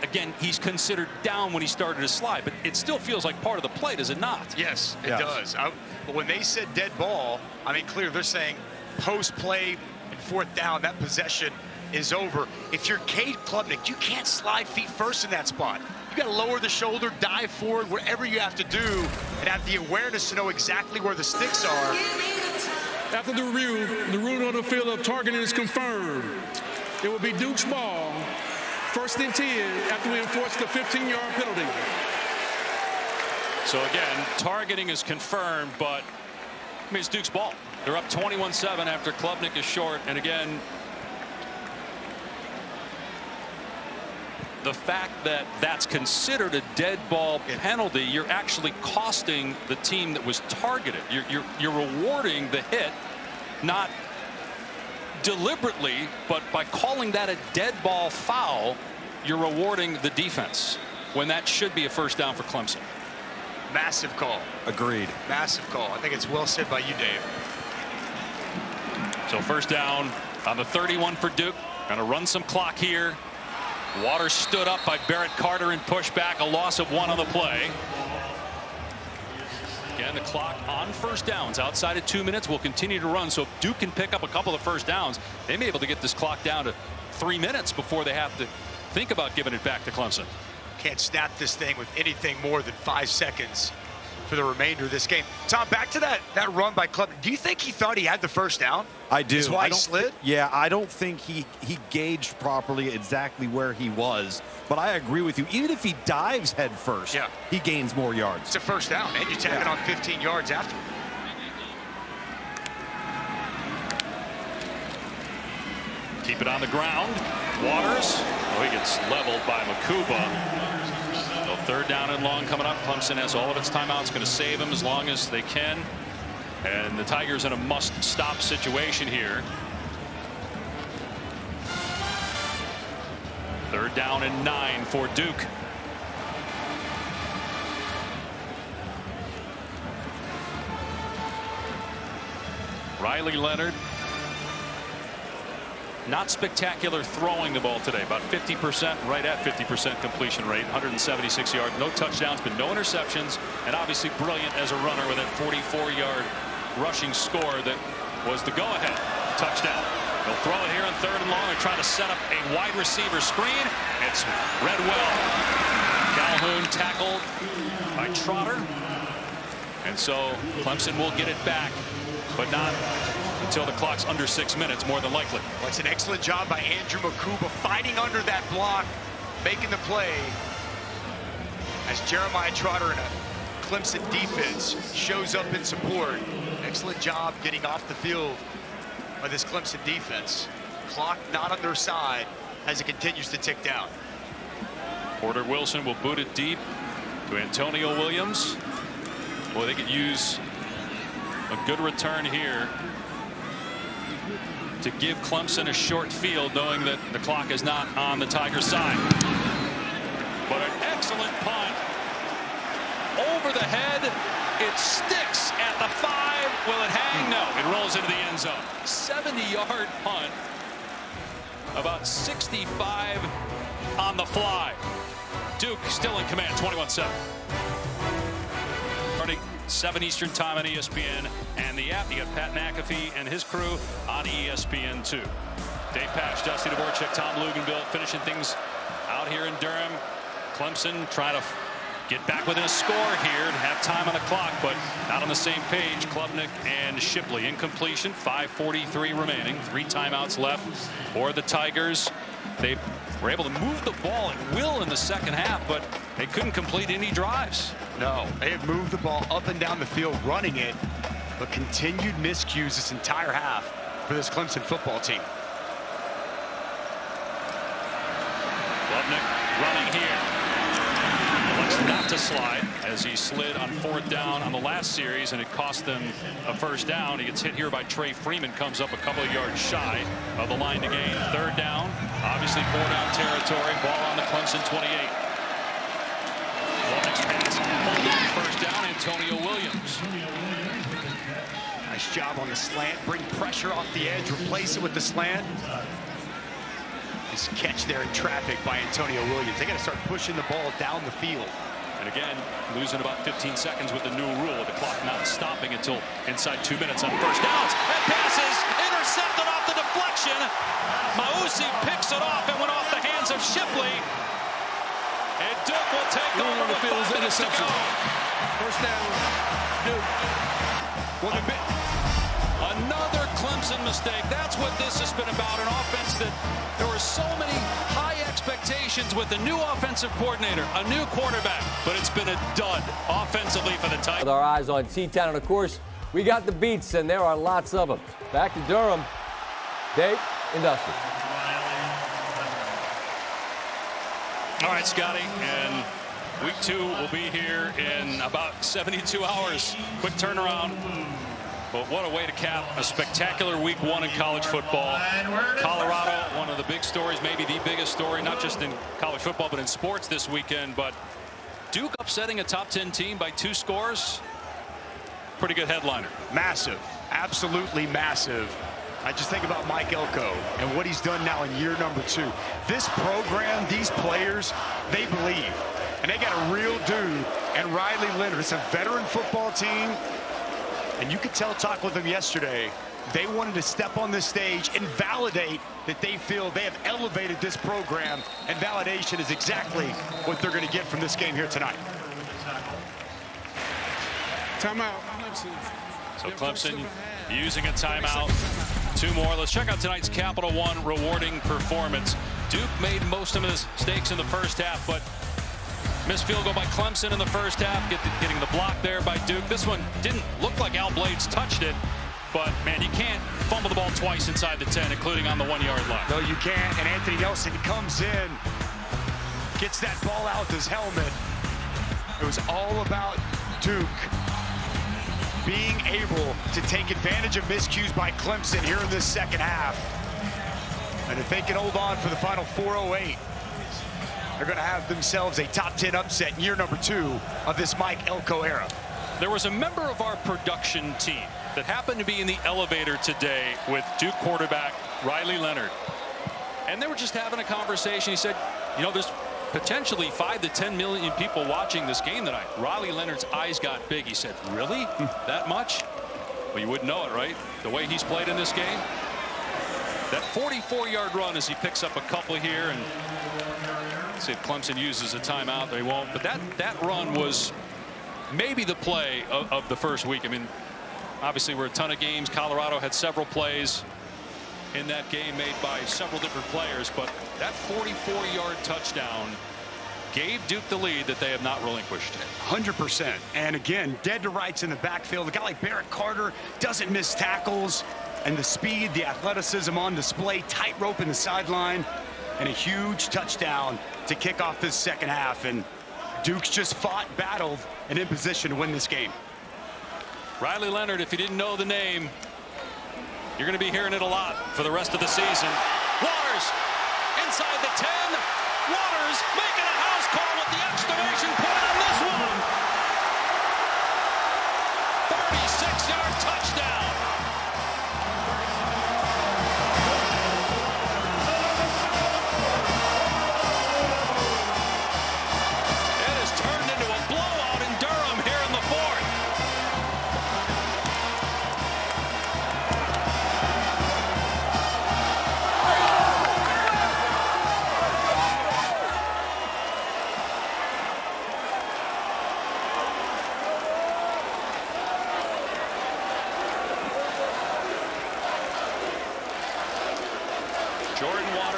A: again, he's considered down when he started his slide. But it still feels like part of the play, does it not?
B: Yes, it does. But when they said dead ball, I mean, clearly they're saying post-play and fourth down, that possession is over. If you're Cade Klubnik, you can't slide feet first in that spot. You got to lower the shoulder, dive forward, whatever you have to do, and have the awareness to know exactly where the sticks are.
D: After the review, the ruling on the field of targeting is confirmed. It will be Duke's ball, 1st and 10, after we enforce the 15-yard penalty.
A: So again, targeting is confirmed, but I mean, it's Duke's ball. They're up 21-7 after Klubnik is short, and again, the fact that that's considered a dead ball penalty, you're actually costing the team that was targeted. You're rewarding the hit, not deliberately, but by calling that a dead ball foul, you're rewarding the defense when that should be a first down for Clemson.
B: Massive call.
C: Agreed.
B: Massive call. I think it's well said by you, Dave.
A: So first down on the 31 for Duke. Gonna run some clock here. Waters stood up by Barrett Carter and pushed back, a loss of 1 on the play. Again, the clock on first downs outside of 2 minutes will continue to run. So if Duke can pick up a couple of first downs, they may be able to get this clock down to 3 minutes before they have to think about giving it back to Clemson.
B: Can't snap this thing with anything more than 5 seconds for the remainder of this game. Tom, back to that run by Clemson. Do you think he thought he had the first down?
C: I do.
B: That's why he slid?
C: Yeah, I don't think he gauged properly exactly where he was. But I agree with you. Even if he dives head first, he gains more yards.
B: It's a first down, and you tack it on 15 yards after.
A: Keep it on the ground. Waters. Oh, he gets leveled by Makuba. So third down and long coming up. Clemson has all of its timeouts. Going to save him as long as they can. And the Tigers in a must-stop situation here. Third down and 9 for Duke. Riley Leonard. Not spectacular throwing the ball today. About 50%, right at 50% completion rate. 176 yards. No touchdowns, but no interceptions. And obviously brilliant as a runner with that 44-yard rushing score that was the go-ahead touchdown. They'll throw it here on third and long and try to set up a wide receiver screen. It's read well. Calhoun tackled by Trotter. And so Clemson will get it back, but not until the clock's under 6 minutes, more than likely.
B: Well, it's an excellent job by Andrew Makuba fighting under that block, making the play as Jeremiah Trotter in a Clemson defense shows up in support. Excellent job getting off the field by this Clemson defense. Clock not on their side as it continues to tick down.
A: Porter Wilson will boot it deep to Antonio Williams. Boy, they could use a good return here to give Clemson a short field, knowing that the clock is not on the Tigers' side. But an excellent punt over the head. It sticks at the 5. Will it hang? No. It rolls into the end zone. 70-yard punt. About 65 on the fly. Duke still in command, 21-7. Starting 7 Eastern time on ESPN and the app. You got Pat McAfee and his crew on ESPN2. Dave Pasch, Dusty Dvorak, Tom Luginbill finishing things out here in Durham. Clemson trying to get back within a score here and have time on the clock, but not on the same page. Klubnik and Shipley incompletion. 5:43 remaining. 3 timeouts left for the Tigers. They were able to move the ball at will in the second half, but they couldn't complete any drives.
B: No, they had moved the ball up and down the field running it, but continued miscues this entire half for this Clemson football team.
A: running here. Elects not to slide as he slid on 4th down on the last series, and it cost them a 1st down. He gets hit here by Trey Freeman, comes up a couple of yards shy of the line to gain. 3rd down, obviously 4-down territory. Ball on the Clemson 28. Next pass, hold on 1st down, Antonio Williams.
F: Nice job on the slant. Bring pressure off the edge, replace it with the slant. This catch there in traffic by Antonio Williams. They got to start pushing the ball down the field.
A: And again, losing about 15 seconds with the new rule. The clock not stopping until inside 2 minutes on 1st downs. That pass is intercepted off the deflection. Mausi picks it off and went off the hands of Shipley. And Duke will take over with 5 minutes to go.
D: 1st down, Duke.
A: Well, another Clemson mistake. That's what this has been about, an offense that there were so many high expectations with the new offensive coordinator, a new quarterback, but it's been a dud offensively for the Titans.
H: With our eyes on T-Town, and of course, we got the beats, and there are lots of them. Back to Durham. Dave and Dustin.
A: All right, Scotty, and week 2 will be here in about 72 hours. Quick turnaround. But what a way to cap a spectacular week 1 in college football. Colorado, one of the big stories, maybe the biggest story, not just in college football, but in sports this weekend. But Duke upsetting a top 10 team by 2 scores. Pretty good headliner.
F: Massive, absolutely massive. I just think about Mike Elko and what he's done now in year number 2. This program, these players, they believe. And they got a real dude and Riley Leonard. It's a veteran football team. And you could tell, talk with them yesterday, they wanted to step on this stage and validate that they feel they have elevated this program, and validation is exactly what they're going to get from this game here tonight.
D: Timeout.
A: So Clemson using a timeout. 2 more. Let's check out tonight's Capital One rewarding performance. Duke made most of his mistakes in the 1st half, but missed field goal by Clemson in the 1st half, getting the block there by Duke. This one didn't look like Al Blades touched it, but man, you can't fumble the ball twice inside the 10, including on the 1-yard line.
F: No, you can't. And Anthony Nelson comes in, gets that ball out with his helmet. It was all about Duke being able to take advantage of miscues by Clemson here in this 2nd half. And if they can hold on for the final 4:08, they're going to have themselves a top 10 upset in year number 2 of this Mike Elko era.
A: There was a member of our production team that happened to be in the elevator today with Duke quarterback Riley Leonard. And they were just having a conversation. He said, you know, there's potentially 5 to 10 million people watching this game tonight. Riley Leonard's eyes got big. He said, really? That much? Well, you wouldn't know it, right? The way he's played in this game. That 44-yard run as he picks up a couple here, and see if Clemson uses a timeout. They won't. But that run was maybe the play of the first week. I mean, obviously, we're a ton of games. Colorado had several plays in that game made by several different players, but that 44-yard touchdown gave Duke the lead that they have not relinquished.
F: 100%. And again, dead to rights in the backfield. A guy like Barrett Carter doesn't miss tackles, and the speed, the athleticism on display, tightrope in the sideline, and a huge touchdown to kick off this 2nd half. And Duke's just fought, battled, and in position to win this game.
A: Riley Leonard, if you didn't know the name, you're going to be hearing it a lot for the rest of the season. Waters inside the 10. Waters making a house call with the exclamation point on this one. 36-yard touchdown. It has turned into a blowout in Durham here in the 4th.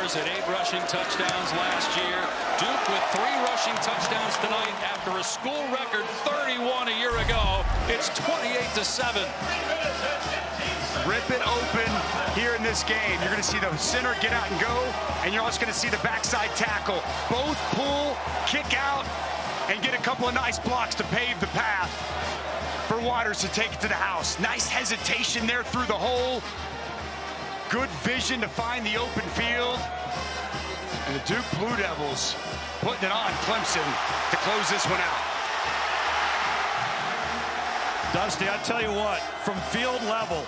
A: Bears at 8 rushing touchdowns last year. Duke with 3 rushing touchdowns tonight after a school record 31 a year ago. It's 28-7.
F: Rip it open here in this game. You're going to see the center get out and go, and you're also going to see the backside tackle. Both pull, kick out, and get a couple of nice blocks to pave the path for Waters to take it to the house. Nice hesitation there through the hole. Good vision to find the open field. And the Duke Blue Devils putting it on Clemson to close this one out.
C: Dusty, I tell you what, from field level,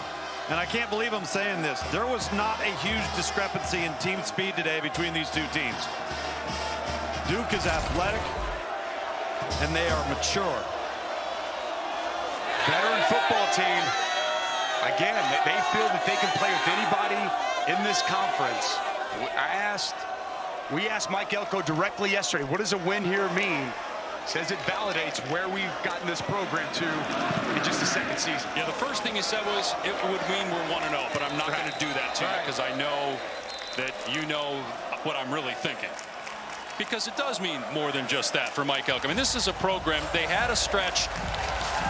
C: and I can't believe I'm saying this, there was not a huge discrepancy in team speed today between these two teams. Duke is athletic, and they are mature.
F: Veteran football team. Again, they feel that they can play with anybody in this conference. We asked Mike Elko directly yesterday, what does a win here mean? Says it validates where we've gotten this program to in just the second season.
A: Yeah, the first thing he said was it would mean we're 1-0, but I'm not going to do that to you because I know that you know what I'm really thinking. Because it does mean more than just that for Mike Elko. I mean, this is a program, they had a stretch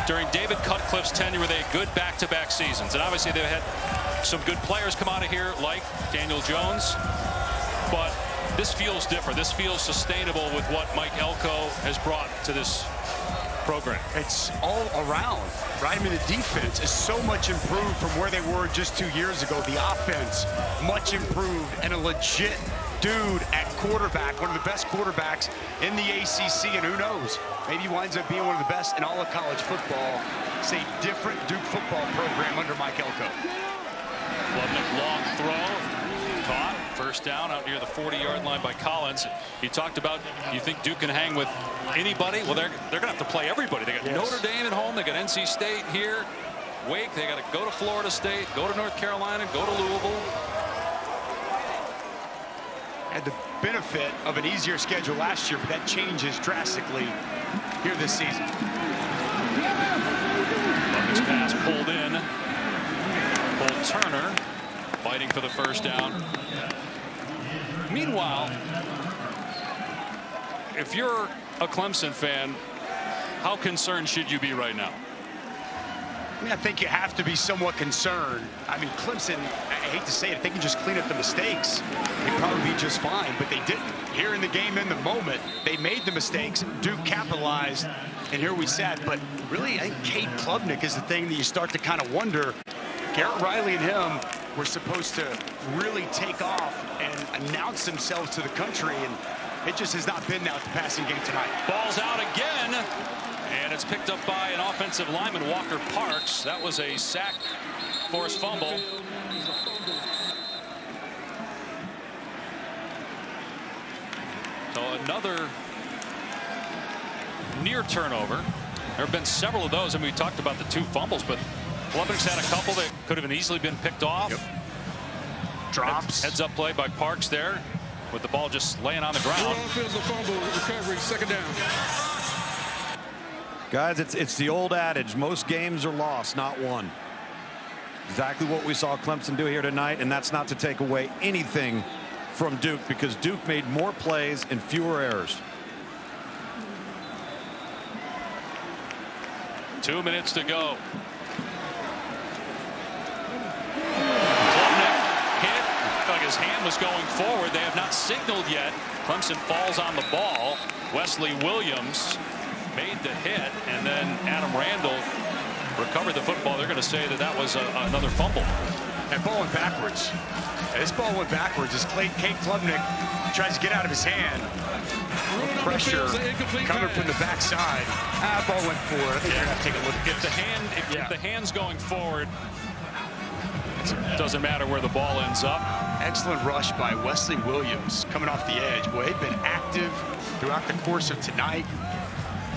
A: during David Cutcliffe's tenure where they had good back-to-back seasons. And obviously they had some good players come out of here like Daniel Jones. But this feels different. This feels sustainable with what Mike Elko has brought to this program.
F: It's all around, right? I mean, the defense is so much improved from where they were just 2 years ago. The offense, much improved, and a legit dude at quarterback, one of the best quarterbacks in the ACC, and who knows, maybe he winds up being one of the best in all of college football. It's a different Duke football program under Mike Elko.
A: Klubnik long throw. Caught. First down out near the 40-yard line by Collins. He talked about, you think Duke can hang with anybody? Well, they're going to have to play everybody. They got Notre Dame at home. They got NC State here. Wake. They got to go to Florida State, go to North Carolina, go to Louisville.
F: Had the benefit of an easier schedule last year, but that changes drastically here this season.
A: This pass pulled in. Pulled Turner. Fighting for the first down. Meanwhile, if you're a Clemson fan, how concerned should you be right now?
F: I mean, I think you have to be somewhat concerned. I mean, Clemson, I hate to say it, if they can just clean up the mistakes, they'd probably be just fine, but they didn't. Here in the game, in the moment, they made the mistakes. Duke capitalized, and here we sat. But really, I think Cade Klubnik is the thing that you start to kind of wonder. Garrett Riley and him were supposed to really take off and announce themselves to the country, and it just has not been that with the passing game tonight.
A: Ball's out again, and it's picked up by an offensive lineman, Walker Parks. That was a sack, forced fumble. So another near turnover. There have been several of those, and we talked about the 2 fumbles, but Klubnik's had a couple that could have easily been picked off.
F: Yep. Drops.
A: Heads up play by Parks there with the ball just laying on the ground.
D: Offensive fumble recovery, second down.
C: Guys, it's the old adage, most games are lost, not won. Exactly what we saw Clemson do here tonight, and that's not to take away anything from Duke, because Duke made more plays and fewer errors.
A: 2 minutes to go. His hand was going forward. They have not signaled yet. Clemson falls on the ball. Wesley Williams made the hit, and then Adam Randall recovered the football. They're going to say that that was another fumble.
F: That ball went backwards. This ball went backwards as Cade Klubnik tries to get out of his hand. Pressure coming from the backside. Ball went forward. I think they're going to take a look.
A: If the hand's going forward, it doesn't matter where the ball ends up.
F: Excellent rush by Wesley Williams coming off the edge. Boy, they've been active throughout the course of tonight.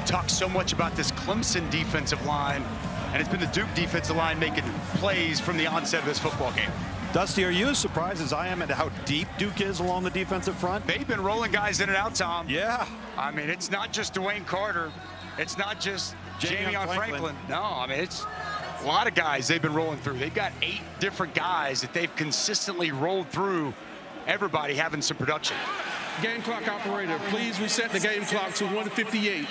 F: Talked so much about this Clemson defensive line, and it's been the Duke defensive line making plays from the onset of this football game.
C: Dusty, are you as surprised as I am at how deep Duke is along the defensive front?
F: They've been rolling guys in and out, Tom.
C: Yeah.
F: I mean, it's not just Dwayne Carter. It's not just Jamion Franklin. No, I mean, it's a lot of guys they've been rolling through. They've got 8 different guys that they've consistently rolled through everybody having some production.
D: Game clock operator, please reset the game clock to 1:58.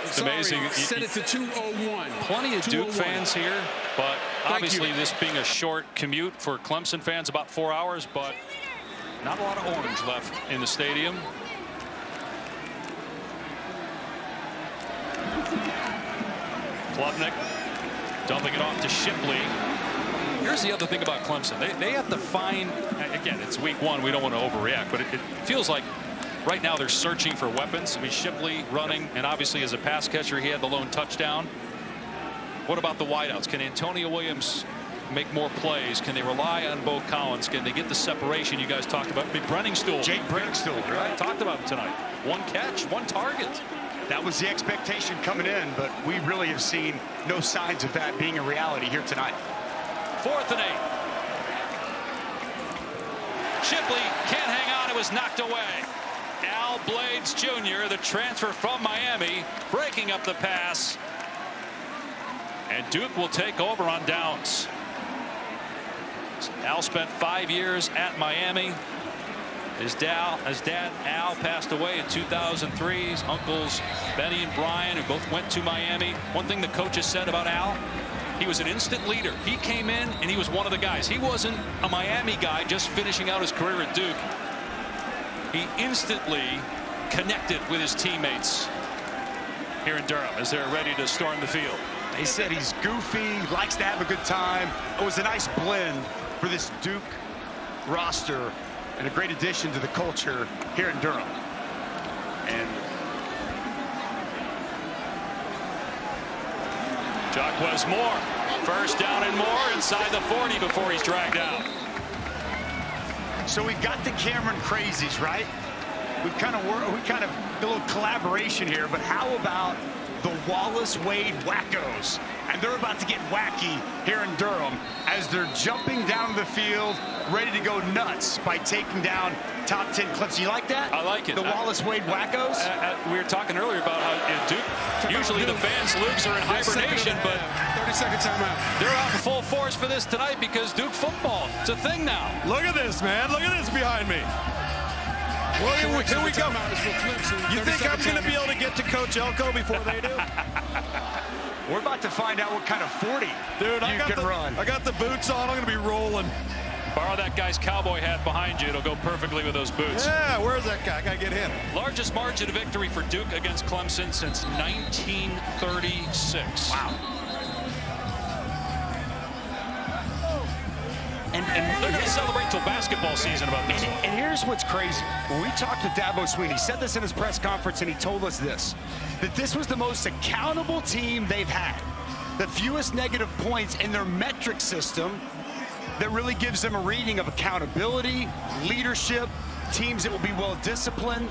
A: It's amazing.
D: Set it to 2:01.
A: Plenty of Duke fans here, but obviously this being a short commute for Clemson fans, about 4 hours, but not a lot of orange left in the stadium. Klubnik dumping it off to Shipley. Here's the other thing about Clemson. They have to find, again, it's week one, we don't want to overreact, but it feels like right now they're searching for weapons. I mean, Shipley running, and obviously as a pass catcher, he had the lone touchdown. What about the wideouts? Can Antonio Williams make more plays? Can they rely on Bo Collins? Can they get the separation you guys talked about? Big Brenningstool.
F: Jake Brenningstool, right?
A: Talked about him tonight. One catch, one target.
F: That was the expectation coming in, but we really have seen no signs of that being a reality here tonight.
A: 4th and 8. Shipley can't hang on. It was knocked away. Al Blades Jr., the transfer from Miami, breaking up the pass. And Duke will take over on downs. Al spent 5 years at Miami. His dad, Al, passed away in 2003. His uncles, Benny and Brian, who both went to Miami. One thing the coaches said about Al, he was an instant leader. He came in and he was one of the guys. He wasn't a Miami guy just finishing out his career at Duke. He instantly connected with his teammates here in Durham as they're ready to storm the field.
F: They said he's goofy, likes to have a good time. It was a nice blend for this Duke roster and a great addition to the culture here in Durham. And
A: Jacquez Moore, first down and more inside the 40 before he's dragged out.
F: So we've got the Cameron Crazies, right? We kind of a little collaboration here, but how about the Wallace Wade Wackos? And they're about to get wacky here in Durham as they're jumping down the field, ready to go nuts by taking down top 10 Clemson. You like that?
A: I like it.
F: The Wallace Wade Wackos?
A: We were talking earlier about how in Duke, usually the fans, Luke's, are in hibernation, but
D: 30-second timeout.
A: They're out in full force for this tonight because Duke football, it's a thing now.
C: Look at this, man. Look at this behind me. Well, here we go. You think I'm going to be able to get to Coach Elko before they do?
F: We're about to find out what kind of 40
C: Dude,
F: you can run.
C: I got the boots on. I'm going to be rolling.
A: Borrow that guy's cowboy hat behind you. It'll go perfectly with those boots.
C: Yeah, where's that guy? I got to get him.
A: Largest margin of victory for Duke against Clemson since 1936.
F: Wow.
A: And they're going to celebrate till basketball season about this.
F: And here's what's crazy. When we talked to Dabo Swinney, he said this in his press conference, and he told us this, that this was the most accountable team they've had. The fewest negative points in their metric system that really gives them a reading of accountability, leadership, teams that will be well disciplined.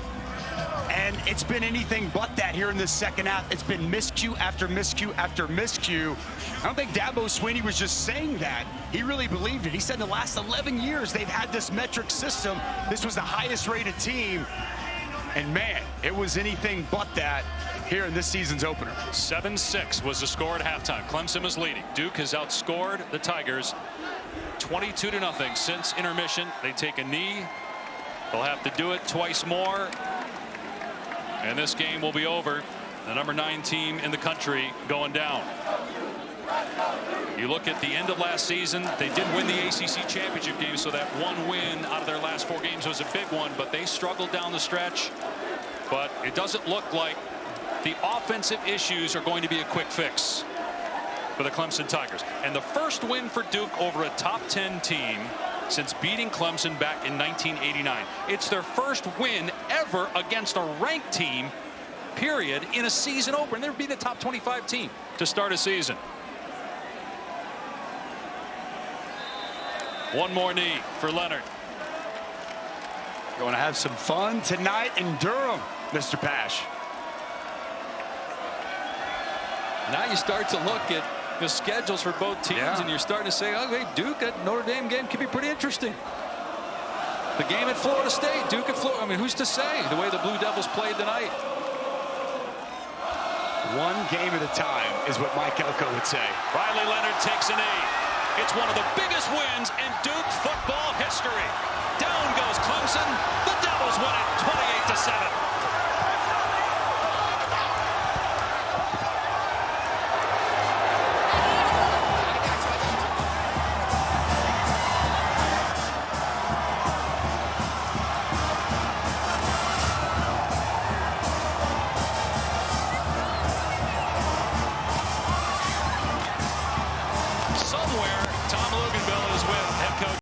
F: And it's been anything but that here in this second half. It's been miscue after miscue after miscue. I don't think Dabo Swinney was just saying that. He really believed it. He said in the last 11 years they've had this metric system. This was the highest rated team. And man, it was anything but that here in this season's opener.
A: 7-6 was the score at halftime. Clemson was leading. Duke has outscored the Tigers 22-0 since intermission. They take a knee. They'll have to do it twice more. And this game will be over. The number 9 team in the country going down. You look at the end of last season, they did win the ACC championship game, so that one win out of their last 4 games was a big one, but they struggled down the stretch. But it doesn't look like the offensive issues are going to be a quick fix for the Clemson Tigers. And the first win for Duke over a top 10 team since beating Clemson back in 1989. It's their first win ever against a ranked team, period, in a season opener. They've beat a top 25 team to start a season. One more knee for Leonard.
F: Going to have some fun tonight in Durham, Mr. Pash.
A: Now you start to look at the schedules for both teams, and you're starting to say, oh, hey, Duke at Notre Dame game could be pretty interesting. The game at Florida State, Duke at Florida. I mean, who's to say the way the Blue Devils played tonight?
F: One game at a time is what Mike Elko would say.
A: Riley Leonard takes a knee. It's one of the biggest wins in Duke football history. Down goes Clemson. The Devils win it 28-7. Somewhere, Tom Loganville is with